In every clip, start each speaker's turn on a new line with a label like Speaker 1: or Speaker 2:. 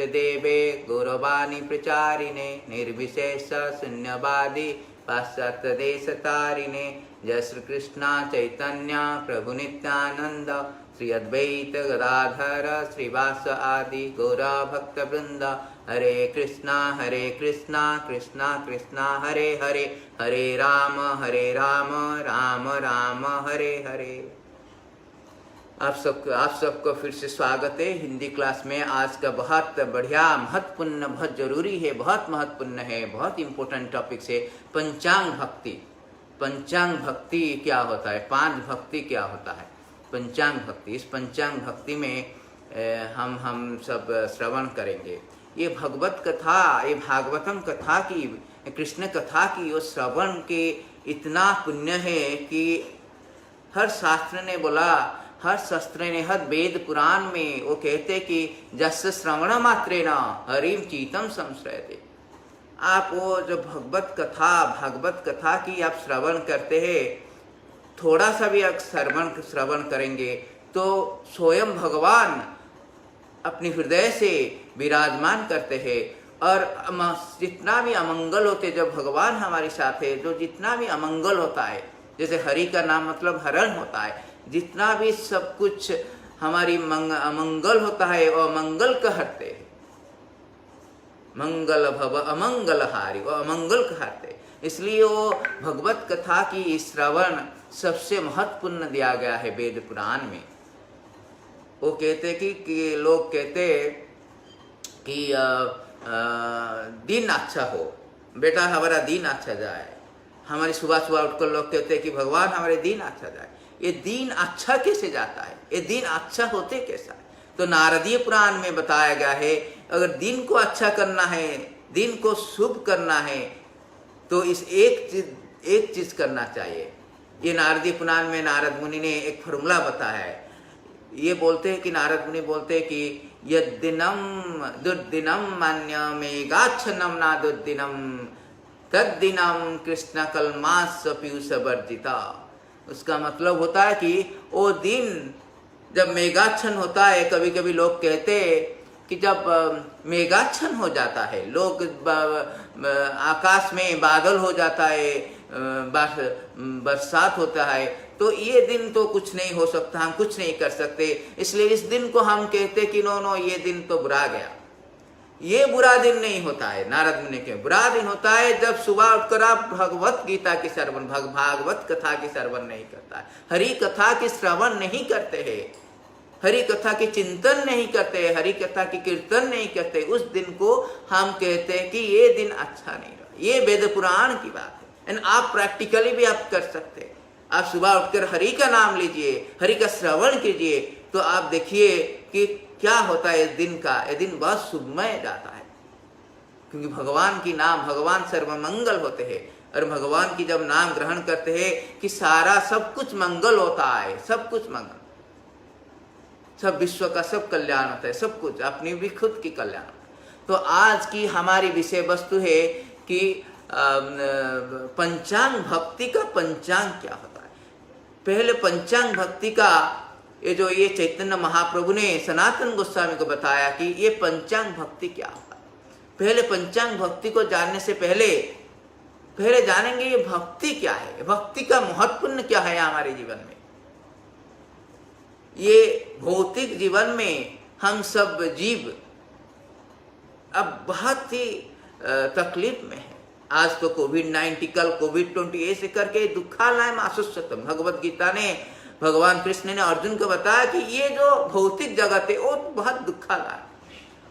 Speaker 1: देवे गौरवाणी प्रचारिणे निर्विशेष शून्यवादी पाश्चात्य देश तारिणे जय श्री कृष्ण चैतन्य प्रभु नित्यानंद श्री अद्वैत गदाधर श्रीवास आदि गौरा भक्त वृंद हरे कृष्णा कृष्णा कृष्णा हरे हरे हरे राम राम राम हरे हरे। आप सबको फिर से स्वागत है हिंदी क्लास में। आज का बहुत बढ़िया महत्वपूर्ण, बहुत जरूरी है, बहुत महत्वपूर्ण है, बहुत इम्पोर्टेंट टॉपिक है पंचांग भक्ति। पंचांग भक्ति क्या होता है, पांच भक्ति क्या होता है, पंचांग भक्ति। इस पंचांग भक्ति में हम सब श्रवण करेंगे। ये भगवत कथा, ये भागवतम कथा की, कृष्ण कथा की वो श्रवण के इतना पुण्य है कि हर शास्त्र ने बोला, हर शास्त्र ने, हर वेद पुराण में वो कहते कि जस्य श्रवण मात्रेण हरिम चीतम संश्रयते। आप वो जो भगवत कथा की आप श्रवण करते हैं, थोड़ा सा भी आप श्रवण करेंगे तो स्वयं भगवान अपने हृदय से विराजमान करते हैं। और जितना भी अमंगल होते, जब भगवान हमारे साथ है, जो जितना भी अमंगल होता है, जैसे हरि का नाम मतलब हरण होता है, जितना भी सब कुछ हमारी अमंगल होता है वो मंगल कहते, मंगल भव अमंगल हारी, वो अमंगल कहते। इसलिए वो भगवत कथा की श्रवण सबसे महत्वपूर्ण दिया गया है वेद पुराण में। वो कहते कि लोग कहते कि दिन अच्छा हो, बेटा हमारा दिन अच्छा जाए। हमारी सुबह सुबह उठकर लोग कहते कि भगवान हमारे दिन अच्छा जाए। ये दिन अच्छा कैसे जाता है, ये दिन अच्छा होते कैसा है? तो नारदीय पुराण में बताया गया है, अगर दिन को अच्छा करना है, दिन को शुभ करना है, तो इस एक चीज करना चाहिए। ये नारदीय पुराण में नारद मुनि ने एक फॉर्मूला बताया है। ये बोलते हैं कि नारद मुनि बोलते हैं कि यद्दिनम दुर्दिनम मान्य मेघाच्छन्नम ना दुर्दिनम तद्दिनम कृष्ण कल्मास पीयूष वर्जिता। उसका मतलब होता है कि वो दिन जब मेघाच्छन्न होता है, कभी कभी लोग कहते कि जब मेघाच्छन्न हो जाता है, लोग आकाश में बादल हो जाता है, बरसात होता है, तो ये दिन तो कुछ नहीं हो सकता, हम कुछ नहीं कर सकते, इसलिए इस दिन को हम कहते कि नो ये दिन तो बुरा गया। ये बुरा दिन नहीं होता है। नारद मुनि के बुरा दिन होता है जब सुबह उठकर आप भगवत गीता की श्रवण, भागवत कथा की श्रवण नहीं करता है, हरि कथा की श्रवण नहीं करते हैं, हरि कथा के चिंतन नहीं करते, हरि कथा की कीर्तन नहीं करते, उस दिन को हम कहते हैं कि ये दिन अच्छा नहीं रहा। ये वेद पुराण की बात है। एंड आप प्रैक्टिकली भी आप कर सकते हैं। आप सुबह उठकर हरि का नाम लीजिए, हरि का श्रवण कीजिए, तो आप देखिए कि क्या होता है इस दिन का। ये दिन बहुत शुभमय जाता है, क्योंकि भगवान की नाम, भगवान सर्वमंगल होते हैं, और भगवान की जब नाम ग्रहण करते हैं कि सारा सब कुछ मंगल होता है, सब कुछ मंगल, सब विश्व का सब कल्याण होता है, सब कुछ अपनी भी खुद की कल्याण होता है। तो आज की हमारी विषय वस्तु है कि पंचांग भक्ति का पंचांग क्या होता है। पहले पंचांग भक्ति का ये चैतन्य महाप्रभु ने सनातन गोस्वामी को बताया कि ये पंचांग भक्ति क्या होता है। पहले पंचांग भक्ति को जानने से पहले जानेंगे ये भक्ति क्या है, भक्ति का महत्वपूर्ण क्या है हमारे जीवन में। ये भौतिक जीवन में हम सब जीव अब बहुत ही तकलीफ में है। आज तो कोविड-19, कल कोविड-20, ऐसे करके दुखालयम आशुष्यतम। भगवत गीता ने, भगवान कृष्ण ने अर्जुन को बताया कि ये जो भौतिक जगत है वो बहुत दुखालय।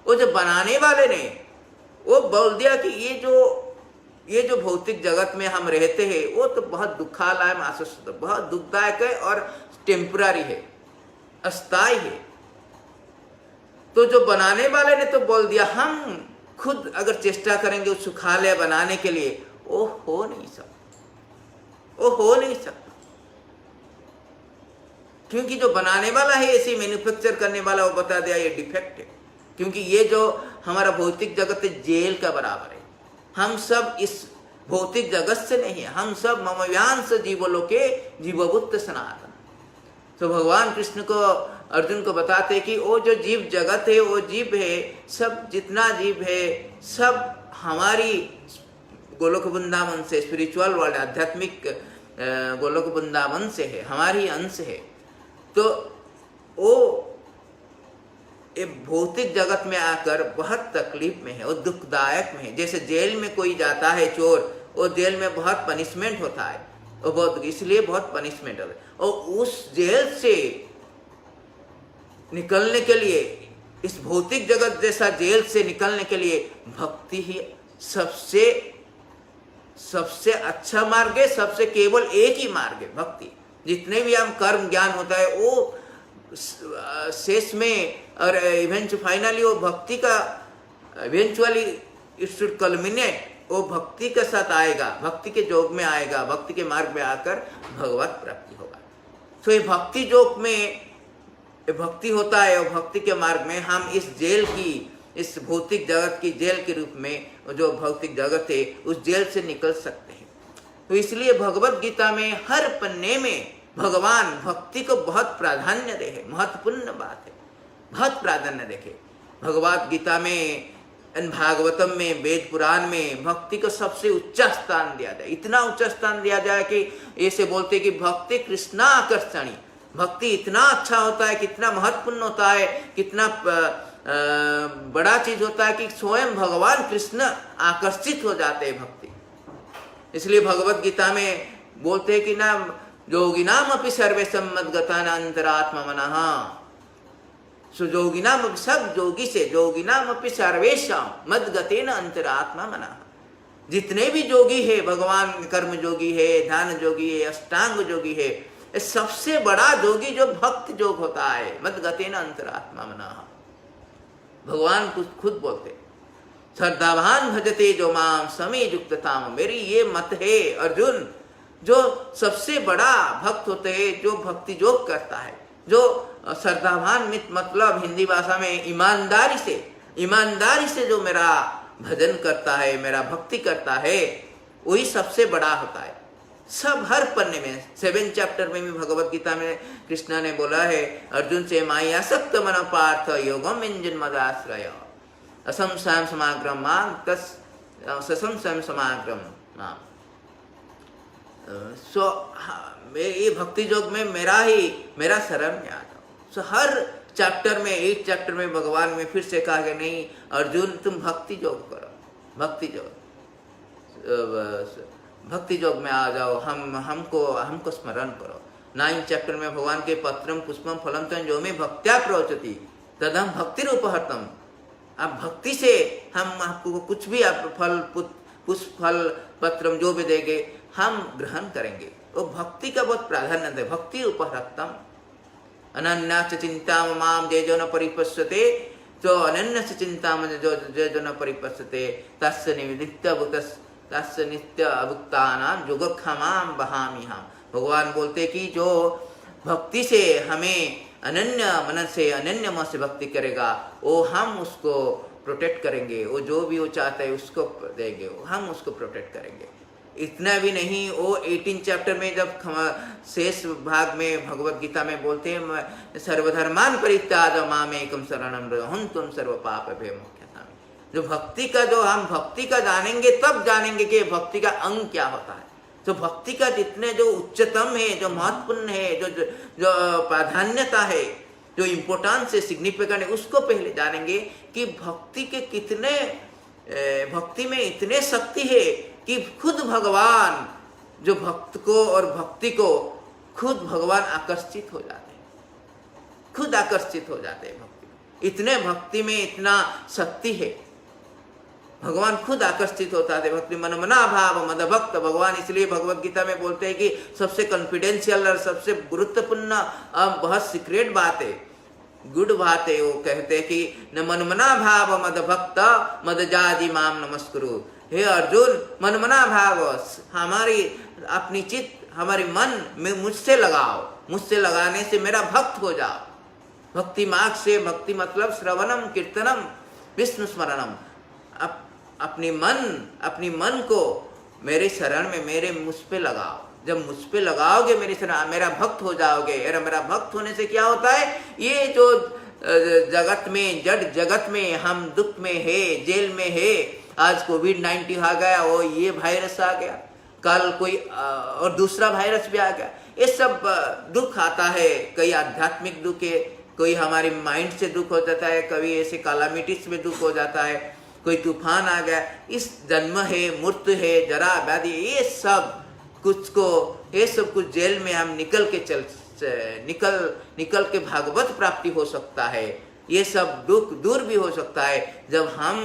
Speaker 1: वो जो बनाने वाले ने वो बोल दिया कि ये जो भौतिक जगत में हम रहते हैं वो तो बहुत दुखालयम आशुष्यतम, बहुत दुखदायक है और टेम्पररी है, अस्थायी है। तो जो बनाने वाले ने तो बोल दिया, हम खुद अगर चेष्टा करेंगे उस सुखालय बनाने के लिए, वो हो नहीं सकता, क्योंकि जो बनाने वाला है, ऐसे मैन्युफैक्चर करने वाला, वो बता दिया ये डिफेक्ट है। क्योंकि ये जो हमारा भौतिक जगत है जेल का बराबर है। हम सब इस भौतिक जगत से नहीं है, हम सब ममव्यांश जीवलोके जीवभूत सनातन। तो भगवान कृष्ण को अर्जुन को बताते कि वो जो जीव जगत है, वो जीव है, सब जितना जीव है सब हमारी गोलोक वृंदावन से, स्पिरिचुअल वर्ल्ड, आध्यात्मिक गोलोक वृंदावन से है, हमारी अंश है। तो वो ये भौतिक जगत में आकर बहुत तकलीफ में है, वो दुखदायक में है। जैसे जेल में कोई जाता है चोर, वो जेल में बहुत पनिशमेंट होता है, वो बहुत, इसलिए बहुत पनिशमेंट होता है। और उस जेल से निकलने के लिए, इस भौतिक जगत जैसा जेल से निकलने के लिए भक्ति ही सबसे अच्छा मार्ग है, सबसे केवल एक ही मार्ग है भक्ति। जितने भी हम कर्म ज्ञान होता है वो शेष में और फाइनली वो भक्ति का इवेंचुअली इट शुड कल्मिनेट, वो भक्ति के साथ आएगा, भक्ति के योग में आएगा, भक्ति के मार्ग में आकर भगवत प्राप्ति होगा। तो ये भक्ति योग में भक्ति होता है, और भक्ति के मार्ग में हम इस जेल की, इस भौतिक जगत की जेल के रूप में जो भौतिक जगत है उस जेल से निकल सकते हैं। तो इसलिए भगवत गीता में हर पन्ने में भगवान भक्ति को बहुत प्राधान्य दे है, महत्वपूर्ण बात है, बहुत प्राधान्य देखे। भगवत गीता में, भागवतम में, वेद पुराण में भक्ति को सबसे ऊंचा स्थान दिया जाए, इतना ऊंचा स्थान दिया जाए कि ऐसे बोलते कि भक्ति कृष्णा आकर्षणी, भक्ति इतना अच्छा होता है, कितना महत्वपूर्ण होता है, कितना बड़ा चीज होता है कि स्वयं भगवान कृष्ण आकर्षित हो जाते हैं भक्ति। इसलिए भगवत गीता में बोलते हैं कि ना योगिनाम अपि सर्वेशम मद्गतान अंतरात्मा मनः, सो योगिनाम, सब योगी से, योगिनाम अपि सर्वेशम मद्गतेन अंतरात्मा मनः, जितने भी योगी है, भगवान कर्म योगी है, ध्यान योगी है, अष्टांग योगी है, सबसे बड़ा योगी जो भक्त योग होता है, मद्गतेन अंतरात्मा मनः। भगवान खुद बोलते श्रद्धावान भजते जो माम समे युक्तताम, मेरी ये मत है अर्जुन, जो सबसे बड़ा भक्त होते हैं, जो भक्ति योग करता है, जो श्रद्धावान मतलब हिंदी भाषा में ईमानदारी से जो मेरा भजन करता है, मेरा भक्ति करता है, वही सबसे बड़ा होता है। सब हर पन्ने में 7 चैप्टर में भी भगवत गीता में कृष्णा ने बोला है अर्जुन से, मायासक्त मन पार्थ योगम इंजन मदाश्रय असंशयम समाग्रम माम तस् ससंशयम समाग्रम माम। सो ये भक्ति योग में मेरा शरण में आ जाओ। सो हर चैप्टर में, 1 चैप्टर में भगवान में फिर से कहा कि नहीं अर्जुन तुम भक्ति योग करो, भक्ति योग में आ जाओ, हमको स्मरण करो। 9 चैप्टर में भगवान के पत्रम पुष्पम फलम तम जो में भक्त्या प्रवचति तदम भक्ति रूपहर्तम, आप भक्ति से हम आपको कुछ भी आप फल पुष्प फल पत्रम जो भी देंगे हम ग्रहण करेंगे। वो भक्ति का बहुत प्राधान्य है, भक्ति उपहर्तम। अनन्या च चिंता माम जे जो न परिपश्यते, जो अनन्य से चिंता जो न परिपश्यते तस्य नित्य अभुक्तानां योगक्षमां वहामि हम। भगवान बोलते कि जो भक्ति से हमें अनन्य मन से, अनन्य मन से भक्ति करेगा, वो हम उसको प्रोटेक्ट करेंगे, वो जो भी वो चाहता है उसको देंगे, हम उसको प्रोटेक्ट करेंगे। इतना भी नहीं, वो 18 चैप्टर में जब शेष भाग में भगवत गीता में बोलते हैं सर्वधर्मान परित्याज्य मामेकं शरणं व्रजं त्वं सर्व पापेभ्यो मोक्षयिष्यामि। जो भक्ति का, जो हम भक्ति का जानेंगे तब जानेंगे कि भक्ति का अंग क्या होता है। तो भक्ति का जितने जो उच्चतम है, जो महत्वपूर्ण है, जो प्राधान्यता है, जो इम्पोर्टेंस है, सिग्निफिकेंट है, उसको पहले जानेंगे कि भक्ति के कितने, भक्ति में इतने शक्ति है कि खुद भगवान जो भक्त को और भक्ति को खुद भगवान आकर्षित हो जाते हैं, खुद आकर्षित हो जाते हैं भक्ति। इतने भक्ति में इतना शक्ति है, भगवान खुद आकर्षित होता है। भक्ति मन मना भाव मद भक्त भगवान, इसलिए भगवत गीता में बोलते हैं कि सबसे कॉन्फिडेंशियल और सबसे गुरुत्वपूर्ण बहुत सीक्रेट बात है, गुड बात है। वो कहते हैं कि न मन मना भाव मद भक्त मद जाति माम नमस्कुरु। हे अर्जुन, मन मना भाव, हमारी अपनी चित्त, हमारी मन में मुझसे लगाओ, मुझसे लगाने से मेरा भक्त हो जाओ। भक्ति मार्ग से, भक्ति मतलब श्रवणम कीर्तनम विष्णु स्मरणम। अपनी मन को मेरे शरण में, मेरे मुझ पे लगाओ, जब मुझ पे लगाओगे, मेरा भक्त हो जाओगे। और मेरा भक्त होने से क्या होता है, ये जो जगत में, जड़ जगत में हम दुख में है, जेल में है, आज कोविड-19 आ गया, वो ये वायरस आ गया, कल कोई और दूसरा वायरस भी आ गया, ये सब दुख आता है। कई आध्यात्मिक दुख है, कोई हमारे माइंड से दुख हो जाता है, कभी ऐसे कैलामिटीज में दुख हो जाता है, कोई तूफान आ गया। इस जन्म है, मृत्यु है, जरा व्याधि, ये सब कुछ जेल में हम निकल के भागवत प्राप्ति हो सकता है। ये सब दुख दूर भी हो सकता है जब हम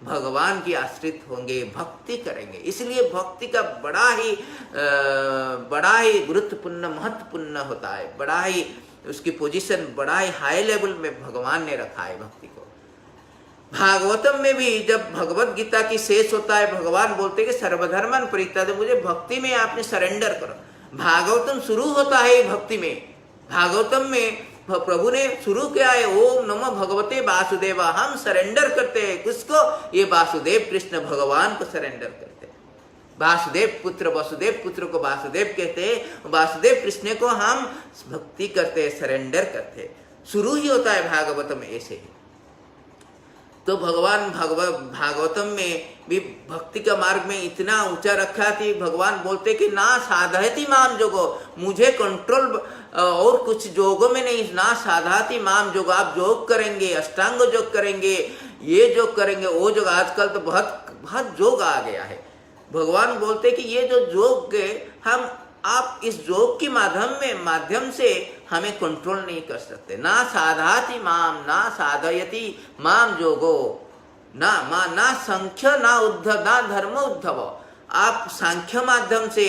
Speaker 1: भगवान की आश्रित होंगे, भक्ति करेंगे। इसलिए भक्ति का बड़ा ही गुरुत्वपूर्ण, महत्वपूर्ण होता है, बड़ा ही उसकी पोजीशन बड़ा ही हाई लेवल में भगवान ने रखा है भक्ति को। भागवतम में भी जब भगवत गीता की शेष होता है, भगवान बोलते हैं कि सर्वधर्मन परित्याज्य, मुझे भक्ति में आपने सरेंडर करो। भागवतम शुरू होता है भक्ति में। भागवतम में प्रभु ने शुरू किया है, ओम नमो भगवते वासुदेवा, हम सरेंडर करते हैं किसको, ये वासुदेव कृष्ण भगवान को सरेंडर करते हैं। वासुदेव पुत्र, वसुदेव पुत्र को वासुदेव कहते हैं, वासुदेव कृष्ण को हम भक्ति करते हैं, सरेंडर करते हैं। शुरू ही होता है भागवतम ऐसे ही। तो भगवान भागवतम में भी भक्ति का मार्ग में इतना ऊंचा रखा थी। भगवान बोलते कि ना साधयति माम जोगो, मुझे कंट्रोल और कुछ जोगों में नहीं, ना साधाति माम जोग, आप योग करेंगे, अष्टांग योग करेंगे, ये योग करेंगे, वो योग, आजकल तो बहुत योग आ गया है। भगवान बोलते कि ये जो योग हम आप इस योग के माध्यम से हमें कंट्रोल नहीं कर सकते। ना साधाति माम, ना साधयति माम जोगो, ना संख्य, ना उद्धव, ना धर्म उद्धव। आप सांख्य माध्यम से,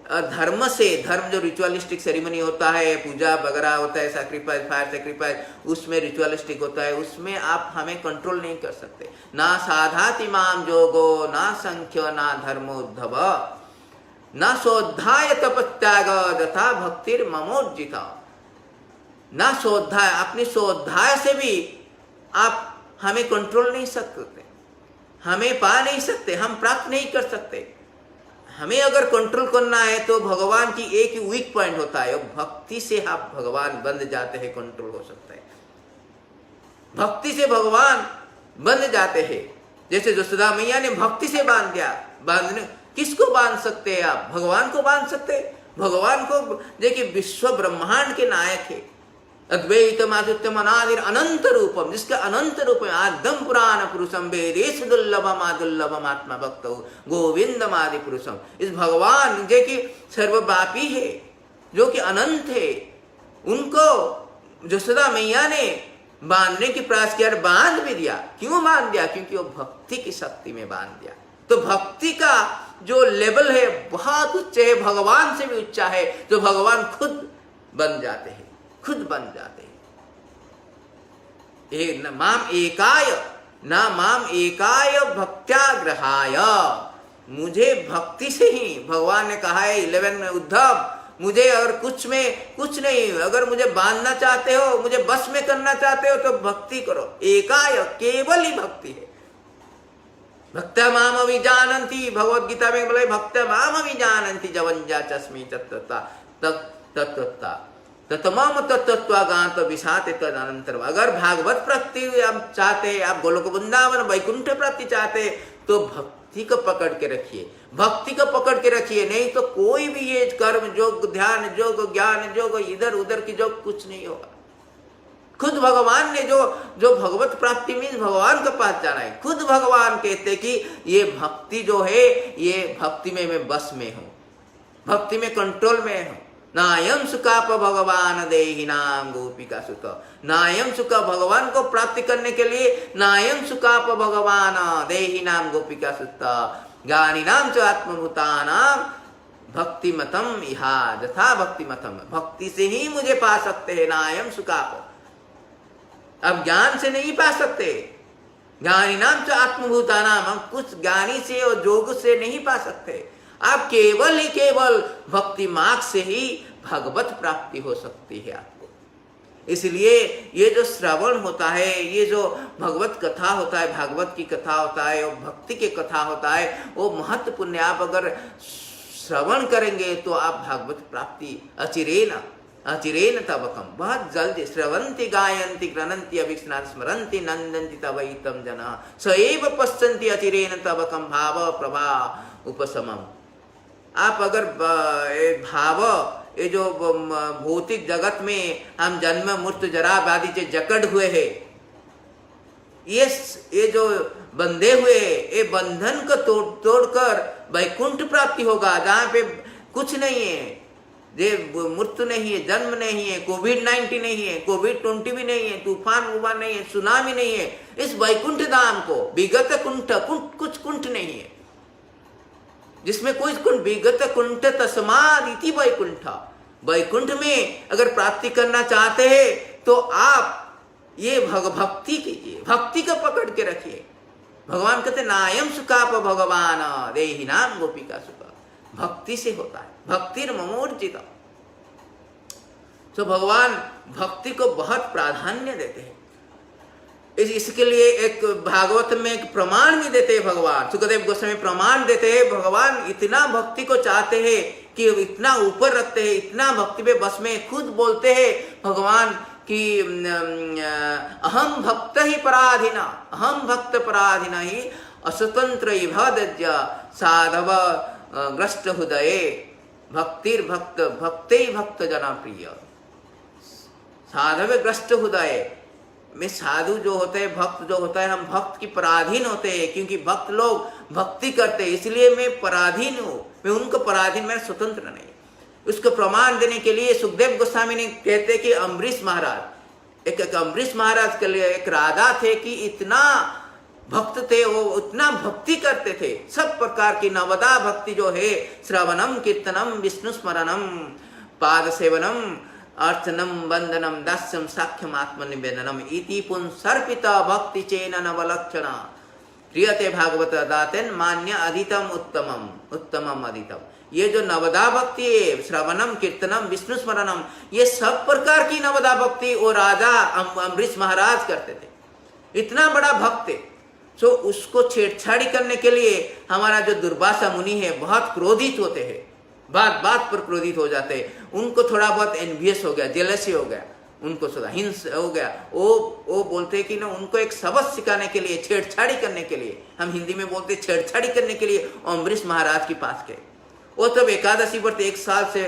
Speaker 1: धर्म जो रिचुअलिस्टिक सेरेमनी होता है, पूजा वगैरह होता है, सैक्रिफाइस, फायर सैक्रिफाइस, उसमें रिचुअलिस्टिक होता है, उसमें आप हमें कंट्रोल नहीं कर सकते। ना साधाति माम जोगो, ना संख्य, ना धर्म उद्धव, ना शोधाय तपत्याग तथा भक्तिर ममोर्जिता। ना शोधाय, अपनी शोधाय से भी आप हमें कंट्रोल नहीं सकते, हमें पा नहीं सकते, हम प्राप्त नहीं कर सकते। हमें अगर कंट्रोल करना है तो भगवान की एक ही वीक पॉइंट होता है, भक्ति से आप भगवान बंध जाते हैं, कंट्रोल हो सकता है। भक्ति से भगवान बंध जाते हैं। जैसे जसोदा मैया ने भक्ति से बांध दिया। किसको बांध सकते हैं आप? भगवान को बांध सकते हैं। भगवान को देखिए, विश्व ब्रह्मांड के नायक है, अद्वैतम आदित्यम अनादिर अनंत रूपम, जिसका अनंत रूप है, आद्यम पुराण पुरुषम वेदेश दुर्लभम आदुर्लभम आत्मा भक्त गोविंदम आदि पुरुषम। इस भगवान जो कि सर्वव्यापी है, जो कि अनंत है, उनको जसोदा मैया ने बांधने की प्रयास किया, बांध भी दिया। क्यों बांध दिया? क्योंकि वो भक्ति की शक्ति में बांध दिया। तो भक्ति का जो लेवल है बहुत उच्च है, भगवान से भी ऊंचा है, जो भगवान खुद बन जाते हैं, खुद बन जाते हैं। माम एकाय भक्त्याग्रहाय, मुझे भक्ति से ही, भगवान ने कहा है 11 में, उद्धव मुझे और कुछ नहीं, अगर मुझे बांधना चाहते हो, मुझे बस में करना चाहते हो तो भक्ति करो। एकाय, केवल ही भक्ति है। भक्त्या माम अभिजानन्ति, भगवद गीता में बोले भक्त्या माम अभिजानन्ति जवंजा चस्मी तत्वता तत्मम तत्त्वा गांत विषाते तदनंतर। अगर भागवत प्राप्ति आप चाहते हैं, आप गोलोक वृंदावन वैकुंठ प्राप्ति चाहते हैं, तो भक्ति को पकड़ के रखिए, भक्ति को पकड़ के रखिए। नहीं तो कोई भी ये कर्म योग, ध्यान योग, ज्ञान योग, इधर उधर की योग कुछ नहीं होगा। खुद भगवान ने जो भगवत प्राप्ति में भगवान के पास जाना है, खुद भगवान कहते कि ये भक्ति जो है, ये भक्ति में मैं बस में हूँ, भक्ति में कंट्रोल में हूँ। नायम सुखाप भगवान देहि नाम गोपिका सुत, नायम सुखा, भगवान को प्राप्ति करने के लिए नायम सुखाप भगवान देहि नाम गोपिका सुत ज्ञानी नाम च आत्मभूतानाम भक्ति मतम इहा यथा भक्ति मतम। भक्ति से ही मुझे पा सकते हैं नायम सुखाप, अब ज्ञान से नहीं पा सकते। ज्ञानी नाम च आत्मभूतानाम, हम कुछ ज्ञानी से और योग से नहीं पा सकते। आप केवल ही केवल भक्ति मार्ग से ही भगवत प्राप्ति हो सकती है आपको। इसलिए ये जो श्रवण होता है, ये जो भगवत कथा होता है, भागवत की कथा होता है और भक्ति की कथा होता है, वो महत्वपूर्ण है। आप अगर श्रवण करेंगे तो आप भागवत प्राप्ति अचिरेन तबकम, बहुत जल्दी। श्रवंती गायंती गृणंती अभिस्नान स्मरंती नंदंती तवैतम जना सएव पश्यन्ति अचिरेन तबकम भाव प्रभा उपशमम। आप अगर भाव, ये जो भौतिक जगत में हम जन्म मृत्यु जरा व्याधि से जकड़ हुए हैं, ये जो बंधे हुए, ये बंधन को तोड़कर वैकुंठ प्राप्ति होगा, जहाँ पे कुछ नहीं है, ये मृत्यु नहीं है, जन्म नहीं है, कोविड-19 नहीं है, कोविड-20 भी नहीं है, तूफान उफान नहीं है, सुनामी नहीं है। इस वैकुंठ धाम को विगत कुंठ कुछ कुंठ नहीं है, जिसमें कोई कुंठ, विगत कुंठ तस्माद् इति वैकुंठ। वैकुंठ में अगर प्राप्ति करना चाहते हैं तो आप ये भक्ति कीजिए, भक्ति को पकड़ के रखिए। भगवान कहते नायम सुखाप भगवान देहि नाम गोपिका सुख। भक्ति से होता है, भक्तिर ममोर्जित। तो भगवान भक्ति को बहुत प्राधान्य देते हैं। इसके लिए एक भागवत में एक प्रमाण भी देते हैं भगवान। सुखदेव गोस्वामी प्रमाण देते हैं, भगवान इतना भक्ति को चाहते हैं कि इतना ऊपर रखते हैं, इतना भक्ति पे बस में खुद बोलते हैं भगवान कि अहम भक्त ही पराधीना, अहम भक्त पराधीना ही अस्वतंत्र भद्य साधव ग्रस्त हृदय भक्तिर्भक्त भक्ते भक्त जना प्रिय। साधव ग्रस्त हृदय में साधु जो होते हैं, भक्त जो होता है, हम भक्त की पराधीन होते हैं, क्योंकि भक्त लोग भक्ति करते हैं, इसलिए मैं पराधीन हूँ, मैं उनको पराधीन, मैं स्वतंत्र नहीं। उसको प्रमाण देने के लिए सुखदेव गोस्वामी ने कहते कि अम्बरीश महाराज, एक अम्बरीश महाराज के लिए एक राजा थे कि इतना भक्त थे, वो उतना भक्ति करते थे, सब प्रकार की नवदा भक्ति जो है, श्रवणम कीर्तनम विष्णु स्मरणम पाद सेवनम अर्चनम वंदनम दास्यम साख्यम आत्मनिवेदनम इति पुंसर्पिता भक्ति चेन नवलक्षणा प्रियते भागवत दातेन मान्य अधितम उत्तमम उत्तमम अधितम। ये जो नवदा भक्ति है, श्रवणम कीर्तनम विष्णु स्मरणम, ये सब प्रकार की नवदा भक्ति वो राजा अम्बरीश महाराज करते थे। इतना बड़ा भक्त है, सो उसको छेड़छाड़ी करने के लिए हमारा जो दुर्वासा मुनि है बहुत क्रोधित होते हैं, बात बात पर क्रोधित हो जाते हैं। उनको थोड़ा बहुत एनवियस हो गया, जेलसी हो गया, उनको थोड़ा हिंस हो गया। वो बोलते हैं कि ना, उनको एक सबक सिखाने के लिए, छेड़छाड़ी करने के लिए, हम हिंदी में बोलते छेड़छाड़ी करने के लिए अम्बरीश महाराज के पास गए। वो तब एकादशी व्रत 1 साल से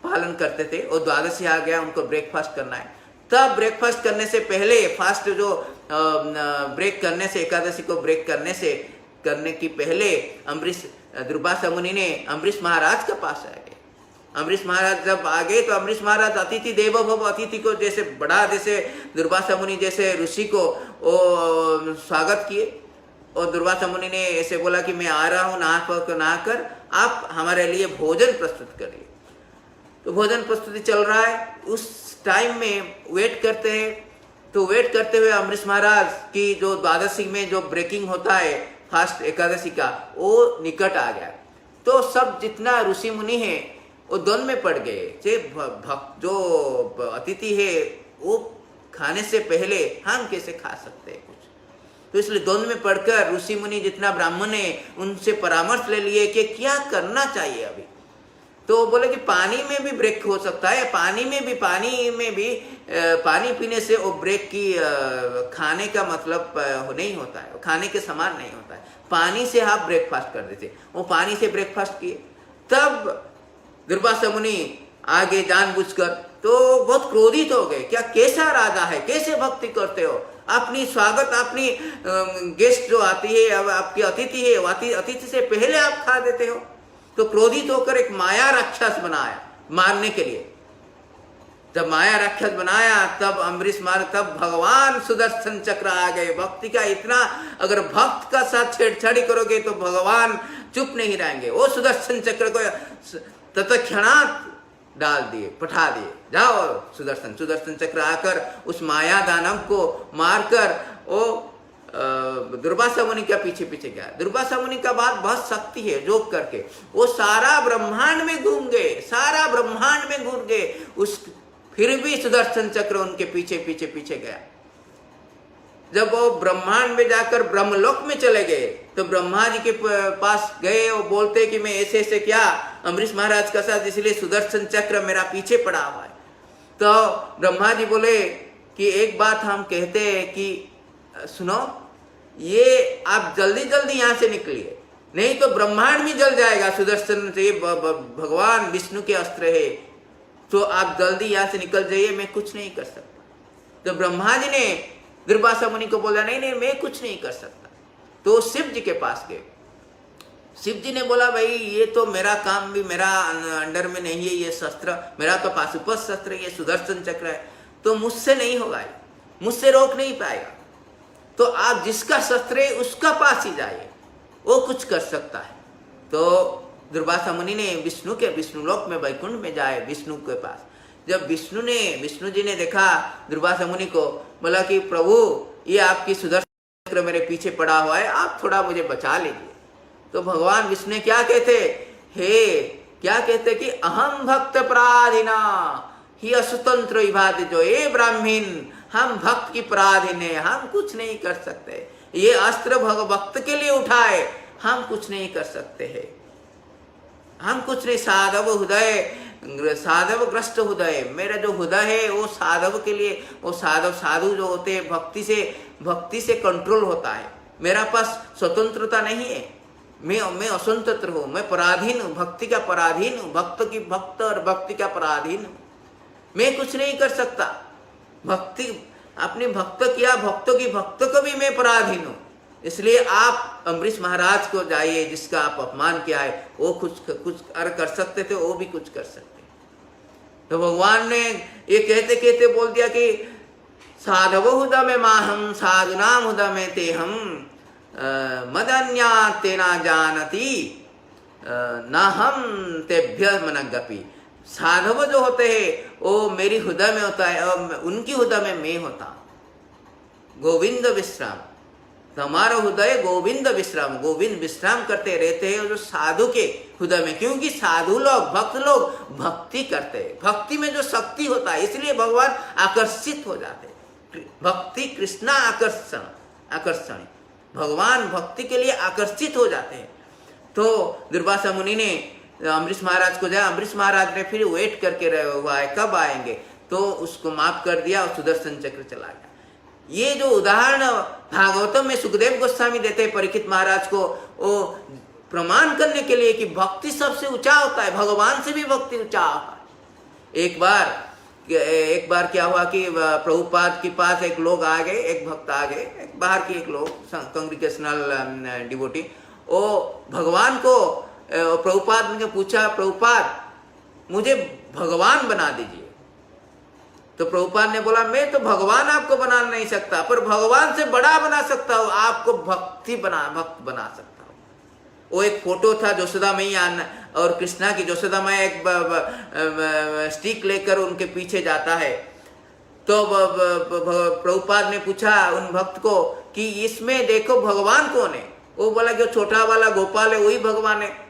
Speaker 1: पालन करते थे, और द्वादशी आ गया, उनको ब्रेकफास्ट करना है। तब ब्रेकफास्ट करने से पहले, फास्ट जो ब्रेक करने से, एकादशी को ब्रेक करने की पहले दुर्वासा मुनि ने अम्बरीश महाराज के पास आ गए। अम्बरीश महाराज जब आ गए तो अम्बरीश महाराज अतिथि देवो भव, अतिथि को जैसे बड़ा, जैसे दुर्वासा मुनि जैसे ऋषि को वो स्वागत किए। और दुर्वासा मुनि ने ऐसे बोला कि मैं आ रहा हूँ, नहाकर आप हमारे लिए भोजन प्रस्तुत करिए। तो भोजन प्रस्तुति चल रहा है, उस टाइम में वेट करते हैं। तो वेट करते हुए अम्बरीश महाराज की जो द्वादशी में जो ब्रेकिंग होता है फास्ट एकादशी का, वो निकट आ गया। तो सब जितना ऋषि मुनि है वो द्वंद में पड़ गए। जो अतिथि है वो खाने से पहले हम कैसे खा सकते हैं कुछ, तो इसलिए द्वंद में पड़कर ऋषि मुनि जितना ब्राह्मण है उनसे परामर्श ले लिए कि क्या करना चाहिए अभी। तो बोले कि पानी में भी ब्रेक हो सकता है, पानी में भी पानी पीने से वो ब्रेक की खाने का मतलब नहीं होता है, खाने के समान नहीं होता है। पानी से आप ब्रेकफास्ट कर देते, वो पानी से ब्रेकफास्ट किए। तब दुर्वासा मुनि आगे जानबूझकर तो बहुत क्रोधित हो गए, क्या कैसा राजा है, कैसे भक्ति करते हो, अपनी स्वागत, अपनी गेस्ट जो आती है, अब आपकी अतिथि है, अतिथि से पहले आप खा देते हो। तो क्रोधित होकर एक माया राक्षस बनाया मारने के लिए। जब माया राक्षस बनाया तब अम्बरीश महाराज, तब भगवान सुदर्शन चक्र आ गए। भक्ति का इतना, अगर भक्त का साथ छेड़छाड़ी करोगे तो भगवान चुप नहीं रहेंगे। वो सुदर्शन चक्र को तत्क्षणात डाल दिए, पठा दिए, जाओ सुदर्शन चक्र आकर उस माया दानव को मारकर वो दुर्वासा मुनि के पीछे गया। दुर्वासा मुनि का बात बहुत शक्ति है, जोग करके वो सारा ब्रह्मांड में घूम गए, उस फिर भी सुदर्शन चक्र उनके पीछे गया। जब वो ब्रह्मांड में जाकर ब्रह्मलोक में चले गए तो ब्रह्मा जी के पास गए और बोलते कि मैं ऐसे ऐसे क्या अम्बरीश महाराज का साथ, इसलिए सुदर्शन चक्र मेरा पीछे पड़ा हुआ है। तो ब्रह्मा जी बोले कि एक बात हम कहते हैं कि सुनो, ये आप जल्दी जल्दी यहाँ से निकलिए, नहीं तो ब्रह्मांड भी जल जाएगा। सुदर्शन से भगवान विष्णु के अस्त्र है, तो आप जल्दी यहाँ से निकल जाइए, मैं कुछ नहीं कर सकता। तो ब्रह्मा जी ने दुर्वासा मुनि को बोला नहीं नहीं मैं कुछ नहीं कर सकता। तो शिव जी के पास गए। शिव जी ने बोला भाई ये तो मेरा काम भी मेरा अंडर में नहीं है, ये शस्त्र मेरा तो पाशुपत शस्त्र, ये सुदर्शन चक्र है, तो मुझसे नहीं होगा, मुझसे रोक नहीं पाएगा। तो आप जिसका शस्त्र है उसका पास ही जाइए, वो कुछ कर सकता है। तो दुर्वासा मुनि ने विष्णुलोक में वैकुंठ में जाए विष्णु के पास। जब विष्णु जी ने देखा दुर्वासा मुनि को, बोला कि प्रभु ये आपकी सुदर्शन चक्र मेरे पीछे पड़ा हुआ है, आप थोड़ा मुझे बचा लीजिए। तो भगवान विष्णु क्या कहते कि अहम भक्त पराधीना ही असुतंत्र विभाति, जो ये ब्राह्मण हम भक्त की पराधीन है, हम कुछ नहीं कर सकते। ये अस्त्र भक्त के लिए उठाए, हम कुछ नहीं कर सकते हैं, हम कुछ नहीं। साधव ग्रस्त हृदय, मेरा जो हृदय है वो साधव के लिए, वो साधु जो होते हैं भक्ति से कंट्रोल होता है। मेरा पास स्वतंत्रता नहीं है, मैं असंतत्र हूँ, मैं पराधीन हूँ, भक्ति का पराधीन हूँ, भक्त और भक्ति का पराधीन हूँ, मैं कुछ नहीं कर सकता। भक्ति अपने भक्त किया, भक्तों की भक्त को भी मैं पराधीन हूँ। इसलिए आप अम्बरीश महाराज को जाइए, जिसका आप अपमान किया है, वो कुछ कर सकते थे, वो भी कुछ कर सकते। तो भगवान ने ये कहते कहते बोल दिया कि साधव हुदा में माहम साधुनाम हुदा में ते हम मदन्या तेना जानती न हम तेभ्य मनगपी। साधव जो होते हैं वो मेरी हृदय में होता है और उनकी हृदय में मैं होता। गोविंद विश्राम, हमारा हृदय गोविंद विश्राम करते रहते हैं जो साधु के हृदय में, क्योंकि साधु लोग भक्त लोग भक्ति करते हैं, भक्ति में जो शक्ति होता है, इसलिए भगवान आकर्षित हो जाते हैं। भक्ति कृष्णा आकर्षण, भगवान भक्ति के लिए आकर्षित हो जाते हैं। तो दुर्वासा मुनि ने अम्बरीश महाराज को जाया, अम्बरीश महाराज ने फिर वेट करके रहे हुआ है कब आएंगे, तो उसको माफ कर दिया और सुदर्शन चक्र चला गया। ये जो उदाहरण भागवतम में सुखदेव गोस्वामी देते हैं परीक्षित महाराज को, वो प्रमाण करने के लिए कि भक्ति सबसे ऊंचा होता है, भगवान से भी भक्ति ऊंचा होता है। एक बार क्या हुआ कि प्रभुपाद के पास एक लोग आ गए, एक भक्त आ गए, एक बाहर के एक लोग कांग्रेगेशनल डिवोटी, वो भगवान को प्रभुपाद ने पूछा, प्रभुपाद मुझे भगवान बना दीजिए। तो प्रभुपाद ने बोला मैं तो भगवान आपको बना नहीं सकता, पर भगवान से बड़ा बना सकता हूँ, आपको भक्त बना सकता हूँ। वो एक फोटो था यशोदा मैया और कृष्णा की। यशोदा मैया एक स्टिक लेकर उनके पीछे जाता है। तो प्रभुपाद ने पूछा उन भक्त को कि इसमें देखो भगवान कौन है। वो बोला कि छोटा वाला गोपाल है वही भगवान है।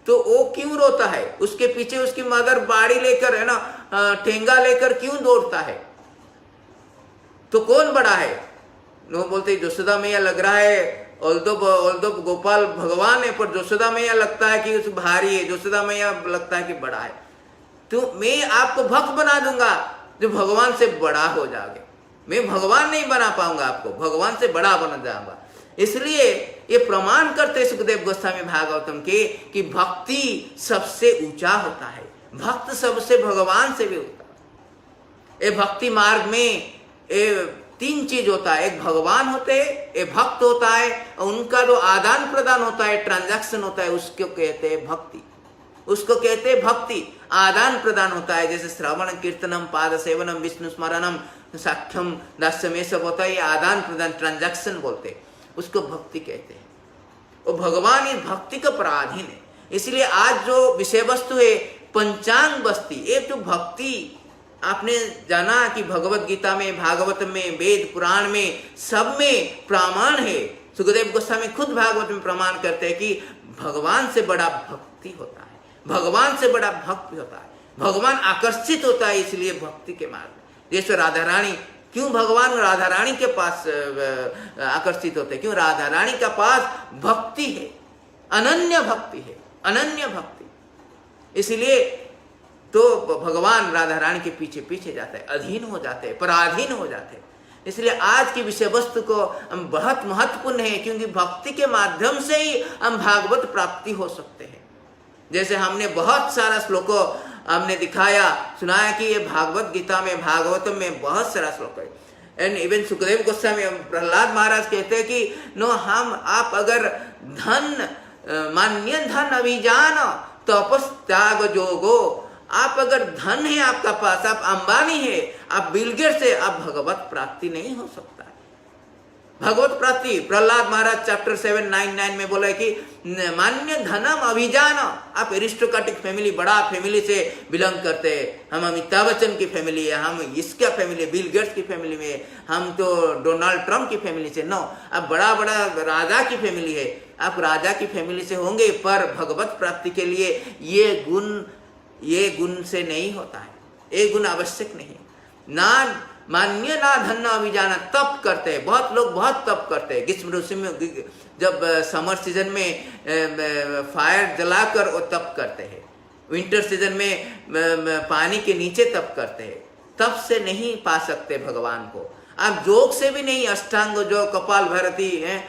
Speaker 1: तो वो क्यों रोता है, उसके पीछे उसकी मदर बाड़ी लेकर है ना, ठेंगा लेकर क्यों दौड़ता है, तो कौन बड़ा है। वो बोलते यशोदा मैया लग रहा है, ऑल्दो गोपाल भगवान है, पर यशोदा मैया लगता है कि उस भारी है, यशोदा मैया लगता है कि बड़ा है। तो मैं आपको भक्त बना दूंगा जो भगवान से बड़ा हो जाओगे। मैं भगवान नहीं बना पाऊंगा, आपको भगवान से बड़ा बना जाऊंगा। इसलिए ये प्रमाण करते सुखदेव गोस्वामी भागवतम के कि भक्ति सबसे ऊंचा होता है, भक्त सबसे भगवान से भी होता है। ये भक्ति मार्ग में तीन चीज होता है, एक भगवान होते हैं, एक भक्त होता है, और उनका जो आदान प्रदान होता है, ट्रांजैक्शन होता है, उसको कहते हैं भक्ति। उसको कहते हैं भक्ति, आदान प्रदान होता है। जैसे श्रवण कीर्तनम पाद सेवनम विष्णु स्मरणम साख्यम दास्यम, ये सब होता है, ये आदान प्रदान ट्रांजैक्शन बोलते हैं, उसको भक्ति कहते हैं। और भगवान इस भक्ति का पराधीन है। इसलिए आज जो विषय वस्तु है पंचांग बस्ती, ये जो भक्ति आपने जाना कि भगवत गीता में, भागवत में, वेद पुराण में, सब में प्रमाण है। सुखदेव गोस्वामी खुद भागवत में प्रमाण करते हैं कि भगवान से बड़ा भक्ति होता है, भगवान से बड़ा भक्त होता है, भगवान आकर्षित होता है, इसलिए भक्ति के मार्ग में। जैसे राधा रानी क्यों भगवान राधा रानी के पास आकर्षित होते? क्यों? राधा रानी के पास भक्ति है, अनन्य भक्ति है, अनन्य भक्ति। इसलिए तो भगवान राधा रानी के पीछे पीछे जाते हैं, अधीन हो जाते हैं, पराधीन हो जाते हैं। इसलिए आज की विषय वस्तु को हम बहुत महत्वपूर्ण है, क्योंकि भक्ति के माध्यम से ही हम भागवत प्राप्ति हो सकते हैं। जैसे हमने बहुत सारा श्लोकों हमने दिखाया, सुनाया कि ये भागवत गीता में, भागवतम में बहुत सारा श्लोक है। एंड इवन सुखदेव गोस्वामी, प्रहलाद महाराज कहते हैं कि नो, आप अगर धन, मान्य धन अभिजान तपस त्याग जोगो, आप अगर धन है आपका पास, आप अंबानी है, आप बिल गेट्स से, आप भगवत प्राप्ति नहीं हो सकता है। भगवत प्राप्ति प्रहलाद महाराज चैप्टर 799 में बोला है कि मान्य धनम अभिजान, आप एरिस्टोक्रेटिक फैमिली, बड़ा फैमिली से बिलोंग करते हैं, हम अमिताभ बच्चन की फैमिली है, हम इसका फैमिली, बिल गेट्स की फैमिली में, हम तो डोनाल्ड ट्रंप की फैमिली से। नो, आप बड़ा बड़ा राजा की फैमिली है, आप राजा की फैमिली से होंगे, पर भगवत प्राप्ति के लिए ये गुण से नहीं होता है, ये गुण आवश्यक नहीं। ना मान्य ना धन ना अभिजान, तप करते हैं, बहुत लोग बहुत तप करते हैं। ग्रीष्म ऋतु में जब समर सीजन में फायर जलाकर वो तप करते हैं, विंटर सीजन में पानी के नीचे तप करते हैं। तप से नहीं पा सकते भगवान को, आप योग से भी नहीं, अष्टांग जो कपाल भारती है,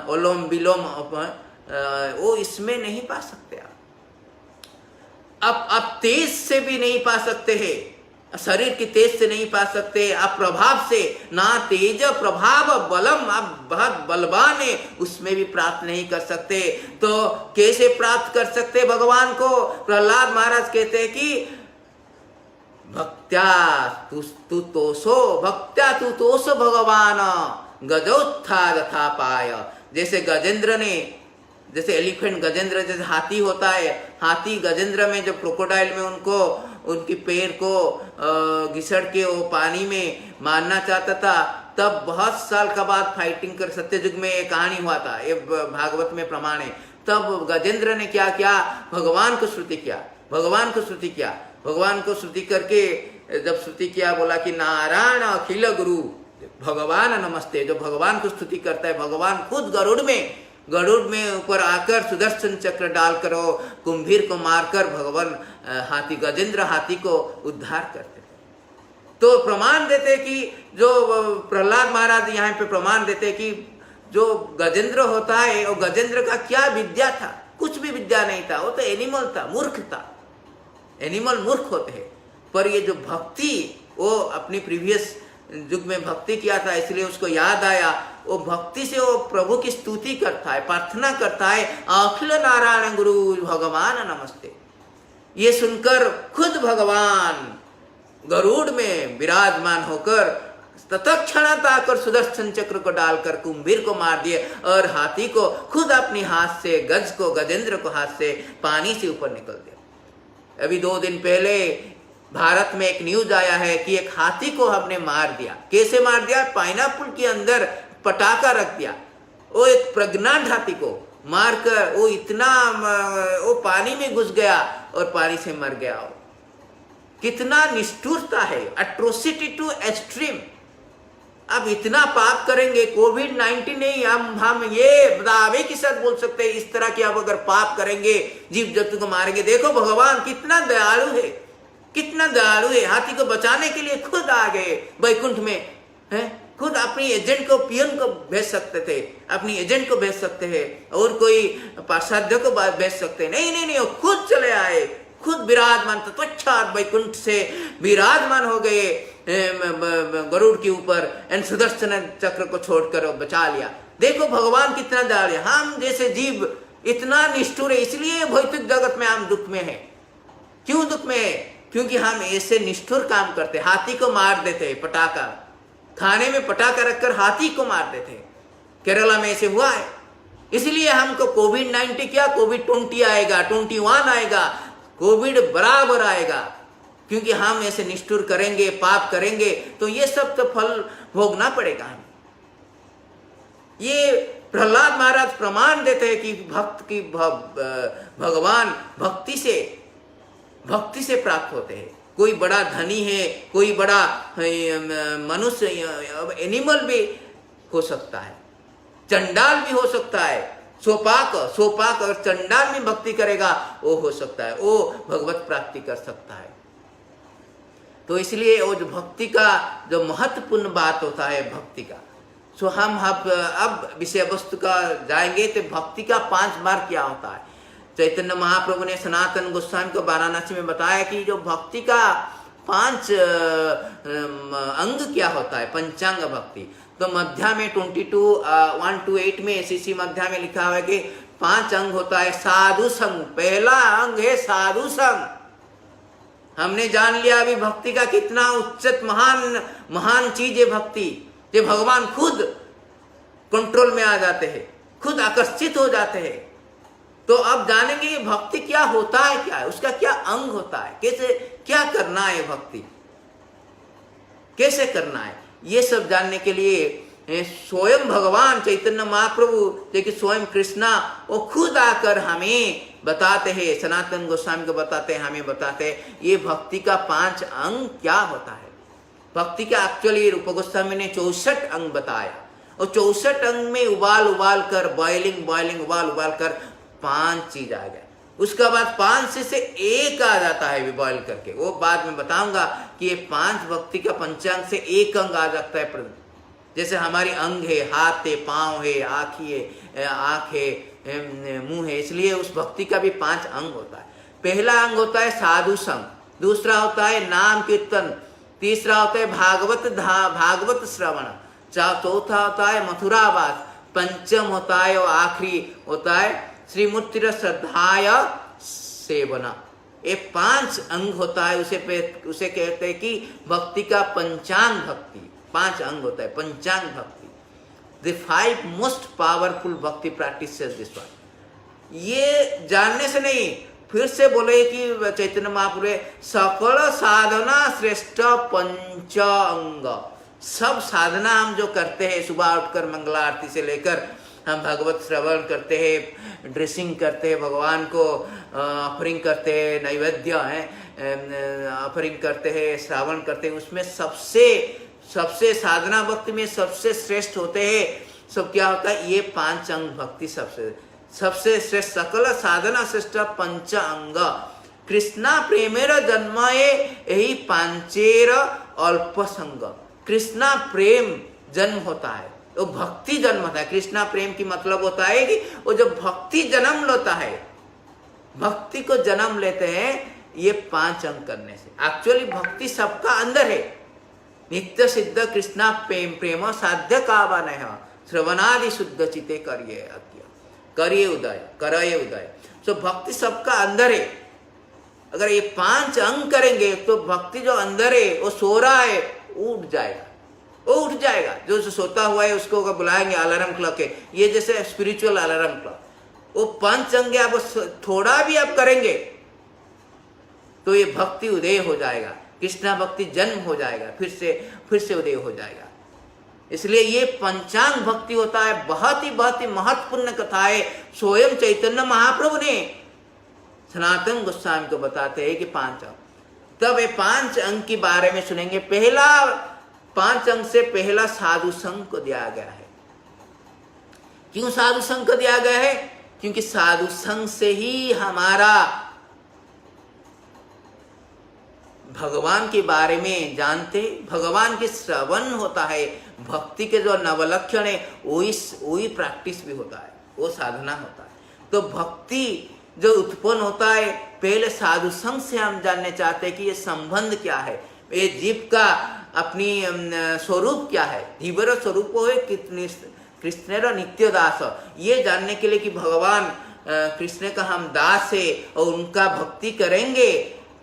Speaker 1: ओलोम विलोम, वो इसमें नहीं पा सकते आप तेज से भी नहीं पा सकते हैं, शरीर की तेज से नहीं पा सकते, आप प्रभाव से, ना तेज प्रभाव बलम, आप बहुत बलवान है, उसमें भी प्राप्त नहीं कर सकते। तो कैसे प्राप्त कर सकते भगवान को? प्रहलाद महाराज कहते हैं कि भक्त्या तू तोसो भगवान गजोत्था पाय। जैसे गजेंद्र ने, जैसे एलिफेंट गजेंद्र, जैसे हाथी होता है, हाथी गजेंद्र में जब क्रोकोडाइल में उनकी पैर को घिसड़ के वो पानी में मारना चाहता था, तब बहुत साल का बाद फाइटिंग कर, सत्ययुग में एक कहानी हुआ था, ये भागवत में प्रमाण है। तब गजेंद्र ने क्या किया? भगवान को स्तुति किया, भगवान को स्तुति किया, भगवान को स्तुति करके जब स्तुति किया, बोला कि नारायण अखिल गुरु भगवान नमस्ते। जो भगवान को स्तुति करता है, भगवान खुद गरुड़ में ऊपर आकर सुदर्शन चक्र डालकर वो कुंभीर को मारकर भगवान हाथी, गजेंद्र हाथी को उद्धार करते थे। तो प्रमाण देते कि जो प्रहलाद महाराज यहाँ पे प्रमाण देते कि जो गजेंद्र होता है, वो गजेंद्र का क्या विद्या था? कुछ भी विद्या नहीं था, वो तो एनिमल था, मूर्ख था। एनिमल मूर्ख होते हैं, पर ये जो भक्ति, वो अपनी प्रीवियस युग में भक्ति किया था, इसलिए उसको याद आया, वो भक्ति से वो प्रभु की स्तुति करता है, प्रार्थना करता है, अखिल नारायण गुरु भगवान नमस्ते। ये सुनकर खुद भगवान गरुड़ में विराजमान होकर तत्क्षणात आकर सुदर्शन चक्र को डालकर कुंभीर को मार दिए और हाथी को खुद अपने हाथ से, गजेंद्र को हाथ से पानी से ऊपर निकल दिया। अभी 2 दिन पहले भारत में एक न्यूज आया है कि एक हाथी को हमने मार दिया। कैसे मार दिया? पाइनएप्पल के अंदर पटाखा रख दिया, वो एक प्रेग्नेंट हाथी को मारकर वो पानी में घुस गया और पानी से मर गया। कितना निष्ठुरता है, एट्रोसिटी टू एक्सट्रीम। अब इतना पाप करेंगे, कोविड-19 नहीं, हम ये दावे के साथ बोल सकते हैं, इस तरह की आप अगर पाप करेंगे, जीव जंतु को मारेंगे। देखो भगवान कितना दयालु है, कितना दयालु है। हाथी को बचाने के लिए खुद आ गए वैकुंठ में, है? खुद अपनी एजेंट को, पियन को भेज सकते थे, अपनी एजेंट को भेज सकते हैं, और कोई पार्षद को भेज सकते। नहीं, वो खुद चले आए, खुद विराजमान, तत्क्षणात वैकुंठ से विराजमान हो गए गरुड़ के ऊपर, एंड सुदर्शन चक्र को छोड़कर बचा लिया। देखो भगवान कितना दयालु है। हम जैसे जीव इतना निष्ठुर है, इसलिए भौतिक जगत में हम दुख में है। क्यों दुख में है? क्योंकि हम ऐसे निष्ठुर काम करते। हाथी को मार देते, पटाखा खाने में पटाखा रखकर हाथी को मार देते। केरला में ऐसे हुआ है। इसलिए हमको कोविड-19 क्या, कोविड-20 आएगा, 21 आएगा, कोविड बराबर आएगा, क्योंकि हम ऐसे निष्ठुर करेंगे, पाप करेंगे, तो ये सब तो फल भोगना पड़ेगा हमें। ये प्रहलाद महाराज प्रमाण देते हैं कि भक्त की भगवान भक्ति से प्राप्त होते हैं। कोई बड़ा धनी है, कोई बड़ा मनुष्य, एनिमल भी हो सकता है, चंडाल भी हो सकता है, सोपाक और चंडाल में भक्ति करेगा वो हो सकता है, वो भगवत प्राप्ति कर सकता है। तो इसलिए वो जो भक्ति का जो महत्वपूर्ण बात होता है भक्ति का, सो हम अब विषय वस्तु का जाएंगे तो भक्ति का 5 बार क्या होता है। चैतन्य महाप्रभु ने सनातन गोस्वामी को वाराणसी में बताया कि जो भक्ति का 5 अंग क्या होता है, पंचांग भक्ति। तो मध्या में 1 to 8 में एसीसी मध्या में लिखा हुआ है कि 5 अंग होता है। साधु संग, पहला अंग है साधु संग। हमने जान लिया अभी भक्ति का कितना उच्चत महान चीज है भक्ति, जो भगवान खुद कंट्रोल में आ जाते हैं, खुद आकर्षित हो जाते हैं। तो अब जानेंगे कि भक्ति क्या होता है, क्या है उसका, क्या अंग होता है, कैसे क्या करना है, भक्ति कैसे करना है, ये सब जानने के लिए स्वयं भगवान चैतन्य महाप्रभु जो कि स्वयं कृष्णा वो खुद आकर हमें बताते हैं, सनातन गोस्वामी को बताते हैं, हमें बताते हैं ये भक्ति का 5 अंग क्या होता है। भक्ति का एक्चुअली रूप गोस्वामी ने 64 अंग बताया, और 64 अंग में उबाल कर बॉइलिंग उबाल कर 5 चीज आ गए। उसके बाद 5 से 1 आ जाता है बॉइल करके, वो बाद में बताऊंगा कि ये 5 भक्ति का पंचांग से 1 अंग आ जाता है। जैसे हमारी अंग है, हाथ है, पाँव है, आँख है, मुंह है, इसलिए उस भक्ति का भी 5 अंग होता है। पहला अंग होता है साधु संग, दूसरा होता है नाम कीर्तन, तीसरा होता है भागवत श्रवण, चौथा होता है मथुरावास, पंचम होता है और आखिरी होता है श्रीमूर्तिर श्रद्धाय सेवना। ये 5 अंग होता है, उसे कहते हैं कि भक्ति का पंचांग भक्ति। 5 अंग होता है पंचांग भक्ति। The 5 most powerful भक्ति practices this one। ये जानने से नहीं, फिर से बोले कि चैतन्य महाप्रभु सकल साधना श्रेष्ठ 5 अंग। सब साधना हम जो करते हैं, सुबह उठकर मंगला आरती से लेकर हम भगवत श्रवण करते हैं, ड्रेसिंग करते हैं, भगवान को ऑफरिंग करते हैं, नैवेद्य है ऑफरिंग करते हैं, श्रावण करते हैं, उसमें सबसे साधना भक्ति में सबसे श्रेष्ठ होते हैं सब क्या होता है, ये 5 अंग भक्ति सबसे श्रेष्ठ। सकल साधना श्रेष्ठ 5 अंग। कृष्णा प्रेमेर जन्मये यही 5 अल्प संग। कृष्णा प्रेम जन्म होता है, वो भक्ति जन्म होता है। कृष्णा प्रेम की मतलब होता है कि वो जो भक्ति जन्म लेता है, भक्ति को जन्म लेते हैं ये 5 अंग करने से। एक्चुअली भक्ति सबका अंदर है। नित्य सिद्ध कृष्णा प्रेम साध्य कावन है, श्रवणादि शुद्ध चिते करिए उदय। तो भक्ति सबका अंदर है। अगर ये 5 अंग करेंगे तो भक्ति जो अंदर है वो सो रहा है, उठ जाएगा। जो सोता हुआ है उसको बुलाएंगे अलार्म क्लॉक है, ये जैसे स्पिरिचुअल अलार्म क्लॉक। वो 5 अंग आप थोड़ा भी आप करेंगे तो ये भक्ति उदय हो जाएगा, कृष्णा भक्ति जन्म हो जाएगा, फिर से उदय हो जाएगा। इसलिए ये पंचांग भक्ति होता है। बहुत ही महत्वपूर्ण कथा है। स्वयं चैतन्य महाप्रभु ने सनातन गोस्वामी को बताते हैं कि 5 अंग। तब ये 5 अंग के बारे में सुनेंगे। पहला 5 अंग से पहला साधु संग को दिया गया है। क्यों साधु संग को दिया गया है? क्योंकि साधु संग से ही हमारा भगवान के बारे में जानते, भगवान के श्रवण होता है, भक्ति के जो नवलक्षण है वही प्रैक्टिस भी होता है, वो साधना होता है। तो भक्ति जो उत्पन्न होता है पहले साधु संग से हम जानने चाहते हैं कि ये संबंध क्या है, ये जीव का अपनी स्वरूप क्या है, धीवर स्वरूप है कृष्ण नित्य दास। ये जानने के लिए कि भगवान कृष्ण का हम दास है और उनका भक्ति करेंगे,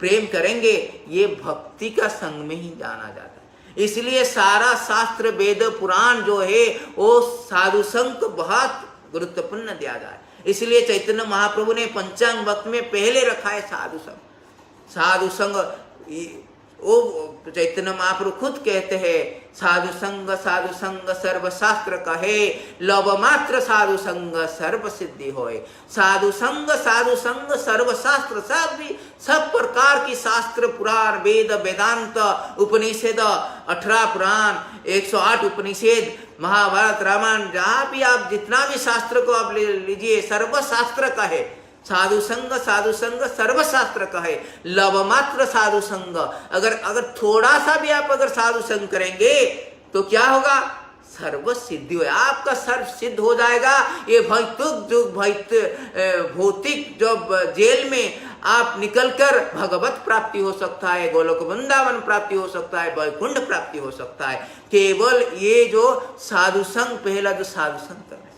Speaker 1: प्रेम करेंगे, ये भक्ति का संग में ही जाना जाता है। इसलिए सारा शास्त्र वेद पुराण जो है वो साधु संग को बहुत गुरुत्वपूर्ण दिया जाए। इसलिए चैतन्य महाप्रभु ने पंचांग भक्त में पहले रखा है साधु संग। साधु संग वो चैतन्य महाप्रभु खुद कहते हैं साधु संग सर्व शास्त्र कहे, लव मात्र साधु संग सर्व सिद्धि होए। साधु संग सर्व शास्त्र, सब प्रकार की शास्त्र, पुराण, वेद, वेदांत, उपनिषद, 18 पुराण, 108 उपनिषद, महाभारत, रामायण, जहाँ भी आप जितना भी शास्त्र को आप ले लीजिए, सर्व शास्त्र कहे। साधु संग सर्व शास्त्र कहे, लव मात्र साधु संग। अगर थोड़ा सा भी आप अगर साधु संग करेंगे तो क्या होगा? सर्व सिद्धि हो, आपका सर्व सिद्ध हो जाएगा। ये भौतिक जो जेल में आप निकलकर भगवत प्राप्ति हो सकता है, गोलोक वृंदावन प्राप्ति हो सकता है, वैकुंठ प्राप्ति हो सकता है, केवल ये जो साधु संग, पहला जो साधु संग करना,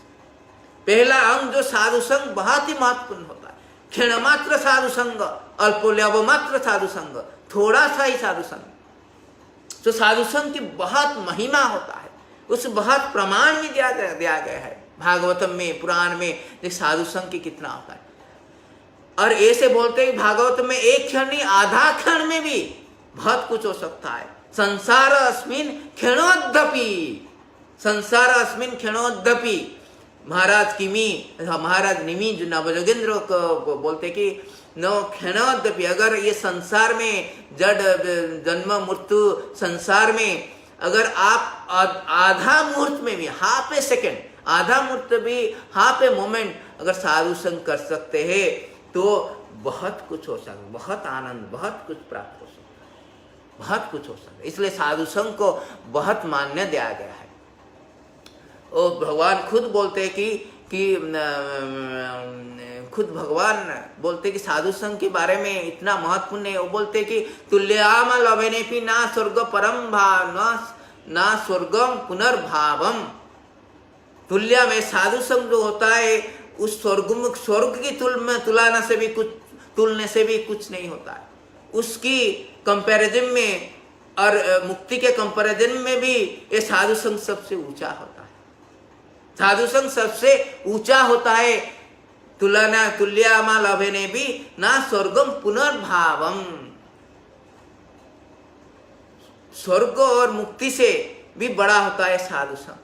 Speaker 1: पहला अंग जो साधु संग बहुत ही महत्वपूर्ण होता है। क्षण मात्र साधु संग, अल्पोल्यव मात्र साधु संग, थोड़ा सा ही साधु संग। तो साधु संग की बहुत महिमा होता है, उस बहुत प्रमाण में दिया गया है भागवतम में, पुराण में, साधु संग की कितना होता है। और ऐसे बोलते हैं भागवत में एक क्षण नहीं, आधा क्षण में भी बहुत कुछ हो सकता है। संसार अस्मिन क्षणोद्यपि, संसार अस्मिन क्षणोद्यपि। महाराज निमी जो नवजोगेंद्र को बोलते कि नो क्षणोद्यपि, अगर ये संसार में जड़ जन्म मृत्यु संसार में अगर आप आधा मुहूर्त में भी, हाफ ए सेकेंड, आधा मुहूर्त भी, हाफ ए मोमेंट अगर साधु संग कर सकते हैं तो बहुत कुछ हो सकता है, बहुत आनंद, बहुत कुछ प्राप्त हो सकता है, बहुत कुछ हो सकता है। इसलिए साधु संग को बहुत मान्य दिया गया है। और भगवान खुद बोलते हैं कि खुद भगवान बोलते कि साधु संघ के बारे में इतना महत्वपूर्ण है। वो बोलते कि तुल्याम लभेनेपि ना स्वर्ग परम भाव ना स्वर्गम पुनर्भावम। तुल्य में साधु संघ जो होता है उस स्वर्ग की तुलना से भी कुछ, तुलने से भी कुछ नहीं होता है। उसकी कंपैरिजन में और मुक्ति के कंपैरिजन में भी ये साधु संघ सबसे ऊंचा होता है। साधु संघ सबसे ऊंचा होता है। तुलना तुल्यामा लभेने भी ना स्वर्गम पुनर्भावम। स्वर्ग और मुक्ति से भी बड़ा होता है साधु संघ।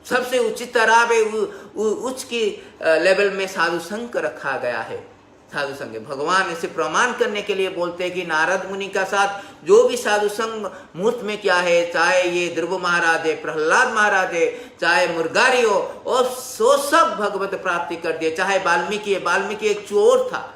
Speaker 1: सबसे उचित तरह में उच्च की लेवल में साधु संघ को रखा गया है। साधु संघ भगवान इसे प्रमाण करने के लिए बोलते हैं कि नारद मुनि का साथ जो भी साधु संघ मुहूर्त में क्या है, चाहे ये ध्रुव महाराज है, प्रहलाद महाराज है, चाहे मुर्गारी हो, और सो सब भगवत प्राप्ति कर दिए। चाहे वाल्मीकि है, वाल्मीकि एक चोर था,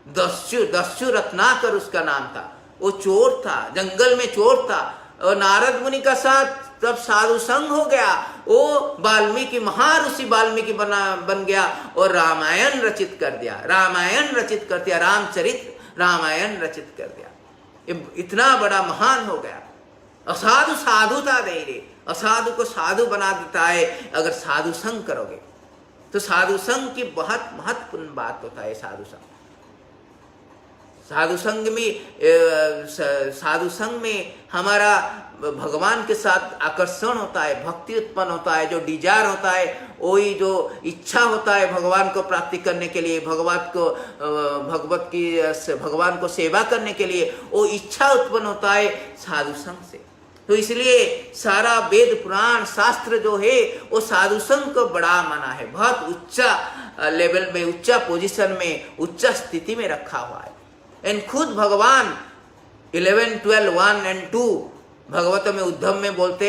Speaker 1: दस्यु रत्नाकर उसका नाम था। वो चोर था, जंगल में चोर था, और नारद मुनि का साथ जब साधु संघ हो गया वो वाल्मीकि, महाऋषि वाल्मीकि बन गया और रामायण रचित कर दिया। रामचरित रामायण रचित कर दिया। इतना बड़ा महान हो गया। असाधु साधुता दे रे, असाधु को साधु बना देता है अगर साधु संघ करोगे तो। साधु संघ की बहुत महत्वपूर्ण बात होता है। साधु संघ में हमारा भगवान के साथ आकर्षण होता है, भक्ति उत्पन्न होता है, जो डिजायर होता है, वही जो इच्छा होता है भगवान को प्राप्ति करने के लिए, भगवान को सेवा करने के लिए, वो इच्छा उत्पन्न होता है साधु संघ से। तो इसलिए सारा वेद पुराण शास्त्र जो है वो साधु संघ को बड़ा माना है। बहुत उच्चा लेवल में, उच्चा पोजीशन में, उच्चा स्थिति में रखा हुआ है। एंड खुद भगवान 11, 12, 1 and 2 भगवत में उद्धव में बोलते,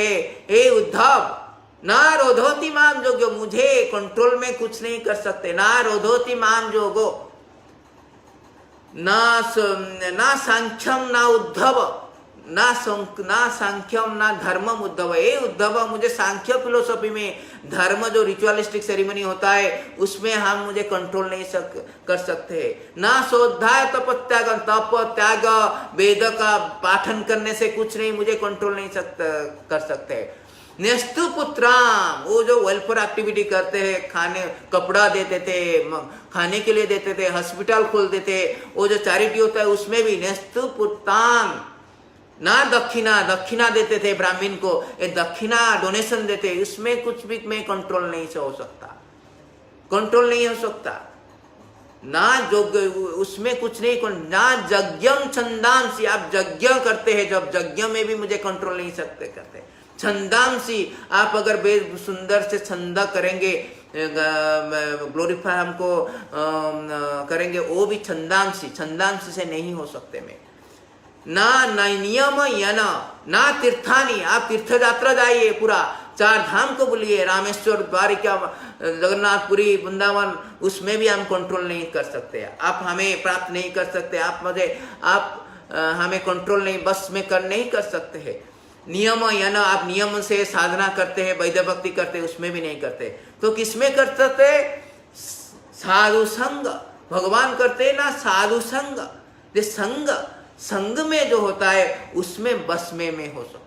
Speaker 1: हे उद्धव, ना रोधोति माम जोगो, मुझे कंट्रोल में कुछ नहीं कर सकते। ना रोधोति माम जोगो, ना सांख्यम ना उद्धव, ना सांख्यम ना धर्मम उद्धव। हे उद्धव, मुझे सांख्य फिलोसफी में धर्म जो रिचुअलिस्टिक सेरेमनी होता है उसमें हम मुझे कंट्रोल नहीं कर सकते। ना स्वाध्याय तपत्याग, तप त्याग वेद का पाठन करने से कुछ नहीं, मुझे कंट्रोल नहीं कर सकते। नेस्तु पुत्राम, वो जो वेलफेयर एक्टिविटी करते हैं, खाने कपड़ा देते थे, खाने के लिए देते थे, हॉस्पिटल खोल देते, वो जो चैरिटी होता है उसमें भी नेस्तु पुत्राम। ना दक्षिणा देते थे ब्राह्मण को, ये दक्षिणा डोनेशन देते, इसमें कुछ भी में कंट्रोल नहीं हो सकता, कंट्रोल नहीं हो सकता। ना जोग उसमें कुछ नहीं, ना यज्ञम छंदांसी, आप यज्ञ करते हैं, जब यज्ञ में भी मुझे कंट्रोल नहीं सकते करते। छंदांसी, आप अगर बेहद सुंदर से छंद करेंगे, ग्लोरीफाई हमको करेंगे, वो भी छंदांसी, छंदांसी से नहीं हो सकते मैं। ना नियम यना ना तीर्थानी, आप तीर्थ यात्रा जाइए, पूरा 4 धाम को बोलिए, रामेश्वर, द्वारिका, जगन्नाथपुरी, वृंदावन, उसमें भी हम कंट्रोल नहीं कर सकते। आप हमें प्राप्त नहीं कर सकते, आप हमें कंट्रोल नहीं, बस में कर नहीं कर सकते हैं। नियम यना, आप नियम से साधना करते हैं, वैद्य भक्ति करते हैं, उसमें भी नहीं करते, तो किसमें कर सकते? साधु संग, भगवान करते ना साधु संग। ये संग में जो होता है उसमें बस में मैं हो सकता,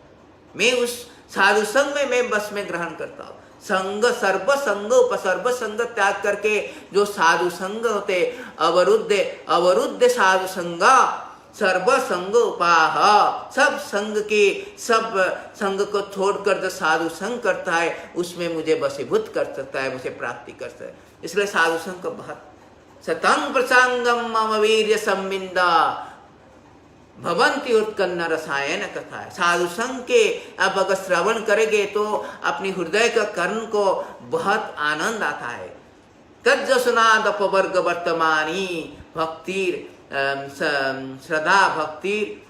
Speaker 1: मैं उस साधु संग में मैं बस में ग्रहण करता हूँ। संग सर्व संग उपसर्व संग त्याग करके जो साधु संग होते, अवरुद्ध साधु संग, सर्व संग उपाह, सब संग को छोड़कर जो साधु संग करता है उसमें मुझे वशीभूत कर सकता है, मुझे प्राप्ति कर सकता है। इसलिए साधु संग को बहुत सतंग प्रसंगम मम वीर्य संबिंदा भवंती उत्कन्न रसायन कथा है। साधु संग के अब अगर श्रवण करेंगे तो अपनी हृदय का कर्ण को बहुत आनंद आता है। तज्जसुनाद अपवर्ग वर्तमानी भक्तिर श्रद्धा भक्तिर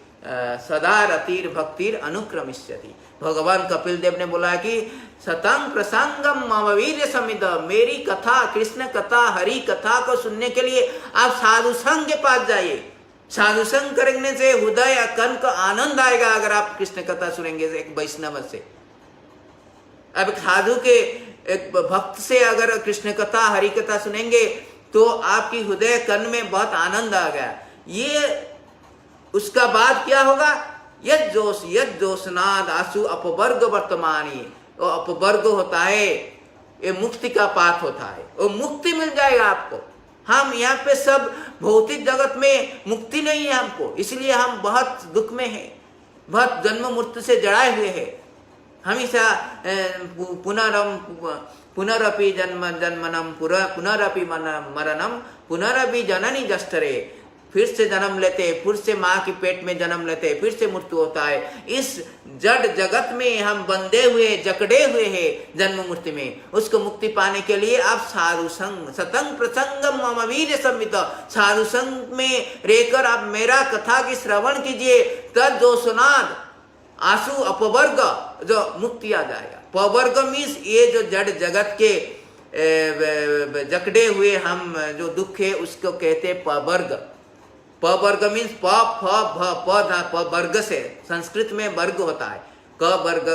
Speaker 1: सदा रतिर भक्तिर अनुक्रमिष्यति। भगवान कपिल देव ने बोला कि सतंग प्रसंगम मम वीर्य समिद, मेरी कथा, कृष्ण कथा, हरि कथा को सुनने के लिए आप साधु संग के पास जाइए। साधु संग करने से हृदय कर्ण को आनंद आएगा। अगर आप कृष्ण कथा सुनेंगे एक वैष्णव से, अब साधु के एक भक्त से अगर कृष्ण कथा, हरि कथा सुनेंगे तो आपकी हृदय कर्ण में बहुत आनंद आ गया। ये उसका बाद क्या होगा? यद जोशनाद आसु अपवर्ग वर्तमानी, वो अपवर्ग होता है, ये मुक्ति का पाथ होता है, वो मुक्ति मिल जाएगा आपको। हम यहाँ पे सब भौतिक जगत में मुक्ति नहीं है हमको, इसलिए हम बहुत दुख में हैं, बहुत जन्म मृत्यु से जड़ाए हुए हैं। हमेशा पुनरपि जन्मनम पुनरपि मरणम पुनरपि जननी जष्टरे, फिर से जन्म लेते, फिर से माँ की पेट में जन्म लेते, फिर से मृत्यु होता है। इस जड़ जगत में हम बंधे हुए, जकड़े हुए हैं जन्म मृत्यु में। उसको मुक्ति पाने के लिए आप साधु संग, सतंग प्रसंगम मम वीर्य संवित, साधु संग में रहकर आप मेरा कथा की श्रवण कीजिए। तद जो सुनाद आंसू अपवर्ग, जो मुक्ति आ जाएगा। पवर्ग मीन्स ये जो जड़ जगत के जकड़े हुए हम जो दुख है उसको कहते हैं पवर्ग। पवर्ग मीन्स प फ भ प वर्ग से, संस्कृत में वर्ग होता है, क वर्ग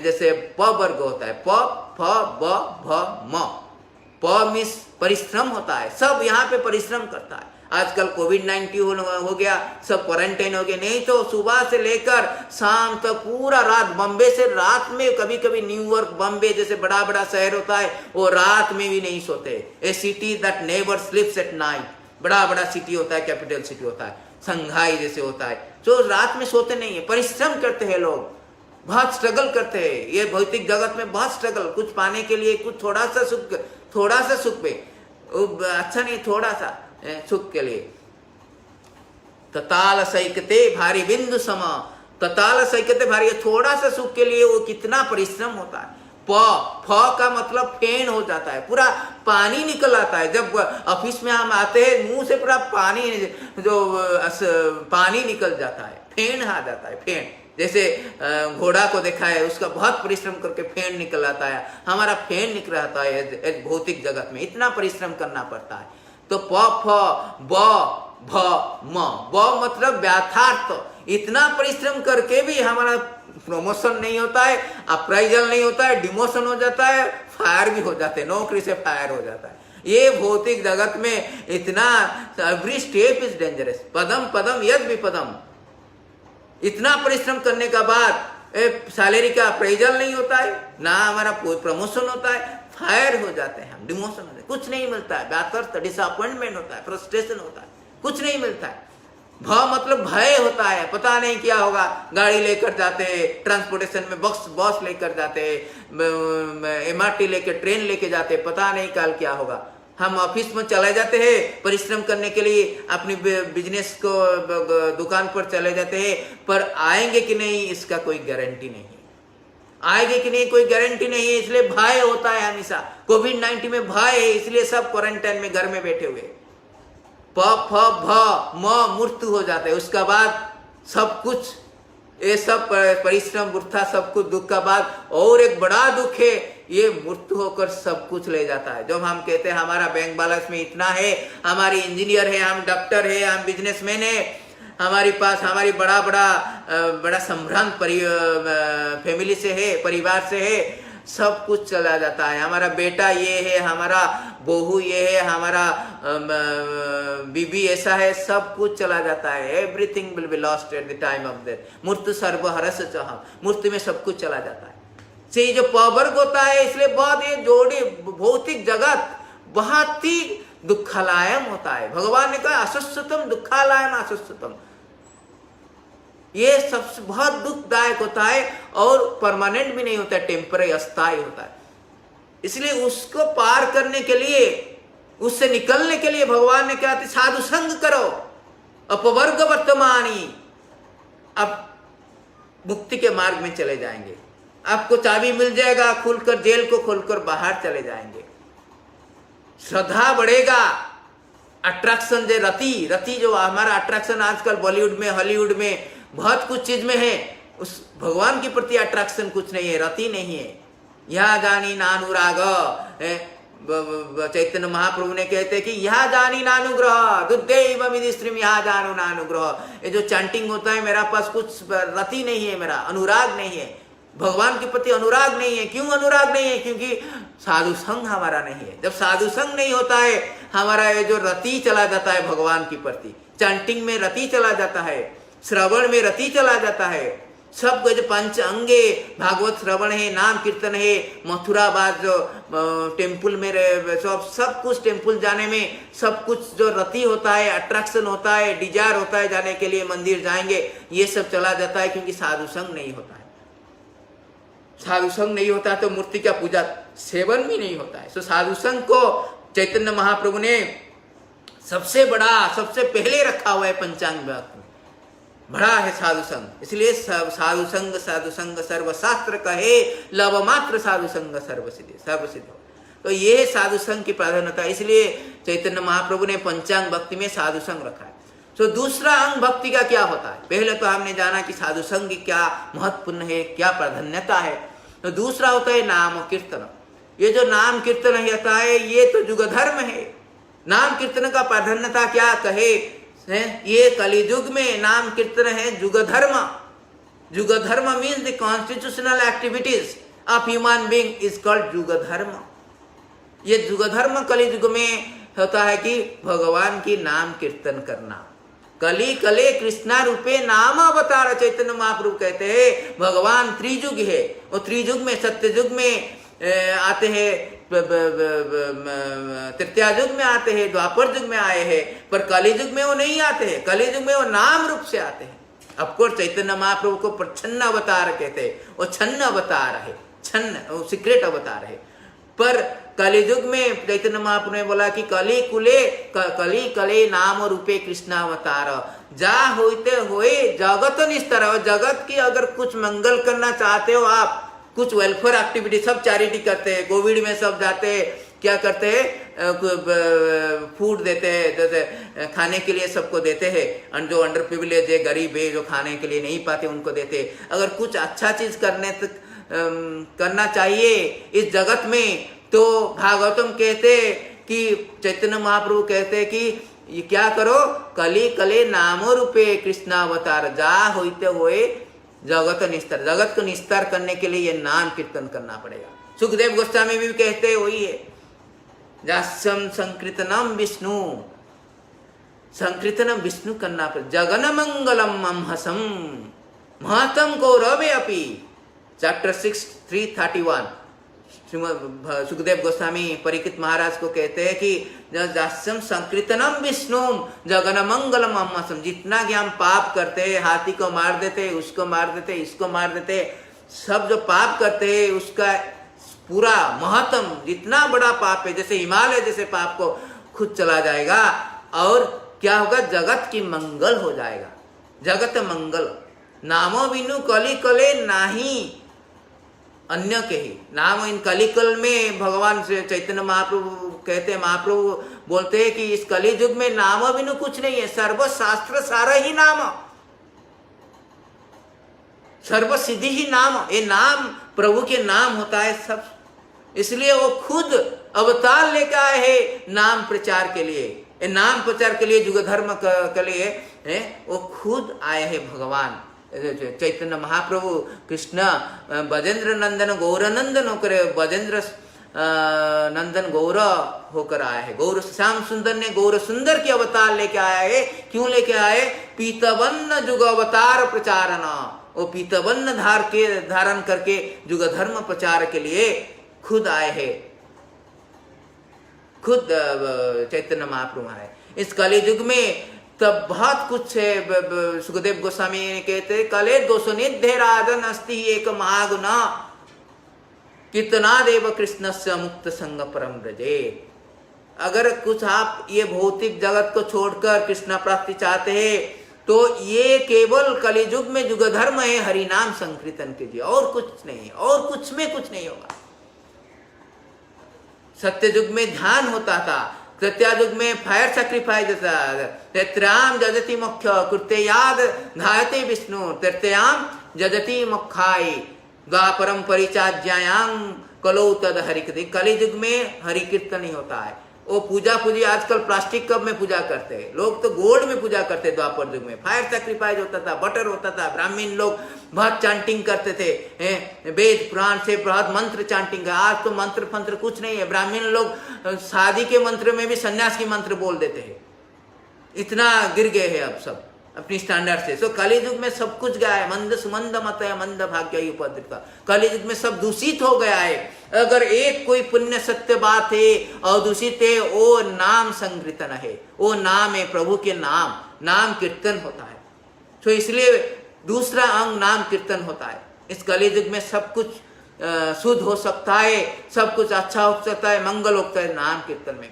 Speaker 1: जैसे प वर्ग होता है, प फ ब भ म। प मीन्स परिश्रम होता है, सब यहाँ पे परिश्रम करता है। आजकल कोविड-19 हो गया, सब क्वारंटाइन हो गए, नहीं तो सुबह से लेकर शाम तक पूरा रात, बम्बे से रात में, कभी कभी न्यूयॉर्क, बम्बे जैसे बड़ा बड़ा शहर होता है, वो रात में भी नहीं सोते। A city that never sleeps at night, बड़ा बड़ा सिटी होता है, कैपिटल सिटी होता है, संघाई जैसे होता है, जो रात में सोते नहीं है, परिश्रम करते हैं लोग, बहुत स्ट्रगल करते हैं। ये भौतिक जगत में बहुत स्ट्रगल, कुछ पाने के लिए, कुछ थोड़ा सा सुख पे, अच्छा नहीं, थोड़ा सा सुख के लिए। तताल सैकते भारी बिंदु सम, तताल सैकते भारी, थोड़ा सा सुख के लिए वो कितना परिश्रम होता है। फ का मतलब फेन हो जाता है, पूरा पानी निकल आता है। जब ऑफिस में हम आते हैं, मुंह से पूरा पानी, जो पानी निकल जाता है, फेन आ जाता है। फेन जैसे घोड़ा को देखा है, उसका बहुत परिश्रम करके फेन निकल आता है, हमारा फेन निकल आता है भौतिक जगत में, इतना परिश्रम करना पड़ता है। तो प फ ब भ म, ब मतलब व्याथार्थ, इतना परिश्रम करके भी हमारा प्रमोशन नहीं होता है, अप्राइजल नहीं होता है, डिमोशन हो जाता है, फायर भी हो जाते हैं, नौकरी से फायर हो जाता है। ये भौतिक जगत में इतना, एवरी स्टेप इज डेंजरस, पदम पदम यद विपदम। इतना परिश्रम करने के बाद सैलरी का अप्राइजल नहीं होता है, ना हमारा कोई प्रमोशन होता है, फायर हो जाते हैं हम, डिमोशन होता है, कुछ नहीं मिलता है, बेहतर डिसअपॉइंटमेंट होता है, फ्रस्ट्रेशन होता है, कुछ नहीं मिलता है। भ मतलब भय होता है, पता नहीं क्या होगा, गाड़ी लेकर जाते हैं, ट्रांसपोर्टेशन में बस लेकर जाते हैं, MRT लेकर, ट्रेन लेके जाते हैं, पता नहीं कल क्या होगा। हम ऑफिस में चले जाते हैं परिश्रम करने के लिए, अपनी बिजनेस को दुकान पर चले जाते हैं, पर आएंगे कि नहीं इसका कोई गारंटी नहीं है। आएंगे कि नहीं कोई गारंटी नहीं है। इसलिए भय होता है हमेशा। कोविड-19 में भय है, इसलिए सब क्वारंटाइन में घर में बैठे हुए। प फ भ म मृत्यु हो जाता है। उसका बाद सब कुछ ये सब परिश्रम वृथा सब कुछ दुख का बाद और एक बड़ा दुख है, ये मृत्यु होकर सब कुछ ले जाता है। जब हम कहते हैं हमारा बैंक बैलेंस में इतना है, हमारी इंजीनियर है, हम डॉक्टर है, हम बिजनेसमैन है, हमारे पास हमारी बड़ा संभ्रांत फैमिली से है, परिवार से है, सब कुछ चला जाता है। हमारा बेटा ये है, हमारा बहू ये है, हमारा बीबी ऐसा है, सब कुछ चला जाता है। Everything will be lost at the time of death. मृत्यु सर्वहरस चह, मृत्यु में सब कुछ चला जाता है। से जो पवर्ग होता है, इसलिए बहुत ये जोड़ी भौतिक जगत बहुत ही दुखलायम होता है। भगवान ने कहा अशुष्यतम दुखालयम अशुष्यतम, ये सबसे बहुत दुखदायक होता है और परमानेंट भी नहीं होता है, टेम्पररी अस्थायी होता है। इसलिए उसको पार करने के लिए, उससे निकलने के लिए भगवान ने क्या कहते साधु संग करो, अपवर्ग वर्तमानी, अब मुक्ति के मार्ग में चले जाएंगे। आपको चाबी मिल जाएगा, खुलकर जेल को खोलकर बाहर चले जाएंगे। श्रद्धा बढ़ेगा, अट्रैक्शन जो रति जो हमारा अट्रैक्शन आजकल बॉलीवुड में, हॉलीवुड में बहुत कुछ चीज में है, उस भगवान के प्रति अट्रैक्शन कुछ नहीं है, रति नहीं है। यह जानी नानुराग, चैतन्य महाप्रभु ने कहते कि यह जानी नानुग्रह दुर्दैव विधि स्त्रीम यह जानो नानुग्रह। ये जो चैंटिंग होता है, मेरा पास कुछ रति नहीं है, मेरा अनुराग नहीं है, भगवान के प्रति अनुराग नहीं है। क्यों अनुराग नहीं है? क्योंकि साधु संग हमारा नहीं है। जब साधु संग नहीं होता है, हमारा ये जो रति चला जाता है भगवान के प्रति, चैंटिंग में रति चला जाता है, श्रवण में रति चला जाता है, सब जो पंच अंगे भागवत श्रवण है, नाम कीर्तन है, मथुराबाद जो टेम्पल में सब कुछ टेम्पल जाने में सब कुछ जो रति होता है, अट्रैक्शन होता है, डिजायर होता है, जाने के लिए मंदिर जाएंगे, ये सब चला जाता है क्योंकि साधु संग नहीं होता है। साधु संग नहीं होता है तो मूर्ति का पूजा सेवन भी नहीं होता है। तो साधु संग को चैतन्य महाप्रभु ने सबसे बड़ा, सबसे पहले रखा हुआ है पंचांग में, बड़ा है साधु संग। इसलिए साधु संग सर्वशास्त्र कहे, लव मात्र साधु संग सर्वसिद्धि। तो ये है साधु संग की प्राधान्यता। इसलिए चैतन्य महाप्रभु ने पंचांग भक्ति में साधु संग रखा है। तो दूसरा अंग भक्ति का क्या होता है? पहले तो हमने जाना कि साधु संग की क्या महत्वपूर्ण है, क्या प्राधान्यता है। तो दूसरा होता है नाम कीर्तन। ये जो नाम कीर्तन होता है, ये तो युग धर्म है। नाम कीर्तन का प्राधान्यता क्या कहे, ये कलियुग में नाम कीर्तन है युग धर्म। युग धर्म means the constitutional activities of human being is called युग धर्म। ये युग धर्म कलियुग में होता है कि भगवान की नाम कीर्तन करना। कली कले कृष्णा रूपे नाम अवतार, चैतन्य महाप्रभु कहते हैं भगवान त्रियुग है। और त्रियुग में सत्ययुग में आते हैं, तृतीया युग में आते हैं, द्वापर युग में आए हैं, पर कली युग में वो नहीं आते हैं। कली युग में वो नाम रूप से आते हैं। ऑफकोर्स चैतन्य महाप्रभु को प्रच्छन्न अवतार कहते हैं, वो छन्न अवतार है, छन्न सीक्रेट अवतार है। पर कलियुग में चैतन्य महाप्रभु ने बोला कि कली कले नाम रूपे कृष्णावतार, जा होते हुए जगत निस्तर। और जगत की अगर कुछ मंगल करना चाहते हो आप, कुछ वेलफेयर एक्टिविटी, सब चैरिटी करते हैं। कोविड में सब जाते हैं, क्या करते हैं, फूड देते हैं, जैसे खाने के लिए सबको देते हैं। जो अंडर प्रिविलेज है, गरीब है, जो खाने के लिए नहीं पाते, उनको देते हैं। अगर कुछ अच्छा चीज करना चाहिए इस जगत में, तो भागवतम कहते कि चैतन्य महाप्रभु कहते कि ये क्या करो, कली कले नामो रूपे कृष्णावतार, जा होते हुए जगत निस्तर। जगत को निस्तार करने के लिए ये नाम कीर्तन करना पड़ेगा। सुखदेव गोस्वामी भी कहते हैं वही है, जास्यम संकीर्तनम विष्णु, संकीर्तनम विष्णु करना पड़ेगा। जगन मंगलम अम्हसम महतम कौरवे अपि, चैप्टर 6 331। सुखदेव गोस्वामी परीक्षित महाराज को कहते हैं कि जास्यम संकीर्तनम विष्णु जगन मंगलम अम्हसम। जितना कि हम पाप करते हैं, हाथी को मार देते, उसको मार देते, इसको मार देते, सब जो पाप करते हैं उसका पूरा महत्तम जितना बड़ा पाप है, जैसे हिमालय जैसे पाप को खुद चला जाएगा, और क्या होगा, जगत की मंगल हो जाएगा, जगत मंगल। नामो बिनु कली कले नाही अन्य के ही नाम। इन कलिकल में भगवान से चैतन्य महाप्रभु कहते हैं, महाप्रभु बोलते हैं कि इस कली युग में नाम बिनु कुछ नहीं है, सर्वशास्त्र सारा ही नाम, सर्व सिद्धि ही नाम। ये नाम प्रभु के नाम होता है सब, इसलिए वो खुद अवतार लेकर आए हैं नाम प्रचार के लिए, ये नाम प्रचार के लिए, युग धर्म के लिए वो खुद आए हैं भगवान चैतन्य महाप्रभु कृष्ण बजेंद्र नंदन गौरनंदन होकर, बजेंद्र नंदन गौर होकर आया है। गौर श्याम सुंदर ने गौर सुंदर की अवतार लेके आया है। क्यों लेके आए? पीतवन्न युग अवतार प्रचारन, वो पीतवन्न धारण करके युग धर्म प्रचार के लिए खुद आए हैं, खुद चैतन्य महाप्रभु आए। इस कलि युग में तब बहुत कुछ है। सुखदेव गोस्वामी कहते कले दोषनिधे राजन अस्ति एक महागुण कितना देव कृष्ण से मुक्त संग परम ब्रजे। अगर कुछ आप ये भौतिक जगत को छोड़कर कृष्ण प्राप्ति चाहते हैं तो ये केवल कलियुग में युग धर्म है, हरि नाम संकीर्तन कीजिए, और कुछ नहीं, और कुछ में कुछ नहीं होगा। सत्य युग में ध्यान होता था, त्रेतायुग में फायर सैक्रिफाइस था, तृतीयाम जजति मुख्य कृत्य याद धायते विष्णु, तृतीयाम जजति मुखाई द्वापरम परिचाज्यायाम कलो तद हरि। कलि युग में हरि कीर्तन ही होता है। वो पूजा आजकल प्लास्टिक कप में पूजा करते हैं लोग, तो गोल्ड में पूजा करते। द्वापर युग में फायर सैक्रिफाइस होता था, बटर होता था, ब्राह्मण लोग बहुत चांटिंग करते थे, वेद पुराण से बहुत मंत्र चांटिंग। आज तो मंत्र फंत्र कुछ नहीं है, ब्राह्मण लोग शादी के मंत्र में भी सन्यास की मंत्र बोल देते हैं, इतना गिर गए हैं अब सब अपनी स्टैंडर्ड से। सो कलि युग में सब कुछ गया है, मंद सुमंद मत है मंद भाग्य उपद्रव का। कलि युग में सब दूषित हो गया है। अगर एक कोई पुण्य सत्य बात है और दूषित है, वो नाम संकीर्तन है, वो नाम है प्रभु के नाम, नाम कीर्तन होता है। तो इसलिए दूसरा अंग नाम कीर्तन होता है। इस कलि युग में सब कुछ शुद्ध हो सकता है, सब कुछ अच्छा हो सकता है, मंगल होता है नाम कीर्तन में।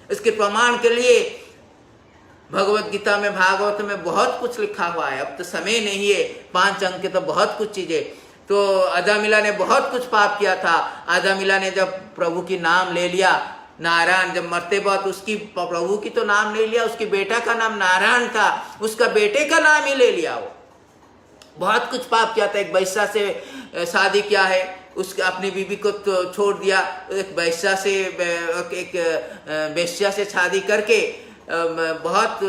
Speaker 1: इसके प्रमाण के लिए भगवत गीता में, भागवत में बहुत कुछ लिखा हुआ है। अब तो समय नहीं है, 5 अंक के तो बहुत कुछ चीजें। तो अजामिला ने बहुत कुछ पाप किया था। अजामिला ने जब प्रभु की नाम ले लिया, नारायण, जब मरते बाद उसकी प्रभु की तो नाम ले लिया, उसके बेटा का नाम नारायण था, उसका बेटे का नाम ही ले लिया। वो बहुत कुछ पाप किया था। एक वैश्या से शादी किया है, उसके अपनी बीवी को तो छोड़ दिया, एक वैश्या से, एक वेश्या से शादी करके बहुत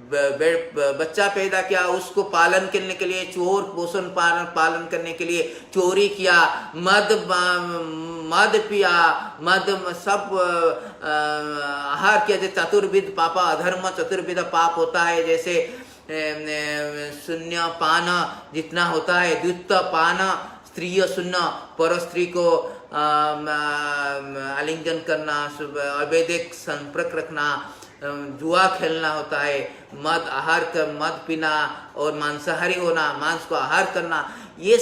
Speaker 1: बच्चा पैदा किया। उसको पालन करने के लिए, चोर पोषण पालन करने के लिए चोरी किया, मद पिया, मद सब आहार किया। जैसे चतुर्विध पापा, अधर्म चतुर्विध पाप होता है, जैसे शून्य पान जितना होता है, द्वित पान, स्त्रीय शून्य, पर स्त्री को आलिंगन करना, अवैधिक संपर्क रखना, जुआ खेलना होता है, मद आहार कर, मद पीना और मांसाहारी होना, मांस को आहार करना, ये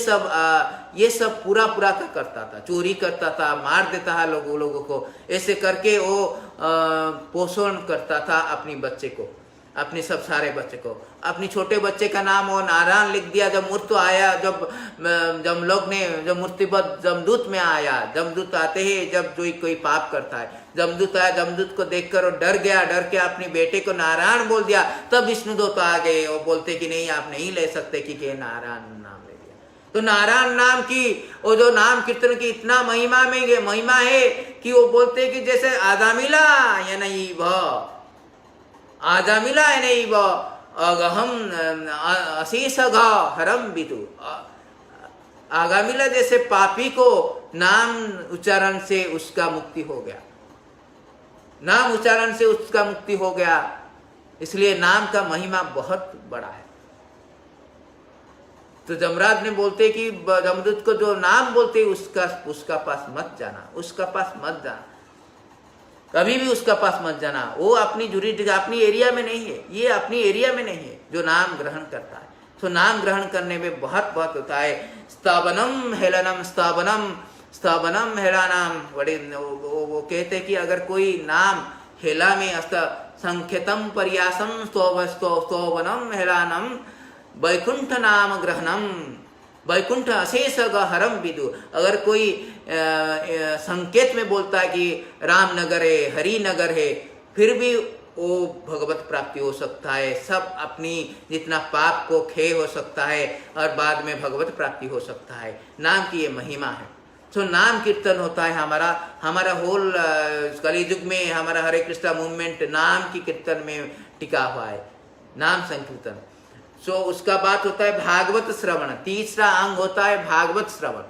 Speaker 1: सब पूरा का करता था। चोरी करता था, मार देता था लोगों को। ऐसे करके वो पोषण करता था अपनी बच्चे को, अपने सब सारे बच्चे को। अपनी छोटे बच्चे का नाम वो नारायण लिख दिया। जब मृत्यु आया, जब लोग ने, जब मृत्युवत जमदूत में आया, जमदूत आते हैं जब जो कोई पाप करता है, जमदूत आया, जमदूत को देखकर वो डर गया, डर के अपने बेटे को नारायण बोल दिया। तब विष्णुदूत आ गए, वो बोलते कि नहीं, आप नहीं ले सकते कि नारायण नाम ले दिया। तो नारायण नाम की, वो जो नाम कीर्तन की इतना महिमा है कि वो बोलते कि जैसे आदामिला या नहीं वह आजामिला नहीं वो अगहम अशीष हरम बितु। आगामिला जैसे पापी को नाम उच्चारण से उसका मुक्ति हो गया, नाम उच्चारण से उसका मुक्ति हो गया। इसलिए नाम का महिमा बहुत बड़ा है। तो जमराज ने बोलते कि जमदूत को जो नाम बोलते उसका पास मत जाना, उसका पास मत जाना, कभी भी उसका पास मत जाना। वो अपनी जुरिडिक्शन, अपनी एरिया में नहीं है, ये अपनी एरिया में नहीं है जो नाम ग्रहण करता है। तो नाम ग्रहण करने में बहुत होता है। स्थावनम हेलनम स्थावनम स्तवनम हेलानाम, बड़े वो कहते कि अगर कोई नाम हेला में संख्यतम पर्यासम स्तवनम हेलानम वैकुंठ नाम ग्रहणम, वैकुंठ अशेष हरम विदु। अगर कोई संकेत में बोलता है कि रामनगर है, हरिनगर है, फिर भी वो भगवत प्राप्ति हो सकता है। सब अपनी जितना पाप को क्षय हो सकता है और बाद में भगवत प्राप्ति हो सकता है। नाम की ये महिमा है। तो नाम कीर्तन होता है हमारा होल कलियुग में हमारा हरे कृष्णा मूवमेंट नाम की कीर्तन में टिका हुआ है, नाम संकीर्तन। सो उसका बात होता है भागवत श्रवण। तीसरा अंग होता है भागवत श्रवण।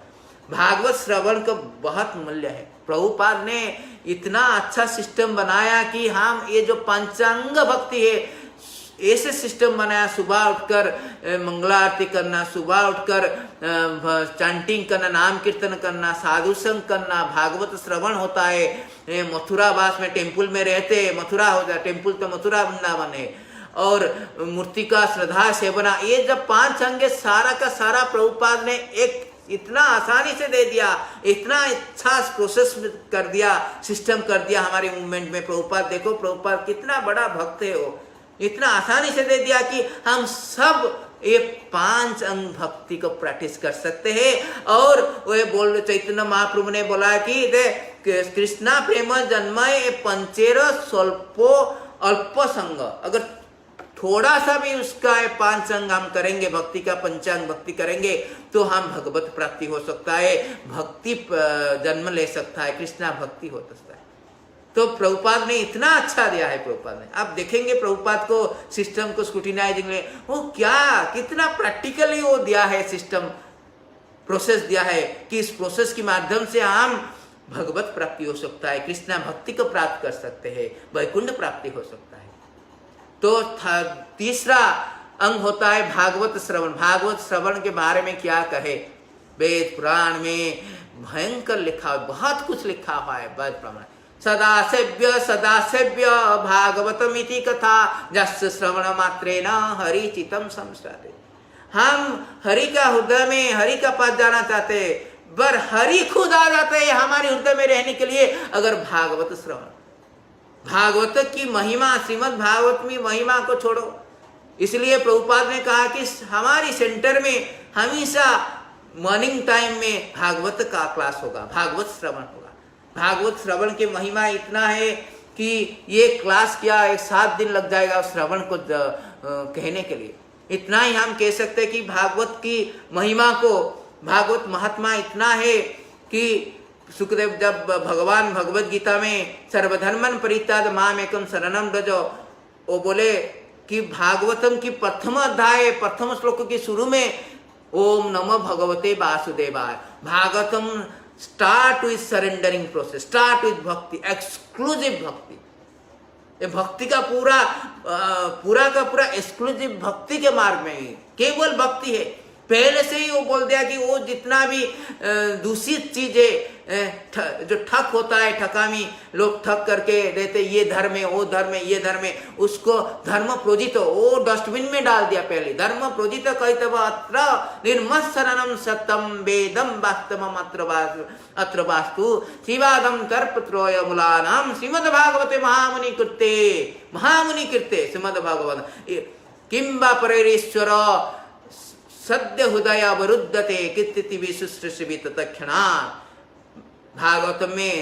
Speaker 1: भागवत श्रवण का बहुत मूल्य है। प्रभुपाद ने इतना अच्छा सिस्टम बनाया कि हम ये जो पंचांग भक्ति है ऐसे सिस्टम बनाया। सुबह उठकर मंगला आरती करना, सुबह उठकर चैंटिंग करना, नाम कीर्तन करना, साधु संग करना, भागवत श्रवण होता है। मथुरा वास में टेम्पल में रहते, मथुरा हो जाए, टेम्पल तो मथुरा वृंदावन है, और मूर्ति का श्रद्धा सेवना, ये जब 5 अंग सारा का सारा प्रभुपाद ने एक इतना आसानी से दे दिया, इतना अच्छा प्रोसेस कर दिया, सिस्टम कर दिया हमारे मूवमेंट में। प्रभुपाद देखो, प्रभुपाद कितना बड़ा भक्त है, वो इतना आसानी से दे दिया कि हम सब ये 5 अंग भक्ति को प्रैक्टिस कर सकते हैं। और वो बोल चैतन्य महाप्रभु ने बोला कि कृष्णा प्रेम जन्मय पंचेर स्वल्पो अल्प संग। अगर थोड़ा सा भी उसका 5 अंग हम करेंगे, भक्ति का पंचांग भक्ति करेंगे, तो हम भगवत प्राप्ति हो सकता है, भक्ति जन्म ले सकता है, कृष्णा भक्ति हो सकता है। तो प्रभुपाद ने इतना अच्छा दिया है। प्रभुपाद ने, आप देखेंगे प्रभुपाद को सिस्टम को स्क्रूटिनाइजिंग में वो कितना प्रैक्टिकली वो दिया है, सिस्टम प्रोसेस दिया है कि इस प्रोसेस के माध्यम से हम भगवत प्राप्ति हो सकता है, कृष्णा भक्ति को प्राप्त कर सकते हैं, वैकुंठ प्राप्ति हो सकता है। तो तीसरा अंग होता है भागवत श्रवण। भागवत श्रवण के बारे में क्या कहे, वेद पुराण में भयंकर लिखा हुआ, बहुत कुछ लिखा हुआ है। वेद पुराण सदासेव्य भागवतमिति कथा जस्य श्रवण मात्रेण हरि चितम संस्रते। हम हरि का हृदय में, हरि का पास जाना चाहते हैं, पर हरि खुद आ जाते हैं हमारे हृदय में रहने के लिए अगर भागवत श्रवण। भागवत की महिमा, श्रीमद् भागवत में महिमा को छोड़ो। इसलिए प्रभुपाद ने कहा कि हमारी सेंटर में हमेशा मॉर्निंग टाइम में भागवत का क्लास होगा, भागवत श्रवण होगा। भागवत श्रवण की महिमा इतना है कि ये क्लास क्या 7 दिन लग जाएगा श्रवण को कहने के लिए। इतना ही हम कह सकते हैं कि भागवत की महिमा को, भागवत महात्मा इतना है कि सुखदेव जब भगवान भगवत गीता में सर्वधर्मन परित्याग माम एकम शरणम व्रज, वो बोले कि भागवतम की प्रथम अध्याय प्रथम श्लोक के शुरू में ओम नमो भगवते वासुदेवाय। Bhagavatam start with surrendering process, start with भक्ति, एक्सक्लूसिव भक्ति। ये भक्ति का पूरा का पूरा एक्सक्लूसिव भक्ति के मार्ग में ही केवल भक्ति है। पहले से ही वो बोल दिया कि वो जितना भी दूषित चीजें जो ठक होता है, ठकामी लोग ठक करके देते, ये धर्म है, वो धर्म है, ये धर्म है, उसको धर्म प्रोजित वो डस्टबिन में डाल दिया। पहले धर्म प्रोजित कहतव अत्र निर्मत्सरणम सत्यम वेदम वास्तवम अत्र वास्तु शिवादम कर्पत्रोय मूलानाम श्रीमद्भागवते महामुनि कृते श्रीमद्भागवत किंबा परेश्वर सद्य हृदय अवरुद्धते कीर्ति विशुश्रवित तत्क्षणात्। भागवत में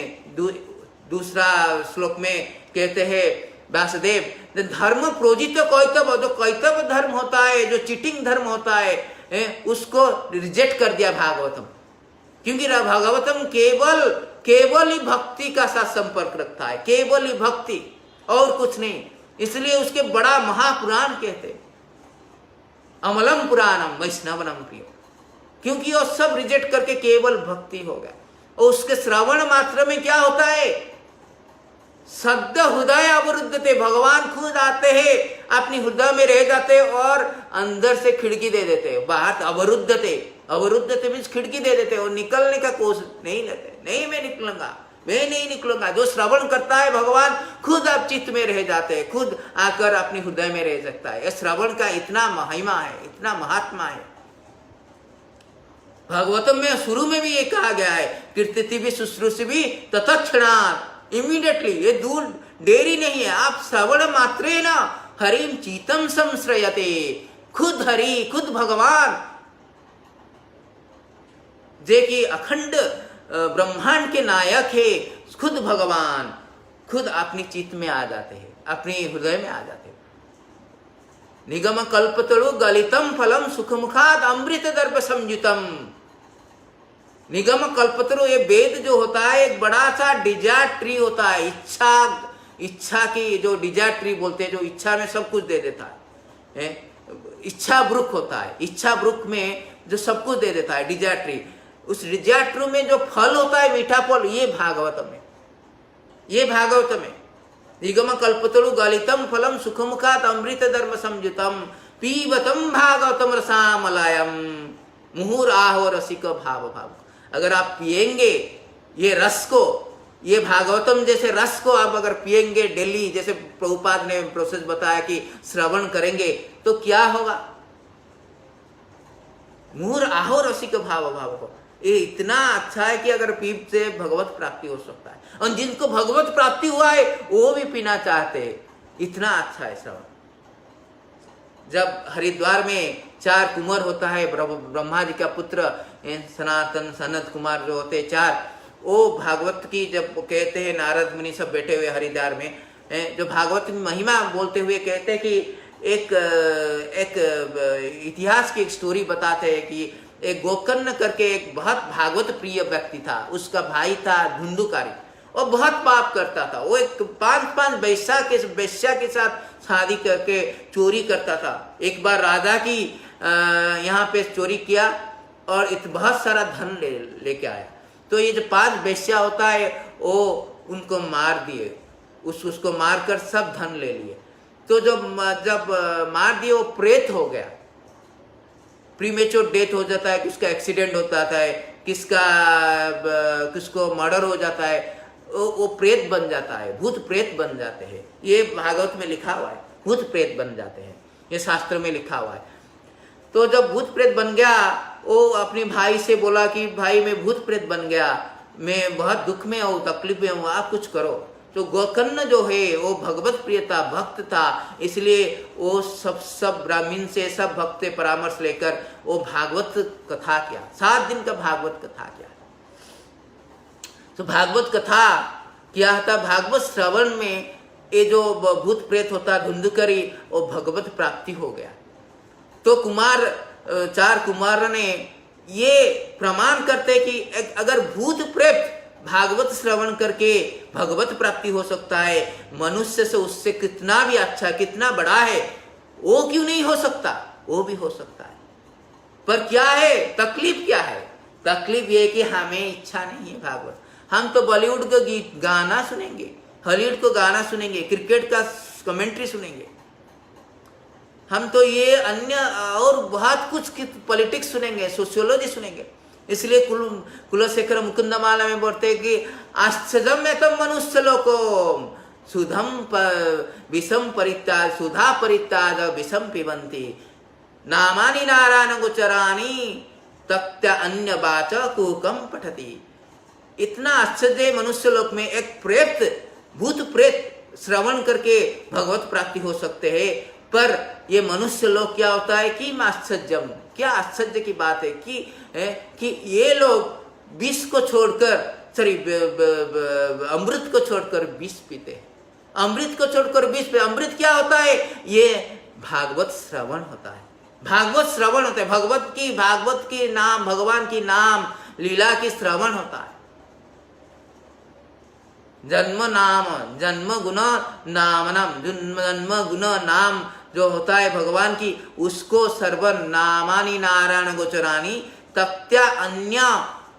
Speaker 1: दूसरा श्लोक में कहते हैं वासुदेव धर्म प्रोजित कैतव, जो कैतव धर्म होता है, जो चीटिंग धर्म होता है, उसको रिजेक्ट कर दिया भागवतम। क्योंकि भागवतम केवल ही भक्ति का साथ संपर्क रखता है, केवल ही भक्ति और कुछ नहीं। इसलिए उसके बड़ा महापुराण कहते हैं, अमलम पुराणम वैष्णवनम प्रियो, क्योंकि वो सब रिजेक्ट करके केवल भक्ति हो गया। और उसके श्रवण मात्र में क्या होता है, सद्य हृदय अवरुद्ध थे, भगवान खुद आते हैं, अपनी हृदय में रह जाते और अंदर से खिड़की दे देते, बाहर अवरुद्ध थे मीन्स खिड़की दे देते और निकलने का कोशिश नहीं लेते, नहीं मैं नहीं निकलूंगा। जो श्रवण करता है भगवान खुद आप चित्त में रह जाते हैं, खुद आकर अपने हृदय में रह सकता है। श्रवण का इतना महिमा है, इतना महात्मा है। भागवतम में शुरू में भी ये कहा गया है, कीर्तिति भी शुश्रूषि भी तत्क्षणात्, इमीडिएटली, ये दूर देरी नहीं है। आप श्रवण मात्रे न हरिम चीतम संश्रयते, खुद हरि, खुद भगवान जे कि अखंड ब्रह्मांड के नायक है, खुद भगवान खुद अपनी चित्त में आ जाते हैं, अपने हृदय में आ जाते हैं। निगम कल्पतरु गलितम फलम सुखमुखाद अमृत दर्भ संयुतम। निगम कल्पतरु, ये वेद जो होता है एक बड़ा सा डिजायर ट्री होता है, इच्छा की जो डिजायर ट्री बोलते हैं, जो इच्छा में सब कुछ दे देता है, इच्छा वृक्ष होता है, इच्छा वृक्ष में जो सब कुछ दे देता है, डिजायर ट्री। उस डिजायर ट्री में जो फल होता है, मीठा फल, ये भागवत में, ये भागवत में। निगम कल्पतरु गलितम फलम सुखमुखात अमृत धर्म संयुतम पीबतम भागवतम रसामलायम मुहुर आहो रसिक भाव भाव। अगर आप पिएंगे ये रस को, ये भागवतम जैसे रस को आप अगर पिएंगे डेली, जैसे प्रभुपाद ने प्रोसेस बताया कि श्रवण करेंगे तो क्या होगा, मुहुर आहो रसिक भाव भाव को। ये इतना अच्छा है कि अगर पीप से भगवत प्राप्ति हो सकता है, और जिनको भगवत प्राप्ति हुआ है वो भी पीना चाहते हैं, इतना अच्छा है श्रवण। जब हरिद्वार में 4 कुंवर होता है, ब्रह्मा जी का पुत्र सनातन सनत कुमार जो होते 4, वो भागवत की जब कहते हैं, नारद मुनि सब बैठे हुए हरिद्वार में, जो भागवत की महिमा बोलते हुए कहते हैं कि एक इतिहास की एक स्टोरी बताते हैं कि एक गोकर्ण करके एक बहुत भागवत प्रिय व्यक्ति था, उसका भाई था धुंधुकारी, और बहुत पाप करता था। वो एक 5 वेश्या के साथ शादी करके चोरी करता था। एक बार राजा की यहाँ पे चोरी किया और बहुत सारा धन लेके आया। तो ये जो 5 वेश्या होता है वो उनको मार दिए, उसको मारकर सब धन ले लिए। तो जब मार दिए वो प्रेत हो गया, प्रीमेच्योर डेथ हो जाता है, किसका एक्सीडेंट होता है, किसको मर्डर हो जाता है, वो प्रेत बन जाता है, भूत प्रेत बन जाते हैं। ये भागवत में लिखा हुआ है, भूत प्रेत बन जाते हैं, ये शास्त्र में लिखा हुआ है। तो जब भूत प्रेत बन गया, वो अपने भाई से बोला कि भाई मैं भूत प्रेत बन गया, मैं बहुत दुख में हूँ, तकलीफ में हूँ, आप कुछ करो। तो गोकर्ण जो है वो भगवत प्रियता भक्त था, इसलिए वो सब ब्राह्मण से, सब भक्त से परामर्श लेकर वो भागवत कथा किया, 7 दिन का भागवत कथा किया। तो भागवत कथा किया था, भागवत श्रवण में ये जो भूत प्रेत होता धुंधुकरी, वो भगवत प्राप्ति हो गया। तो 4 कुमार ने ये प्रमाण करते कि अगर भूत प्रेत भागवत श्रवण करके भगवत प्राप्ति हो सकता है, मनुष्य से उससे कितना भी अच्छा, कितना बड़ा है, वो क्यों नहीं हो सकता, वो भी हो सकता है। पर क्या है तकलीफ, क्या है तकलीफ? ये कि हमें इच्छा नहीं है भागवत। हम तो बॉलीवुड का गाना सुनेंगे, हॉलीवुड को गाना सुनेंगे, क्रिकेट का कमेंट्री सुनेंगे, हम तो ये अन्य और बहुत कुछ पॉलिटिक्स सुनेंगे, सोशियोलॉजी सुनेंगे। इसलिए कुलशेखर मुकुंदमाला में बोलते हैं कि आश्चर्यमेतं मनुष्य लोको सुधम विषम परित्याग सुधा परित्याग विषम पिबन्ति नामानि नारायण गोचराणि तत्या अन्य वाच कूकम पठति। इतना आश्चर्य मनुष्य लोक में एक प्रेत, भूत प्रेत श्रवण करके भगवत प्राप्ति हो सकते हैं। पर ये मनुष्य लोग क्या होता है कि आश्चर्यम, क्या आश्चर्य की बात है कि ये लोग विष को छोड़कर, अमृत को छोड़कर विष पीते हैं, अमृत को छोड़कर विष पीते। अमृत क्या होता है? ये भागवत श्रवण होता है, भागवत श्रवण होता है, भागवत की नाम, भगवान की नाम लीला की श्रवण होता है। जन्म नाम, जन्म गुण नामनम, जन्म गुण नाम जो होता है भगवान की, उसको सर्वनामानि नारायण गोचराणि तत्या अन्य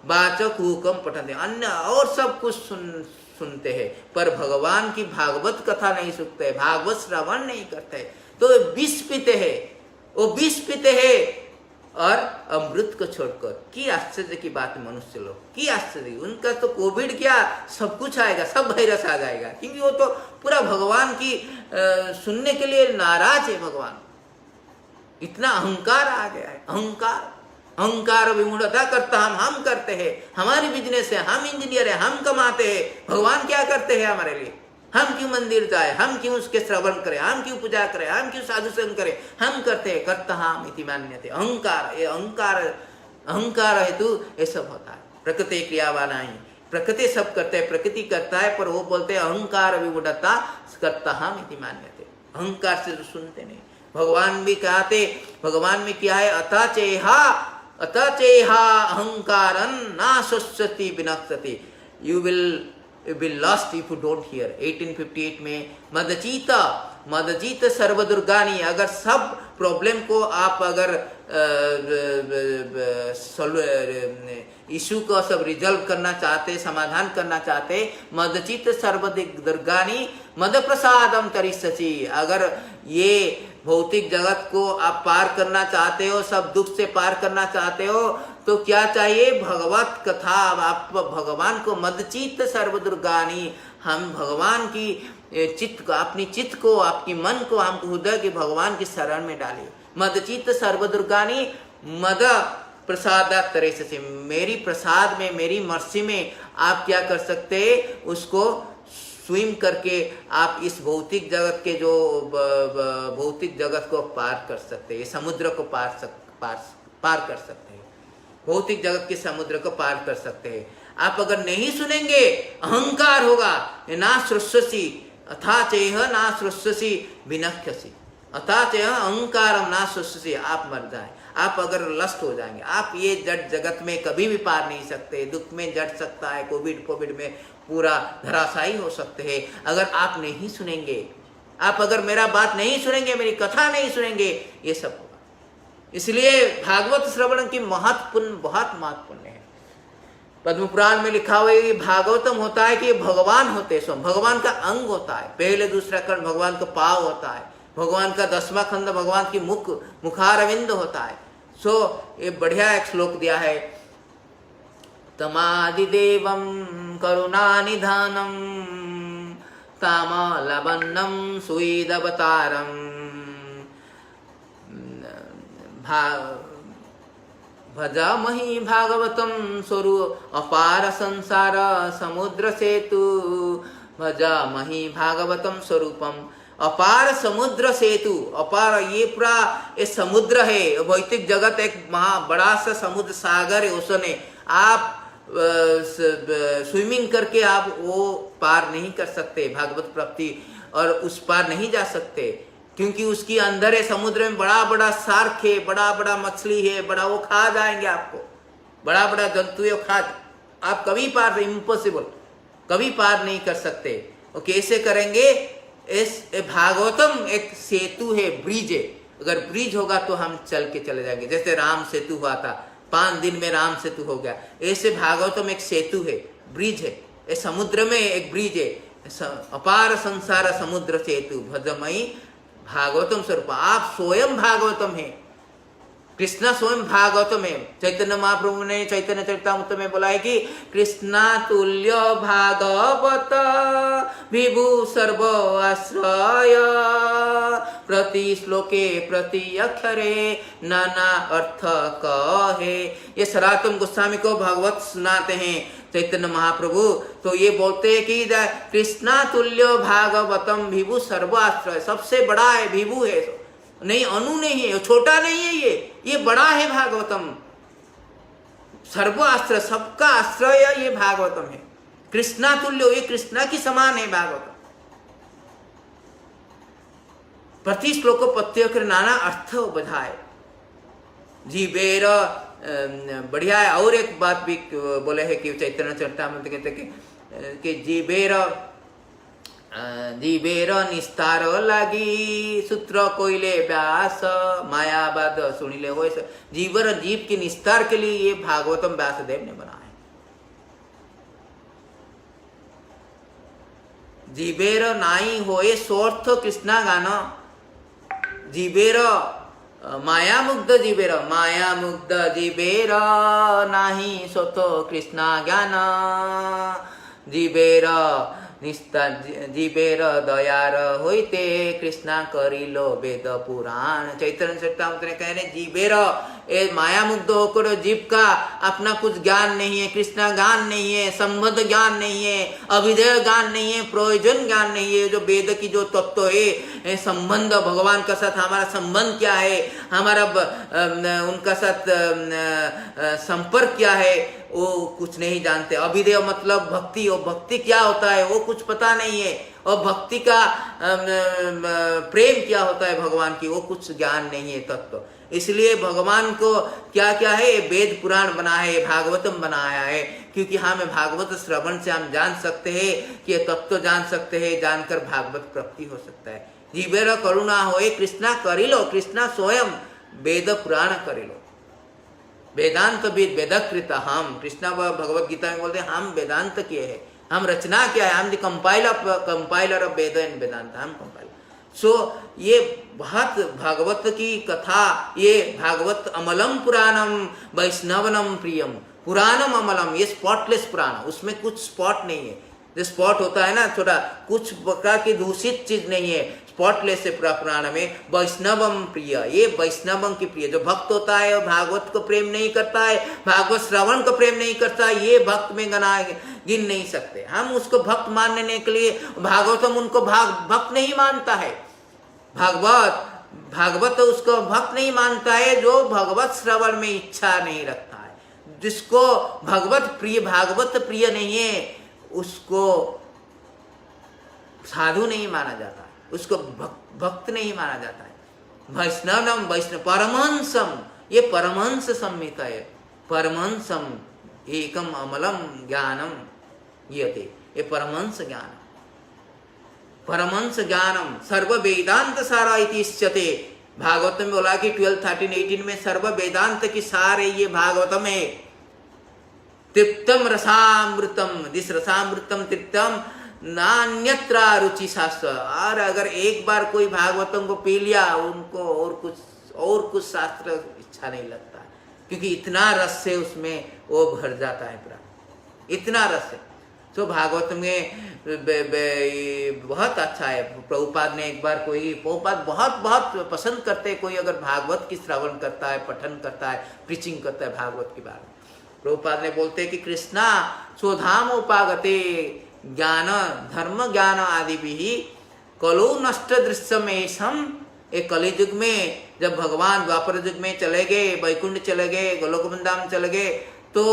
Speaker 1: वाचकूकम पठन्ते। अन्य और सब कुछ सुनते हैं, पर भगवान की भागवत कथा नहीं सुनते, भागवत श्रवण नहीं करते, तो विष पीते हैं, वो विष पीते हैं और अमृत को छोड़कर। की आश्चर्य की बात है मनुष्य लोग, की आश्चर्य। उनका तो कोविड क्या, सब कुछ आएगा, सब वायरस आ जाएगा, क्योंकि वो तो पूरा भगवान की सुनने के लिए नाराज है। भगवान इतना अहंकार आ गया है, अहंकार। अहंकार विमूढ़ता करता हम करते हैं, हमारी बिजनेस है, हम इंजीनियर है, हम कमाते हैं, भगवान क्या करते हैं हमारे लिए? हम क्यों मंदिर जाए, हम क्यों उसके श्रवण करें, हम क्यों पूजा करें, हम क्यों साधु संग करें? हम करते हैं, कर्ता हम इति मान्यते। अहंकार, ये अहंकार हेतु ये सब होता है। प्रकृति क्रियावान आई, प्रकृति सब करते हैं, प्रकृति करता है, पर वो बोलते हैं अहंकार विमूढ़ता कर्ता हम इति मान्यते। अहंकार से तो सुनते नहीं। भगवान भी कहते, भगवान में क्या है? अतचेहा अहंकारं न शोष्यति विनश्यति। You will be lost if you don't hear। 1858 में मदजीत सर्वदुर्गानी। अगर सब प्रॉब्लम को आप अगर इशू को सब रिजल्व करना चाहते, समाधान करना चाहते, मदचित सर्वदुर्गानी मद प्रसादम तरिष्यसि। अगर ये भौतिक जगत को आप पार करना चाहते हो, सब दुख से पार करना चाहते हो, तो क्या चाहिए? भगवत कथा। आप भगवान को मदचित सर्वदुर्गानी, हम भगवान की चित्त को, अपनी चित्त को, आपकी मन को, हमको हृदय के भगवान की शरण में डालिए। मदचित सर्वदुर्गानी मद प्रसादात तरेसि। मेरी प्रसाद में, मेरी मर्सी में आप क्या कर सकते हैं? उसको स्विम करके आप इस भौतिक जगत के जो भौतिक जगत को पार कर सकते हैं, समुद्र को पार कर सकते हैं, भौतिक जगत के समुद्र को पार कर सकते हैं। आप अगर नहीं सुनेंगे, अहंकार होगा, ना श्रुष्यसि अथा चेह ना श्रुष्यसि विनक्ष्यसि। अथा चेह अहंकारम ना श्रुष्यसि, आप मर जाए। आप अगर लस्ट हो जाएंगे, आप ये जड़ जगत में कभी भी पार नहीं सकते। दुख में जड़ सकता है, कोविड में पूरा धराशायी हो सकते हैं अगर आप नहीं सुनेंगे। आप अगर मेरा बात नहीं सुनेंगे, मेरी कथा नहीं सुनेंगे, ये सब होगा। इसलिए भागवत श्रवण की महत्वपूर्ण, बहुत महत्वपूर्ण है। पद्म पुराण में लिखा हुआ है भागवतम होता है कि भगवान होते हैं, भगवान का अंग होता है। पहले दूसरा खंड भगवान का पाव होता है, भगवान का 10वां खंड भगवान की मुखारविंद होता है। ये बढ़िया एक श्लोक दिया है, तमादिदेवं करुणानिधानं तामलवन्नं सुईदवतारं भजामहि भागवतं स्वरूप अपार संसार समुद्र सेतु। भजामहि भागवतं स्वरूपम अपार समुद्र सेतु। अपार ये पूरा ये समुद्र है, भौतिक जगत एक बड़ा सा समुद्र, सागर है, ओशन है। आप स्विमिंग करके आप वो पार नहीं कर सकते भागवत प्राप्ति, और उस पार नहीं जा सकते, क्योंकि उसकी अंदर है समुद्र में बड़ा बड़ा शार्क है, बड़ा बड़ा मछली है, बड़ा वो खा जाएंगे आपको, बड़ा बड़ा जंतु है, खा, आप कभी पार, इम्पॉसिबल, कभी पार नहीं कर सकते। और कैसे करेंगे? इस भागवतम एक सेतु है, ब्रिज है। अगर ब्रिज होगा तो हम चल के चले जाएंगे। जैसे राम सेतु हुआ था, 5 दिन में राम सेतु हो गया, ऐसे भागवतम एक सेतु है, ब्रिज है। ये समुद्र में एक ब्रिज है, अपार संसार समुद्र सेतु भजमयी भागवतम स्वरूप। आप स्वयं भागवतम है, कृष्णा स्वयं भागवतम है। चैतन्य महाप्रभु ने चैतन्य चरितामृत में बोला है कि कृष्णा तुल्य भागवत विभु सर्व आश्रय प्रति श्लोके प्रति अक्षरे नाना अर्थ कहे। ये सनातन गोस्वामी को भागवत सुनाते हैं चैतन्य महाप्रभु, तो ये बोलते हैं कि कृष्णा तुल्य भागवतम विभु सर्व आश्रय। सबसे बड़ा है, विभु है, नहीं अनु नहीं है, छोटा नहीं है, ये बड़ा है भागवतम। सर्व आश्रय, सबका आश्रय ये भागवतम है। कृष्णा तुल्य, ये कृष्णा की समान है भागवतम। प्रति श्लोक प्रत्यय कर नाना अर्थ बधाए जीवेर। बढ़िया है। और एक बात भी बोले है कि चैतन्य चरितामृत कहते कि जीवेर निस्तार लागी सूत्र कोइले व्यास मायावाद सुनिले हो। जीव के निस्तार के लिए ये भागवतम व्यासदेव ने बना है। जीवेर नाई होए सोर्थ कृष्णा गान। जीवेर माया मुग्ध जीवेर नाही सोतो कृष्णा ज्ञान। जीवेर निस्ता जीवेर दयार होइते कृष्णा करिलो वेद पुराण। चैतन्य चरितामृत में कह रहे जीवेर, ए माया मुग्ध होकर जीव का अपना कुछ ज्ञान नहीं है, कृष्णा ज्ञान नहीं है, संबंध ज्ञान नहीं है, अभिधेय ज्ञान नहीं है, प्रयोजन ज्ञान नहीं है। जो वेद की जो तत्व है, संबंध भगवान का साथ हमारा संबंध क्या है, हमारा उनका साथ संपर्क क्या है, वो कुछ नहीं जानते। अभिधेय मतलब भक्ति, और भक्ति क्या होता है वो कुछ पता नहीं है, और भक्ति का प्रेम क्या होता है भगवान की वो कुछ ज्ञान नहीं है तत्व। इसलिए भगवान को क्या क्या है, वेद पुराण बना है, भागवतम बनाया है, क्योंकि हमें भागवत श्रवण से हम जान सकते हैं कि ये तत्व जान सकते हैं, जानकर भागवत प्राप्ति हो सकता है। जीवेर करुणा होए कृष्णा करिलो, कृष्णा स्वयं वेद पुराण करिलो। वेदांत वेद वेदकृत हम, कृष्णा भगवत गीता में बोलते हैं हम वेदांत किए हैं, हम रचना क्या है, हम the compiler of Veda and Vedanta, हम कंपाइलर। सो ये बहुत भागवत की कथा, ये भागवत अमलम पुराणम वैष्णवनम प्रियम, पुराणम अमलम, ये स्पॉटलेस पुराण, उसमें कुछ स्पॉट नहीं है। जो स्पॉट होता है ना छोटा, कुछ प्रकार की दूषित चीज नहीं है, स्पॉटलेस है पूरा पुराण में। वैष्णवम प्रिय, ये वैष्णवम की प्रिय, जो भक्त होता है और भागवत को प्रेम नहीं करता है, भागवत श्रवण को प्रेम नहीं करता, ये भक्त में गिन नहीं सकते। हम उसको भक्त मानने के लिए, भागवतम उनको भक्त नहीं मानता है, भागवत उसको भक्त नहीं मानता है जो भगवत श्रवण में इच्छा नहीं रखता है। जिसको भागवत प्रिय नहीं है उसको साधु नहीं माना जाता है, उसको भक्त नहीं माना जाता है। वैष्णव परमहंसम, ये परमहंस संहिता है, परमहंसम एकम अमलम ज्ञानम यते, ये परमहंस ज्ञान, परमहंस ज्ञानम सर्व वेदांत सारा इतिष्यते। भागवत में बोला कि 12, 13, 18 में सर्व वेदांत की सार है ये भागवतम है। तृप्तम रसामृतम, दिस रसामृतम तृप्तम नान्यत्र रुचि शास्त्र। और अगर एक बार कोई भागवतम को पी लिया, उनको और कुछ शास्त्र इच्छा नहीं लगता, क्योंकि इतना रस से उसमें वो भर जाता है पूरा, इतना रस है। तो भागवत में बहुत अच्छा है। प्रभुपाद ने एक बार प्रभुपाद बहुत पसंद करते हैं, कोई अगर भागवत की श्रवण करता है, पठन करता है, प्रीचिंग करता है भागवत की बात। प्रभुपाद ने बोलते हैं कि कृष्णा स्वधाम उपागते ज्ञान धर्म ज्ञान आदि भी कलो नष्ट दृश्यमेशम। एक कलियुग में जब भगवान द्वापर युग में चले गए, वैकुंठ चले गए, गोलोक वृंदावन चले गए, तो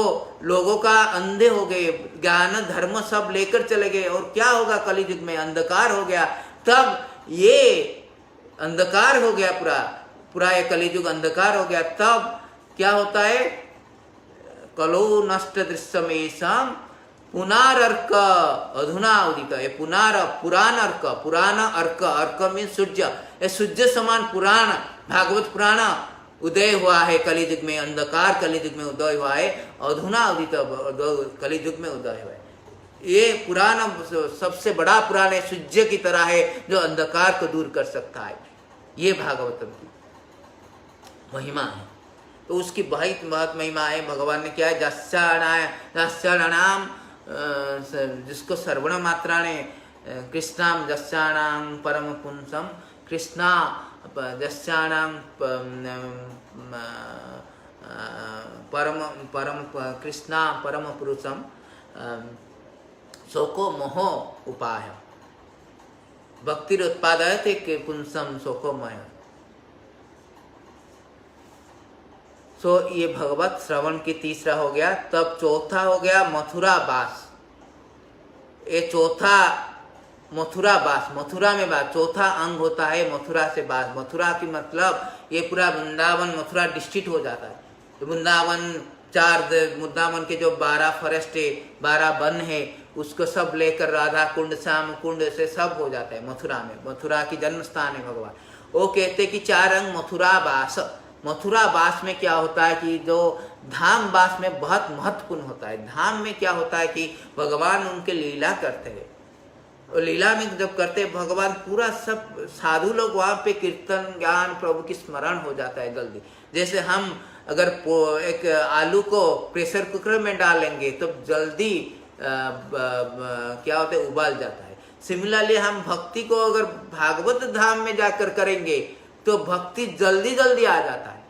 Speaker 1: लोगों का अंधे हो गए, ज्ञान धर्म सब लेकर चले गए। और क्या होगा कलियुग में, अंधकार हो गया। तब ये अंधकार हो गया, पूरा ये कलियुग अंधकार हो गया। तब क्या होता है, कलो नष्ट दृश्यमेशम पुनारर्क अधुना उदित। ये पुराण अर्क मीन सूर्य, ये सूर्य समान पुराण भागवत पुराण उदय हुआ है कलियुग में। अंधकार कलियुग में उदय हुआ है, अधुना उदित कलियुग में उदय हुआ है। ये पुराण सबसे बड़ा पुराण है, सूर्य की तरह है जो अंधकार को दूर कर सकता है। ये भागवतम की महिमा है। तो उसकी बहुत महिमा है। भगवान ने क्या है, जस्याणाम जिसको सर्वण मात्रा ने कृष्णाम जस्याणाम परम पुंसम, कृष्णा जस्याणाम परम कृष्णा परम पुरुषम शोको मोहो उपाय भक्तिर उत्पादयते के पुंसम शोकोमय। सो ये भगवत श्रवण की तीसरा हो गया। तब चौथा हो गया मथुरा वास। ये चौथा मथुरा वास, मथुरा में वास, चौथा अंग होता है मथुरा से वास। मथुरा की मतलब ये पूरा वृंदावन मथुरा डिस्ट्रिक्ट हो जाता है। तो वृंदावन के जो 12 फॉरेस्ट है, 12 वन है, उसको सब लेकर राधा कुंड श्याम कुंड से सब हो जाता है मथुरा में। मथुरा की जन्म स्थान है भगवान। वो कहते कि 4 अंग मथुरा वास। मथुरा वास में क्या होता है कि जो धाम वास में बहुत महत्वपूर्ण होता है। धाम में क्या होता है कि भगवान उनके लीला करते हैं। और लीला में जब करते हैं भगवान, पूरा सब साधु लोग वहाँ पे कीर्तन ज्ञान प्रभु की स्मरण हो जाता है जल्दी। जैसे हम अगर एक आलू को प्रेशर कुकर में डालेंगे तो जल्दी क्या होता है, उबाल जाता है। सिमिलरली हम भक्ति को अगर भागवत धाम में जाकर करेंगे तो भक्ति जल्दी जल्दी आ जाता है,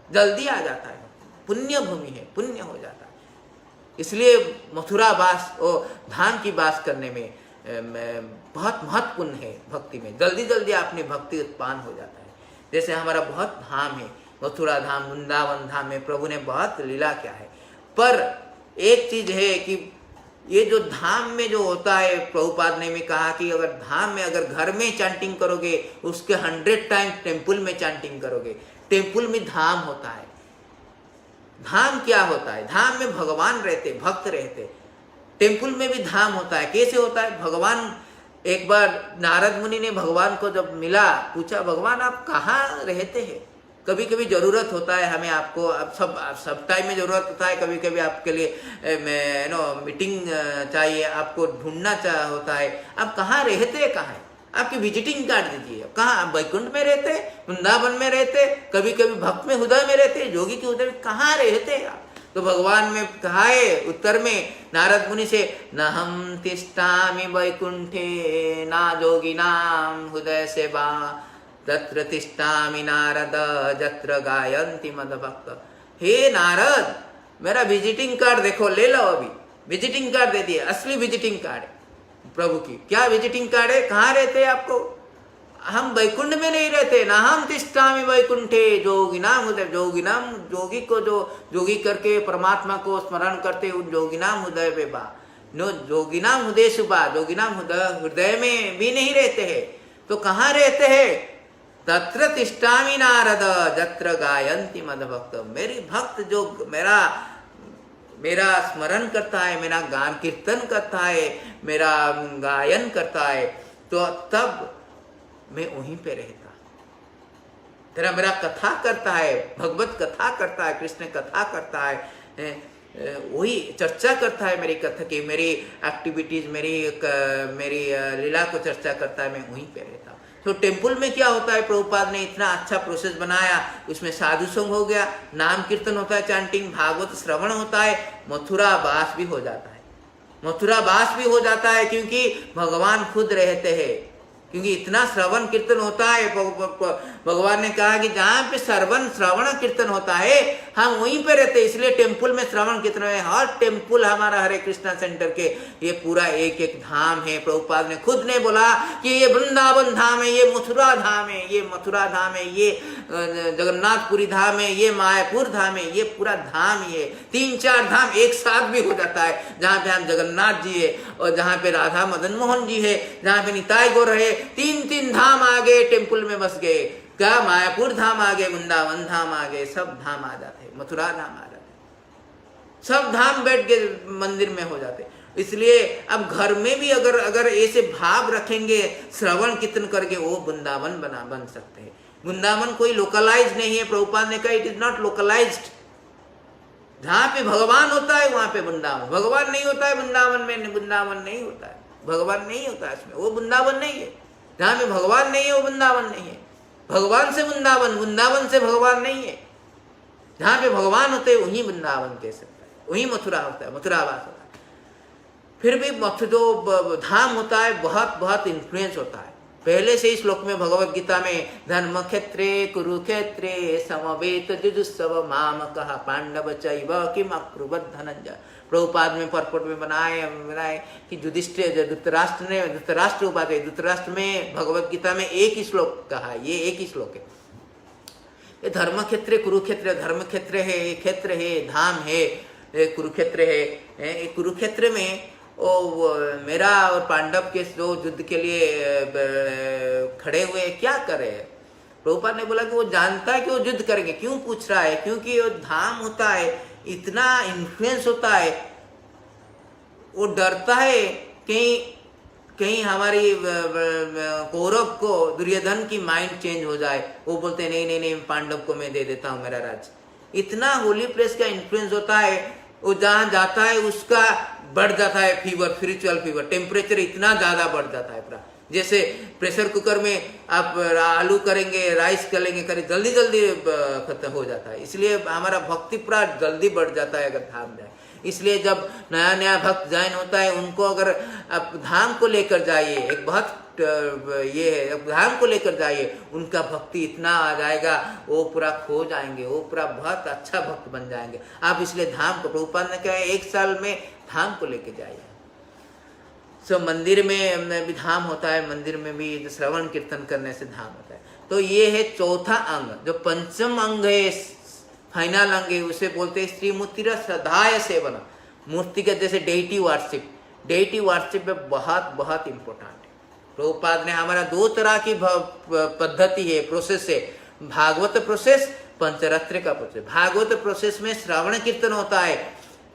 Speaker 1: जल्दी आ जाता है। पुण्य भूमि है, पुण्य हो जाता है। इसलिए मथुरा वास और धाम की वास करने में बहुत महत्वपूर्ण है। भक्ति में जल्दी जल्दी अपनी भक्ति उत्पन्न हो जाता है। जैसे हमारा बहुत धाम है, मथुरा धाम, वृंदावन धाम में प्रभु ने बहुत लीला किया है। पर एक चीज है कि ये जो धाम में जो होता है, प्रभुपाद ने भी कहा कि अगर धाम में अगर घर में चैंटिंग करोगे उसके 100 टाइम्स टेम्पल में चैंटिंग करोगे। टेम्पल में धाम होता है। धाम क्या होता है? धाम में भगवान रहते, भक्त रहते। टेम्पल में भी धाम होता है। कैसे होता है? भगवान, एक बार नारद मुनि ने भगवान को जब मिला, पूछा भगवान आप कहाँ रहते हैं? कभी कभी जरूरत होता है हमें, आपको अब सब टाइम में जरूरत होता है। कभी कभी आपके लिए मीटिंग चाहिए, आपको ढूंढना होता है। आप कहाँ रहते हैं, कहाँ है? आपकी विजिटिंग कार्ड दीजिए। कहाँ? आप वैकुंठ में रहते, वृंदावन में रहते, कभी कभी भक्त में हृदय में रहते, योगी के हृदय में कहाँ रहते आप? तो भगवान में कहा है उत्तर में नारद मुनि से, न हम तिष्ठामि वैकुंठे ना जोगिनाम हृदय सेवा तत्र तिष्ठामि नारद जत्र गायन्ति मदभक्त। हे नारद, मेरा विजिटिंग कार्ड देखो, ले लो। अभी विजिटिंग कार्ड दे दिए, असली विजिटिंग कार्ड प्रभु की। क्या विजिटिंग कार्ड है? कहाँ रहते हैं आपको? हम वैकुंठ में नहीं रहते। ना हम तिष्ठामि वैकुंठे जोगिनाम हृदय। जोगिनाम, जोगी को जो जोगी करके परमात्मा को स्मरण करते, उन जोगिनाम हृदय पे बा नो, जोगिनाम हृदय सुबा, जोगिनाम हृदय में भी नहीं रहते हैं। तो कहाँ रहते हैं? तत्र तिष्ठामि नारद जत्र गायन्ति मदभक्त। मेरी भक्त जो मेरा स्मरण करता है, मेरा गान कीर्तन करता है, मेरा गायन करता है, तो तब मैं वहीं पे रहता। तेरा मेरा कथा करता है, भगवत कथा करता है, कृष्ण कथा करता है, वही चर्चा करता है मेरी कथा की, मेरी एक्टिविटीज, मेरी लीला को चर्चा करता है, मैं वहीं पे रहता हूँ। तो टेम्पल में क्या होता है? प्रभुपाद ने इतना अच्छा प्रोसेस बनाया। उसमें साधु संग हो गया, नाम कीर्तन होता है, चैंटिंग, भागवत श्रवण होता है, मथुरा वास भी हो जाता है। मथुरा वास भी हो जाता है क्योंकि भगवान खुद रहते हैं। क्योंकि इतना श्रवण कीर्तन होता है। भगवान ने कहा कि जहाँ पे श्रवण कीर्तन होता है हम वहीं पे रहते, इसलिए टेम्पल में श्रवण कीर्तन है। हर टेम्पल हमारा हरे कृष्णा सेंटर के ये पूरा एक एक धाम है। प्रभुपाद ने खुद ने बोला कि ये वृंदावन धाम है, ये मथुरा धाम है, ये मथुरा धाम है, ये जगन्नाथपुरी धाम है, ये मायापुर धाम है, ये पूरा धाम ही है। 3-4 धाम एक साथ भी हो जाता है। जहाँ पे हम जगन्नाथ जी है और जहाँ पे राधा मदन मोहन जी है, जहाँ पे निताई गौर है, 3 धाम आ गए, टेम्पल में बस गए। क्या? मायापुर धाम आ गए, वृंदावन धाम आ गए, सब धाम आ जाते, मथुरा धाम आ जाते, सब धाम बैठ के मंदिर में हो जाते। इसलिए अब घर में भी अगर ऐसे भाव रखेंगे, श्रवण कीर्तन करके, वो वृंदावन बन सकते हैं। वृंदावन कोई लोकलाइज नहीं है। प्रभुपाद ने कहा इट इज नॉट लोकलाइज्ड। जहाँ पे भगवान होता है वहां पे वृंदावन, भगवान नहीं होता है वृंदावन में, वृंदावन नहीं होता है, भगवान नहीं होता है इसमें, वो वृंदावन नहीं है। जहाँ पे भगवान नहीं है वो वृंदावन नहीं है। भगवान से वृंदावन, वृंदावन से भगवान नहीं है। जहाँ पे भगवान होते हैं वहीं वृंदावन कह सकता है, वहीं मथुरा होता है, मथुरावास होता है। फिर भी जो धाम होता है बहुत बहुत इन्फ्लुएंस होता है। पहले से ही श्लोक में भगवत गीता में धर्म क्षेत्रे कुरुक्षेत्रे समवेत जुजुत्सव मामकः पांडव चैव किम अकुर्वत धनंजय। प्रभुपाद में परपट में बनाए कि धृतराष्ट्र उपाध्याय, धृतराष्ट्र में भगवत गीता में एक ही श्लोक कहा है, ये एक ही श्लोक है। ये धर्म क्षेत्र कुरुक्षेत्र, धर्म क्षेत्र है, ये क्षेत्र है, धाम है, कुरुक्षेत्र है। कुरुक्षेत्र में मेरा और पांडव के जो युद्ध के लिए खड़े हुए क्या करे? प्रभुपाद ने बोला कि वो जानता है कि वो युद्ध करेंगे। क्यों पूछ रहा है? क्योंकि वो धाम होता है, इतना इन्फ्लुएंस होता है, वो डरता है कहीं हमारी कौरव को, दुर्योधन की माइंड चेंज हो जाए। वो बोलते नहीं, पांडव को मैं दे देता हूँ मेरा राज्य। इतना होली प्लेस का इन्फ्लुएंस होता है। वो जहाँ जाता है उसका बढ़ जाता है फीवर, स्पिरिचुअल फीवर, टेम्परेचर इतना ज्यादा बढ़ जाता है पूरा। जैसे प्रेशर कुकर में आप आलू करेंगे, राइस करेंगे, जल्दी खत्म हो जाता है। इसलिए हमारा भक्ति पूरा जल्दी बढ़ जाता है अगर धाम जाए। इसलिए जब नया नया भक्त ज्वाइन होता है उनको अगर आप धाम को लेकर जाइए, एक बहुत ये है, धाम को लेकर जाइए, उनका भक्ति इतना आ जाएगा, वो पूरा खो जाएंगे, वो पूरा बहुत अच्छा भक्त बन जाएंगे। आप इसलिए धाम को, प्रभुपाद ने कहा 1 साल में धाम को लेकर जाइए। सो मंदिर में भी धाम होता है, मंदिर में भी श्रवण कीर्तन करने से धाम होता है। तो ये है चौथा अंग। जो पंचम अंग है, फाइनल अंग है, उसे बोलते हैं श्रीमूर्ति श्रद्धाय सेवन। मूर्ति के जैसे डेटी वर्शिप, डेटी वर्शिप में बहुत बहुत इंपॉर्टेंट है। प्रभुपाद ने हमारा 2 तरह की पद्धति है, प्रोसेस है, भागवत प्रोसेस, पंचरत्न का प्रोसेस। भागवत प्रोसेस में श्रवण कीर्तन होता है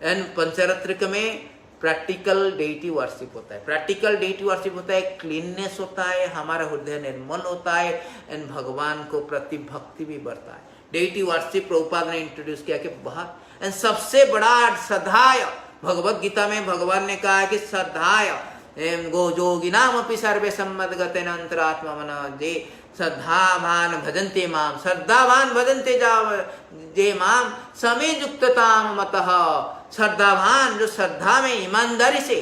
Speaker 1: एंड पंचरत्न में प्रैक्टिकल डेटी वर्शिप होता है। प्रैक्टिकल डेटी वर्शिप होता है, क्लीननेस होता है, हमारा हृदय निर्मल होता है एंड भगवान को प्रति भक्ति भी बढ़ता है। डेटी वर्शिप प्रभुपाद ने इंट्रोड्यूस किया कि बहुत, एंड सबसे बड़ा श्रद्धाय, भगवत गीता में भगवान ने कहा है कि श्रद्धाय गो जोगिनाम अपि सर्वे सम्मदगतेन अंतरात्मा मन जे श्रद्धावान भजन्ते माम, श्रद्धावान भजन्ते जे माम समे युक्तताम मतः। श्रद्धावान, जो श्रद्धा में ईमानदारी से,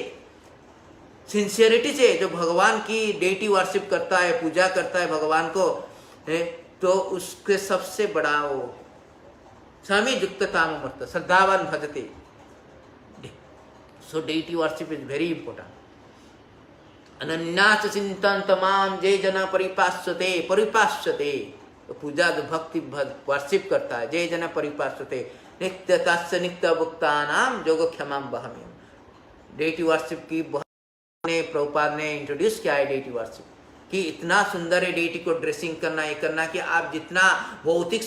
Speaker 1: सिंसियरिटी से जो भगवान की डेटी वर्शिप करता है, पूजा करता है भगवान को, तो उसके सबसे बड़ा वो समे युक्तताम मत, श्रद्धावान भजते। So deity worship is very important. अनन्यास चिंतन तमाम जे जना परिपाश्यते, परिपाश्यते, तो पूजा जो भक्ति वर्शिप करता है, जे जना परिपाश्यते नित्य तस्य नित्य भुक्ता नाम जोग क्षमा बहम्यम। डेटी वर्शिप की प्रभुपाद ने इंट्रोड्यूस किया है डेटी वर्शिप कि इतना सुंदर है डेटी को ड्रेसिंग करना, ये करना कि आप जितना भौतिक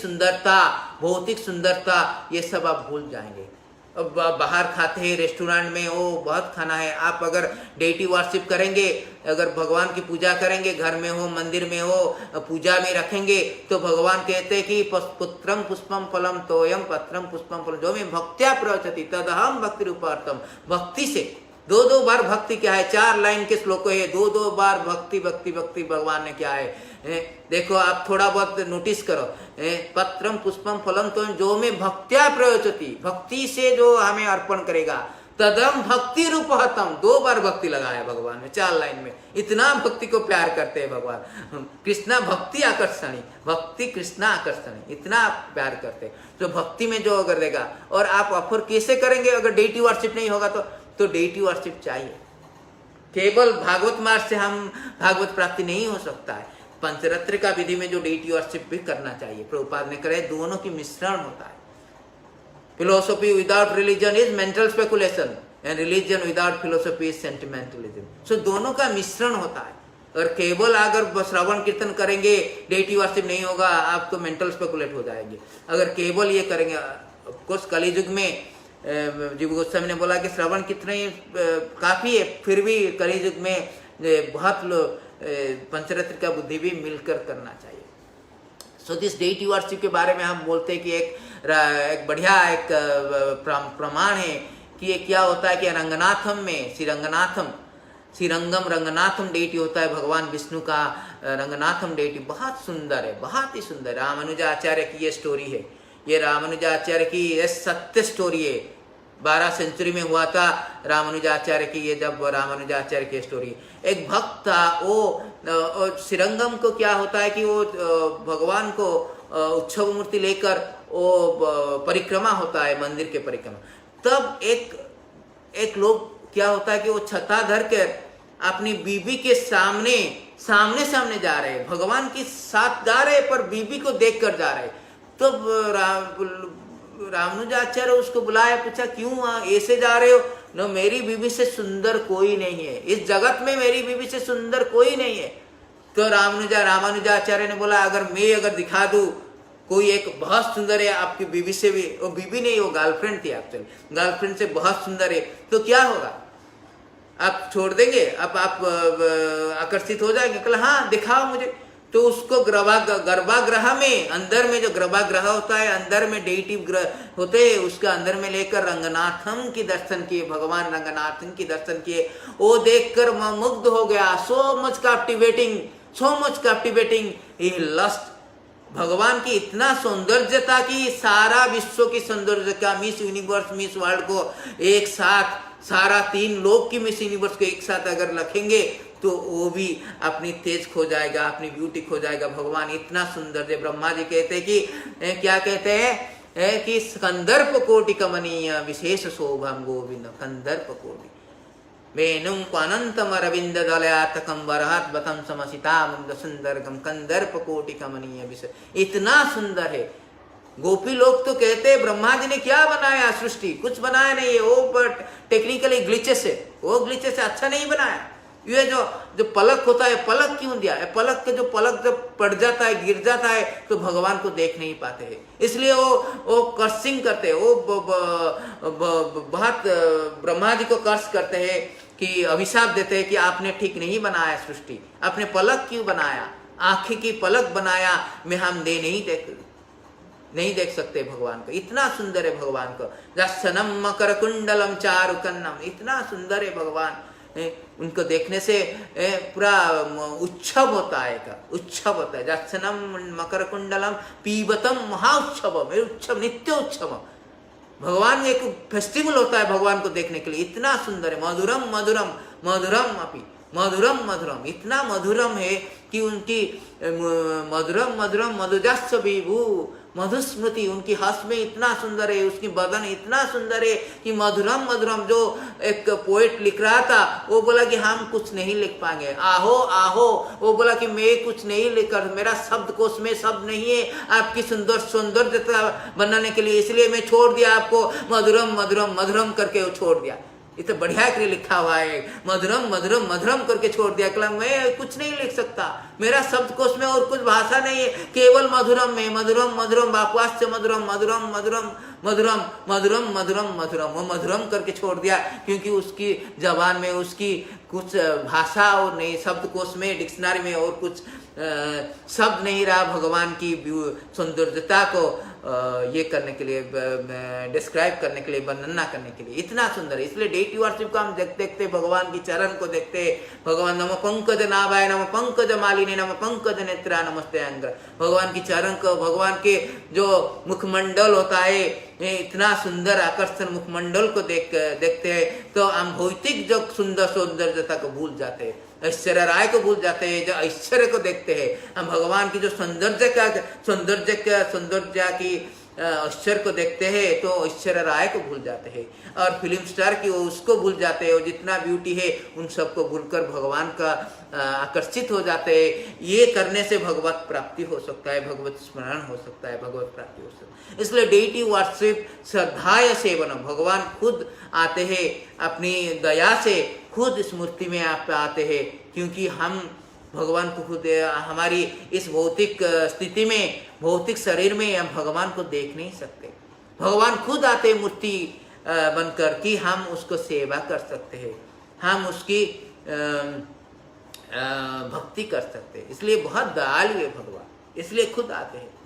Speaker 1: सुंदरता ये सब आप भूल जाएंगे। अब बाहर खाते हैं रेस्टोरेंट में, वो बहुत खाना है, आप अगर डेटी वर्शिप करेंगे, अगर भगवान की पूजा करेंगे, घर में हो मंदिर में हो पूजा में रखेंगे, तो भगवान कहते हैं कि पुत्रम पुष्पम फलम तोयम पत्रम पुष्पम फलम जो में भक्त्या प्रवचति तदहम भक्ति रूपार्थम। भक्ति से 2 बार भक्ति क्या है, 4 लाइन के श्लोक है, 2 बार भक्ति भक्ति भक्ति भगवान ने क्या है। देखो आप थोड़ा बहुत नोटिस करो, पत्रम पुष्पम फलम तो जो में भक्त्या प्रयोजति, भक्ति से जो हमें अर्पण करेगा, तदम भक्ति रूपहतम, 2 बार भक्ति लगाया भगवान में 4 लाइन में। इतना भक्ति को प्यार करते हैं भगवान। कृष्णा भक्ति आकर्षणी, भक्ति कृष्णा आकर्षणी, इतना प्यार करते हैं। जो भक्ति में जो अगर देगा, और आप ऑफर कैसे करेंगे अगर डेटी वर्शिप नहीं होगा तो डेटी वर्शिप चाहिए। केवल भागवत मार्ग से हम भागवत प्राप्ति नहीं हो सकता है। पंचरत्न का विधि में जो डेटी वर्शिप भी करना चाहिए, प्रभुपाद ने करे, दोनों की मिश्रण होता है। Philosophy without religion is mental speculation and religion without philosophy is sentimentalism. So दोनों का मिश्रण होता है। और केवल अगर श्रवण कीर्तन करेंगे डेटी वर्शिप नहीं होगा, आप तो मेंटल स्पेकुलेट हो जाएंगे। अगर केवल ये करेंगे, ऑफकोर्स कलियुग में जीव गोस्वामी ने बोला कि श्रवण कितने काफी है, फिर भी कलियुग में बहुत पंचरत्न का बुद्धि भी मिलकर करना चाहिए। सो दिस डेटी वर्शिप के बारे में हम बोलते हैं कि एक बढ़िया एक प्रमाण है कि ये क्या होता है कि रंगनाथम में श्रीरंगम रंगनाथम डेटी होता है। भगवान विष्णु का रंगनाथम डेटी बहुत सुंदर है, बहुत ही सुंदर। रामानुजाचार्य की ये स्टोरी है, ये रामानुजाचार्य की ये सत्य स्टोरी है। 12 सेंचुरी में हुआ था रामानुजाचार्य की, ये जब रामानुजाचार्य की स्टोरी। एक भक्त था, वो श्रीरंगम को क्या होता है कि वो भगवान को उत्सव मूर्ति लेकर वो परिक्रमा होता है, मंदिर के परिक्रमा। तब एक लोग क्या होता है कि वो छता धर कर अपनी बीबी के सामने जा रहे हैं, भगवान के साथ जा रहे हैं पर बीबी को देख कर जा रहे हैं। तो रामानुजाचार्य उसको बुलाया, पूछा क्यों ऐसे जा रहे हो? नो, मेरी बीबी से सुंदर कोई नहीं है, इस जगत में मेरी बीबी से सुंदर कोई नहीं है। तो रामानुजाचार्य ने बोला, अगर दिखा दूं कोई एक बहुत सुंदर है आपकी बीबी से भी, वो बीबी नहीं, वो गर्लफ्रेंड थी एक्चुअली, गर्लफ्रेंड से बहुत सुंदर है, तो क्या होगा? आप छोड़ देंगे? आप आकर्षित हो जाएंगे? कल हाँ दिखाओ मुझे। तो उसको गर्भागृह में, अंदर में जो गर्भागृह होता है, अंदर में डेटी ग्रह होते हैं, उसका अंदर में लेकर रंगनाथम की दर्शन किए, भगवान रंगनाथम की दर्शन किए। वो देखकर मुग्ध हो गया, सो मच कैप्टिवेटिंग, ही लस्ट। भगवान की इतना सौंदर्यता की सारा विश्व की सौंदर्य का मिस यूनिवर्स मिस वर्ल्ड को एक साथ सारा 3 लोक की मिस यूनिवर्स को एक साथ अगर रखेंगे तो वो भी अपनी तेज खो जाएगा, अपनी ब्यूटी खो जाएगा। भगवान इतना सुंदर है। ब्रह्मा जी कहते हैं कि क्या कहते हैं कि कंदर्प कोटि कमनीय विशेष शोभम गोविंद कंदर्प कोटि वेणुम अनंतम अरविंद दलयातकम वरहत बतम समसिता मुंद सुंदरगम कंदर्प कोटि कमनीय विशेष। इतना सुंदर है। गोपी लोग तो कहते हैं ब्रह्मा जी ने क्या बनाया, सृष्टि कुछ बनाया नहीं है, वो टेक्निकली ग्लिचेस है, वो ग्लिचेस अच्छा नहीं बनाया। ये जो पलक होता है, पलक क्यों दिया है? पलक के जो पलक जब पड़ जाता है, गिर जाता है तो भगवान को देख नहीं पाते हैं, इसलिए वो कर्सिंग करते हैं, वो बहुत ब्रह्मा जी को कर्स करते हैं कि अभिशाप देते हैं कि आपने ठीक नहीं बनाया सृष्टि, आपने पलक क्यों बनाया, आंखें की पलक बनाया में हम नहीं देख सकते भगवान को। इतना सुंदर है भगवान को। दर्शनम मकर कुंडलम चारु कन्नम, इतना सुंदर है भगवान। उनको देखने से पूरा उत्सव होता है, उत्सव होता है। दर्शनम मकर कुंडलम पीबतम महाउत्सव, उत्सव नित्य उत्सव। भगवान एक फेस्टिवल होता है भगवान को देखने के लिए। इतना सुंदर है। मधुरम मधुरम मधुरम अपि मधुरम मधुरम, इतना मधुरम है कि उनकी मधुरम मधुरम मधुजस्स विभू मधुस्मृति, उनकी हंस में इतना सुंदर है, उसकी बदन इतना सुंदर है कि मधुरम मधुरम। जो एक पोएट लिख रहा था वो बोला कि हम कुछ नहीं लिख पाएंगे, आहो आहो, वो बोला कि मैं कुछ नहीं लिख कर, मेरा शब्द कोश में शब्द नहीं है आपकी सौंदर्यता बनाने के लिए, इसलिए मैं छोड़ दिया आपको मधुरम मधुरम मधुरम करके वो छोड़ दिया। इतना बढ़िया के लिए लिखा हुआ है, मधुरम मधुरम मधुरम करके छोड़ दिया। कलम मैं कुछ नहीं लिख सकता, मेरा शब्दकोश में और कुछ भाषा नहीं है, केवल मधुरम में, मधुरम मधुरम वाक्वास्य मधुरम मधुरम मधुरम मधुरम मधुरम मधुरम मधुरम, वो मधुरम करके छोड़ दिया क्योंकि उसकी जबान में उसकी कुछ भाषा और नहीं, शब्दकोश में डिक्शनरी में और कुछ शब्द नहीं रहा भगवान की सौंदर्यता को ये करने के लिए, डिस्क्राइब करने के लिए, वर्णना करने के लिए। इतना सुंदर है। इसलिए डेटी वर्शिप को हम देखते भगवान की चरण को देखते, भगवान नम पंकज नाभाय नम पंकज मालिनी नम पंकज नेत्रा नमस्ते अंग्र, भगवान की चरण को, भगवान के जो मुखमंडल होता है, इतना सुंदर आकर्षण मुखमंडल को देखते हैं तो हम भौतिक जो सुंदर सौंदर्यता को भूल जाते हैं, ऐश्वर्य राय को भूल जाते हैं। जो ऐश्वर्य को देखते हैं हम, भगवान की जो सौंदर्य की ऐश्वर्य को देखते हैं तो ऐश्वर्य राय को भूल जाते हैं, और फिल्म स्टार की उसको भूल जाते हैं, और जितना ब्यूटी है उन सबको भूलकर भगवान का आकर्षित हो जाते हैं। ये करने से भगवत प्राप्ति हो सकता है, भगवत स्मरण हो सकता है, भगवत प्राप्ति हो सकता है। इसलिए डेटी वर्शिप श्रद्धाय सेवन, भगवान खुद आते हैं अपनी दया से, खुद इस मूर्ति में आप आते हैं, क्योंकि हम भगवान को खुद हमारी इस भौतिक स्थिति में, भौतिक शरीर में हम भगवान को देख नहीं सकते। भगवान खुद आते मूर्ति बनकर कि हम उसको सेवा कर सकते हैं, हम उसकी भक्ति कर सकते हैं। इसलिए बहुत दयालु है भगवान, इसलिए खुद आते हैं।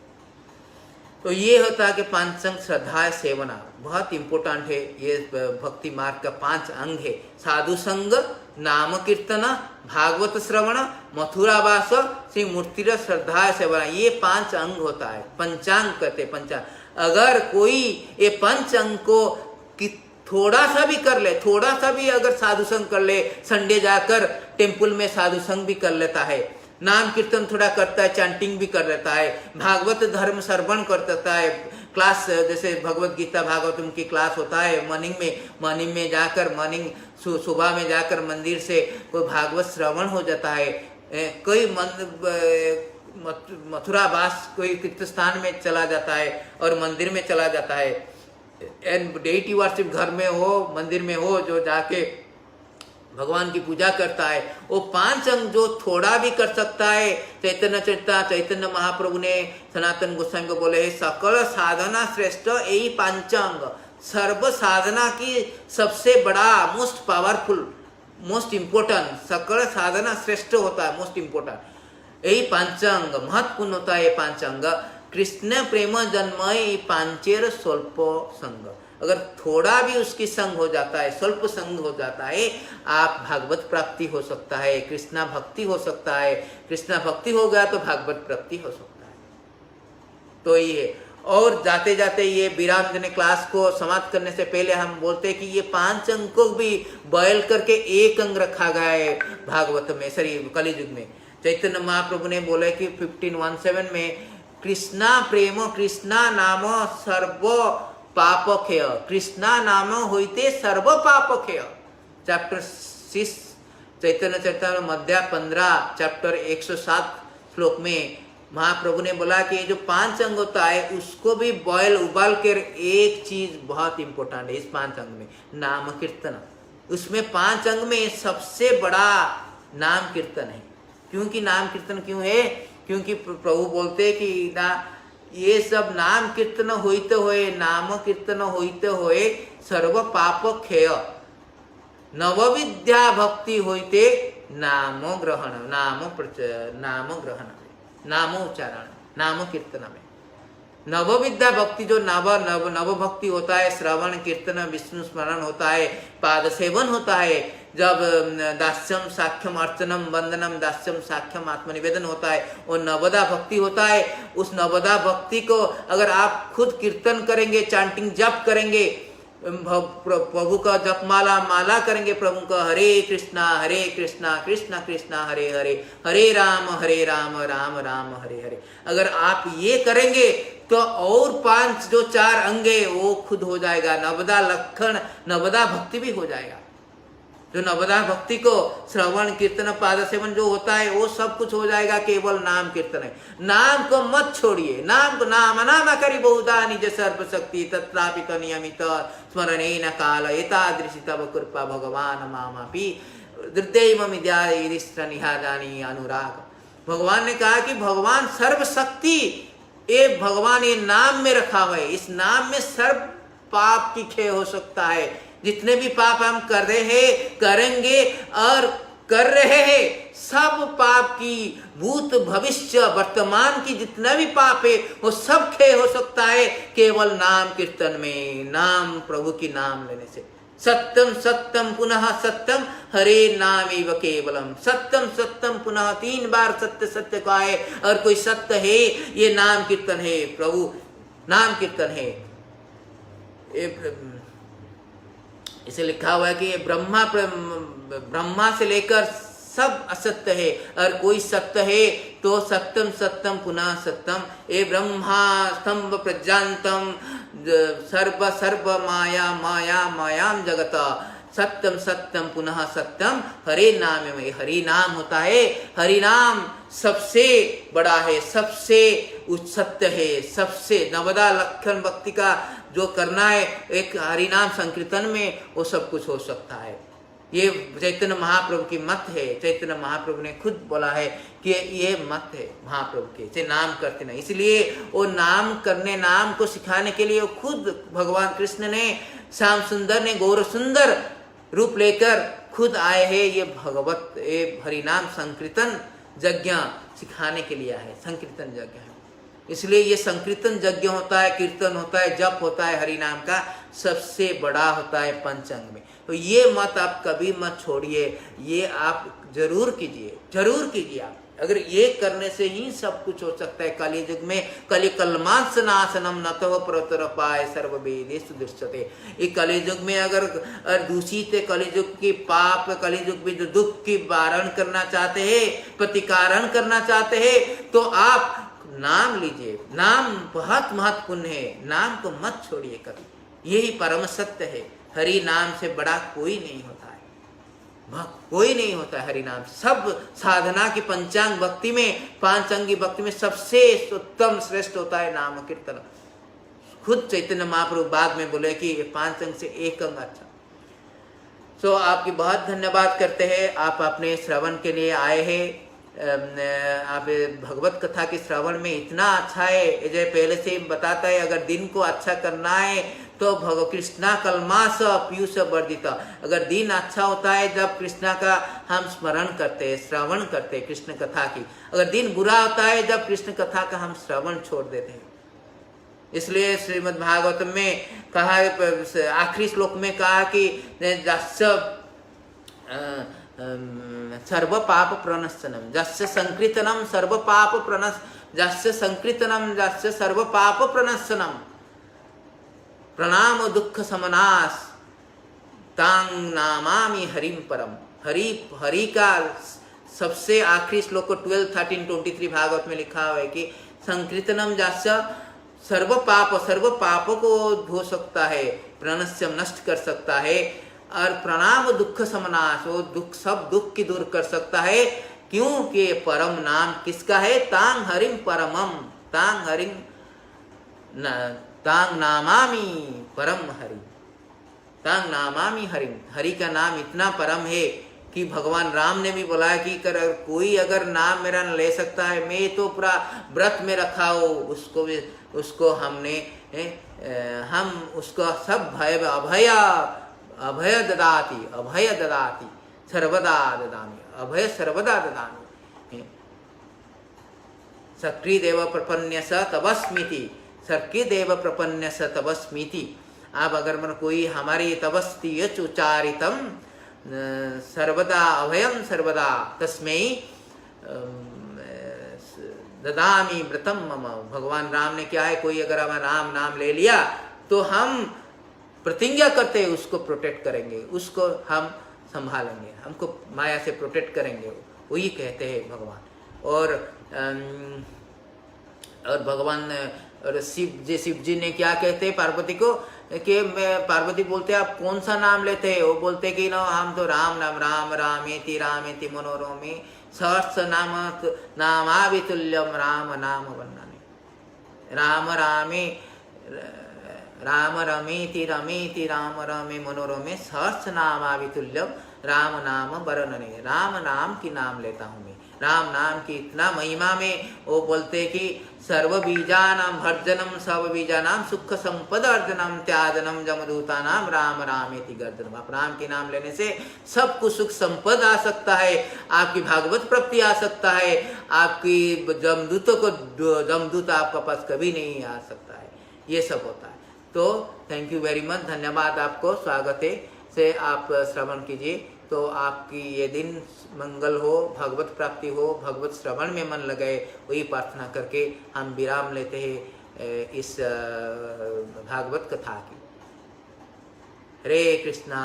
Speaker 1: तो ये होता है कि पांचंग श्रद्धा सेवना बहुत इंपॉर्टेंट है। ये भक्ति मार्ग का 5 अंग है। साधु संग, नाम कीर्तन, भागवत श्रवण, मथुरावास, श्री मूर्ति श्रद्धा सेवना, ये 5 अंग होता है। पंचांग कहते, पंचांग। अगर कोई ये 5 अंग को थोड़ा सा भी कर ले, थोड़ा सा भी अगर साधु संग कर ले, संडे जाकर टेम्पल में साधु संग भी कर लेता है, नाम कीर्तन थोड़ा करता है, चैंटिंग भी कर लेता है, भागवत धर्म श्रवण कर देता है, क्लास जैसे भगवत गीता भागवतम की क्लास होता है मॉर्निंग में जाकर, मॉर्निंग सुबह में जाकर मंदिर से कोई भागवत श्रवण हो जाता है। कोई मथुरा वास कोई तीर्थ स्थान में चला जाता है और मंदिर में चला जाता है, एंड डेटी वर्शिप घर में हो, मंदिर में हो, जो जाके भगवान की पूजा करता है, वो 5 अंग जो थोड़ा भी कर सकता है। चैतन्य महाप्रभु ने सनातन गोस्वामी को बोले, सकल साधना श्रेष्ठ यही 5 अंग, सर्व साधना की सबसे बड़ा, मोस्ट पावरफुल, मोस्ट इम्पोर्टेंट, सकल साधना श्रेष्ठ होता है, मोस्ट इम्पोर्टेंट यही 5 अंग, महत्वपूर्ण होता है ये 5 अंग। कृष्ण प्रेम जन्मय 5 स्वल्प संग, अगर थोड़ा भी उसकी संग हो जाता है, स्वल्प संग हो जाता है, आप भागवत प्राप्ति हो सकता है, कृष्णा भक्ति हो सकता है, कृष्णा भक्ति हो गया तो भागवत प्राप्ति हो सकता है। तो ये और जाते जाते ये विराम देने क्लास को समाप्त करने से पहले हम बोलते हैं कि ये 5 अंग को भी बॉयल करके एक अंग रखा गया है भागवत में, सॉरी कलियुग में। चैतन्य महाप्रभु ने बोला कि 1517 में कृष्णा प्रेम कृष्णा नाम सर्व पाप खेय, कृष्णा नाम होते सर्व पाप खेय। चैप्टर 6 चैतन्य चरितामृत मध्य 15 चैप्टर 107 श्लोक में महाप्रभु ने बोला कि ये जो 5 अंग होता है उसको भी बॉयल उबाल कर एक चीज बहुत इंपॉर्टेंट है इस 5 अंग में, नाम कीर्तन। उसमें 5 अंग में सबसे बड़ा नाम कीर्तन है। क्योंकि नाम कीर्तन क्यों है? क्योंकि प्रभु बोलते हैं कि ना ये सब नाम कीर्तन होते हुए, नाम कीर्तन होते हुए सर्व पाप खेय, नवविद्या भक्ति होते नाम ग्रहण, नाम ग्रहण, नाम उच्चारण, नाम कीर्तन में नवविद्या भक्ति जो नव भक्ति होता है, श्रवण कीर्तन विष्णु स्मरण होता है, पाद सेवन होता है, जब दास्यम साख्यम अर्चनम वंदनम दास्यम साख्यम आत्मनिवेदन होता है, वो नवदा भक्ति होता है। उस नवदा भक्ति को अगर आप खुद कीर्तन करेंगे, चांटिंग जप करेंगे, प्रभु का जपमाला माला करेंगे, प्रभु का हरे कृष्णा कृष्णा कृष्णा हरे हरे, हरे राम राम राम हरे हरे, अगर आप ये करेंगे तो और 5 जो 4 अंगे वो खुद हो जाएगा। नवदा लक्षण नवदा भक्ति भी हो जाएगा। जो नवदा भक्ति को श्रवण कीर्तन पाद सेवन जो होता है वो सब कुछ हो जाएगा, केवल नाम कीर्तन है। नाम को मत छोड़िए, नाम को नाम करी बहुधा निज सर्वशक्ति तत्रापि तो नियमित स्मरणेन काल एतादृशी तव कृपा भगवान मामापि हृदय निहाजानी अनुराग। भगवान ने कहा कि भगवान सर्वशक्ति, ये भगवान ये नाम में रखा हुआ है, इस नाम में सर्व पाप की क्षय हो सकता है। जितने भी पाप हम कर रहे हैं, करेंगे और कर रहे हैं, सब पाप की भूत भविष्य वर्तमान की जितना भी पाप है वो सब क्षय हो सकता है केवल नाम कीर्तन में, नाम प्रभु की नाम लेने से। सत्यम सत्यम पुनः सत्यम हरे नाम एव केवलम, सत्यम सत्यम पुनः 3 बार सत्य सत्य का है और कोई सत्य है, ये नाम कीर्तन है, प्रभु नाम कीर्तन है। इसे लिखा हुआ है कि ब्रह्मा से लेकर सब असत्य है और कोई सत्य है तो सत्यम सत्यम पुनः सत्यम, ए ब्रह्मा स्तंभ प्रज्ञान्तम सर्व सर्व माया माया मायाम जगत, सत्यम सत्यम पुनः सत्यम हरे नाम में। हरि नाम होता है, हरि नाम सबसे बड़ा है, सबसे सत्य है, सबसे नवदा लक्षण भक्ति का जो करना है एक हरि नाम संकीर्तन में वो सब कुछ हो सकता है। ये चैतन्य महाप्रभु की मत है। चैतन्य महाप्रभु ने खुद बोला है कि ये मत है महाप्रभु के, से नाम करते नहीं। इसलिए वो नाम करने, नाम को सिखाने के लिए वो खुद भगवान कृष्ण ने, श्याम सुंदर ने गौर सुंदर रूप लेकर खुद आए हैं। ये भगवत ये हरिनाम संकीर्तन यज्ञ सिखाने के लिए है, संकीर्तन यज्ञ है। इसलिए ये संकीर्तन यज्ञ होता है, कीर्तन होता है, जप होता है, हरि नाम का सबसे बड़ा होता है पंचांग में। तो ये मत आप कभी मत छोड़िए, ये आप जरूर कीजिए, जरूर कीजिए आप। अगर ये करने से ही सब कुछ हो सकता है। कलि युग में कलि कलमांस नाशनम न तो प्रतर पाए सर्व वेदेषु दृश्यते। ये कलि युग में अगर दूषित कलि युग की पाप, कलि युग में जो दुख की वारण करना चाहते हैं, प्रतिकारण करना चाहते हैं, तो आप नाम लीजिए। नाम बहुत महत्वपूर्ण है, नाम को मत छोड़िए कभी। यही परम सत्य है। हरि नाम से बड़ा कोई नहीं होता है, कोई नहीं होता है हरि नाम। सब साधना की पंचांग भक्ति में, पांचांगी भक्ति में सबसे उत्तम श्रेष्ठ होता है नाम कीर्तन। खुद चैतन्य महाप्रभु बाद में बोले कि ये 5 अंग से 1 अंग अच्छा। तो आपकी बहुत धन्यवाद करते हैं, आप अपने श्रवण के लिए आए हैं। आप भगवत कथा के श्रवण में इतना अच्छा है, जो पहले से बताता है, अगर दिन को अच्छा करना है तो भगव कृष्णा कलमास पीयूष वर्धित। अगर दिन अच्छा होता है जब कृष्णा का हम स्मरण करते हैं, श्रवण करते हैं कृष्ण कथा की। अगर दिन बुरा होता है जब कृष्ण कथा का हम श्रवण छोड़ देते हैं। इसलिए श्रीमद् भागवतम में कहा, आखिरी श्लोक में कहा कि सर्व पाप प्रणश्चनम, जस्य संकीर्तनम सर्व पाप जस्य संकीर्तनम जस्य सर्व पाप प्रणाशनम प्रणाम दुख समनाश तांग नामामि हरिम परम। हरि का सबसे आखिरी श्लोक को 12, 13, 23 भागवत में लिखा हुआ है कि संकीर्तनम जस्य सर्व पाप को धो सकता है, प्रणश्यम नष्ट कर सकता है, और प्रणाम दुख समनाश वो सब दुख की दूर कर सकता है। क्योंकि परम नाम किसका है? तांग हरिम परमम, तांग नामामि परम हरि, तांग नामामि हरिम। हरि का नाम इतना परम है कि भगवान राम ने भी बोला कि कोई अगर नाम मेरा ले सकता है, मैं तो पूरा व्रत में रखा हो उसको हमने हम उसको सब अभय ददाति सर्वदा ददामि, अभय सर्वदा ददामि। सक्रीदेव प्रपन्नस तवस्मीति, सक्रीदेव प्रपन्नस तवस्मीति। आप अगर मन कोई हमारी तवस्ति उच्चारितम सर्वदा अभयम सर्वदा तस्मै ददामि व्रतम मम। भगवान राम ने क्या है, कोई अगर हमारा राम नाम ले लिया तो हम प्रतिज्ञा करते हैं उसको प्रोटेक्ट करेंगे, उसको हम संभालेंगे, हमको माया से प्रोटेक्ट करेंगे, वही कहते हैं भगवान। और भगवान और शिव जी ने क्या कहते हैं पार्वती को कि पार्वती बोलते आप कौन सा नाम लेते हैं? वो बोलते कि ना हम तो राम नाम, राम रामेति रामेति मनोरमे सहस्र नामावितुल्यम राम नाम वंदने। राम रमेति रमेति राम रमे मनोरमे सहस्र नामावितुल्यम राम नाम वर्णने। राम नाम की नाम लेता हूँ मैं, राम नाम की इतना महिमा में वो बोलते कि सर्व बीजानाम भर्जनम सर्व बीजानाम सुख संपद अर्जनम त्याजनम जमदूतानाम राम रामेति गर्जनम। आप राम के नाम लेने से सब कुछ सुख संपद आ सकता है, आपकी भागवत प्राप्ति आ सकता है, आपकी जमदूत आपका पास कभी नहीं आ सकता है, ये सब होता है। तो थैंक यू वेरी मच, धन्यवाद आपको, स्वागत है से आप श्रवण कीजिए। तो आपकी ये दिन मंगल हो, भगवत प्राप्ति हो, भगवत श्रवण में मन लगाए, वही प्रार्थना करके हम विराम लेते हैं इस भागवत कथा की। हरे कृष्णा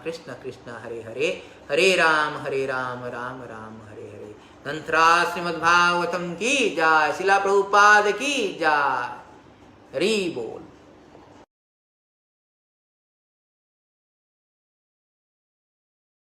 Speaker 1: कृष्ण कृष्ण हरे हरे, हरे राम राम राम हरे हरे। तंत्रा श्रीमद्भागवतम की जय, शिला प्रभुपाद की जय, हरि बोल।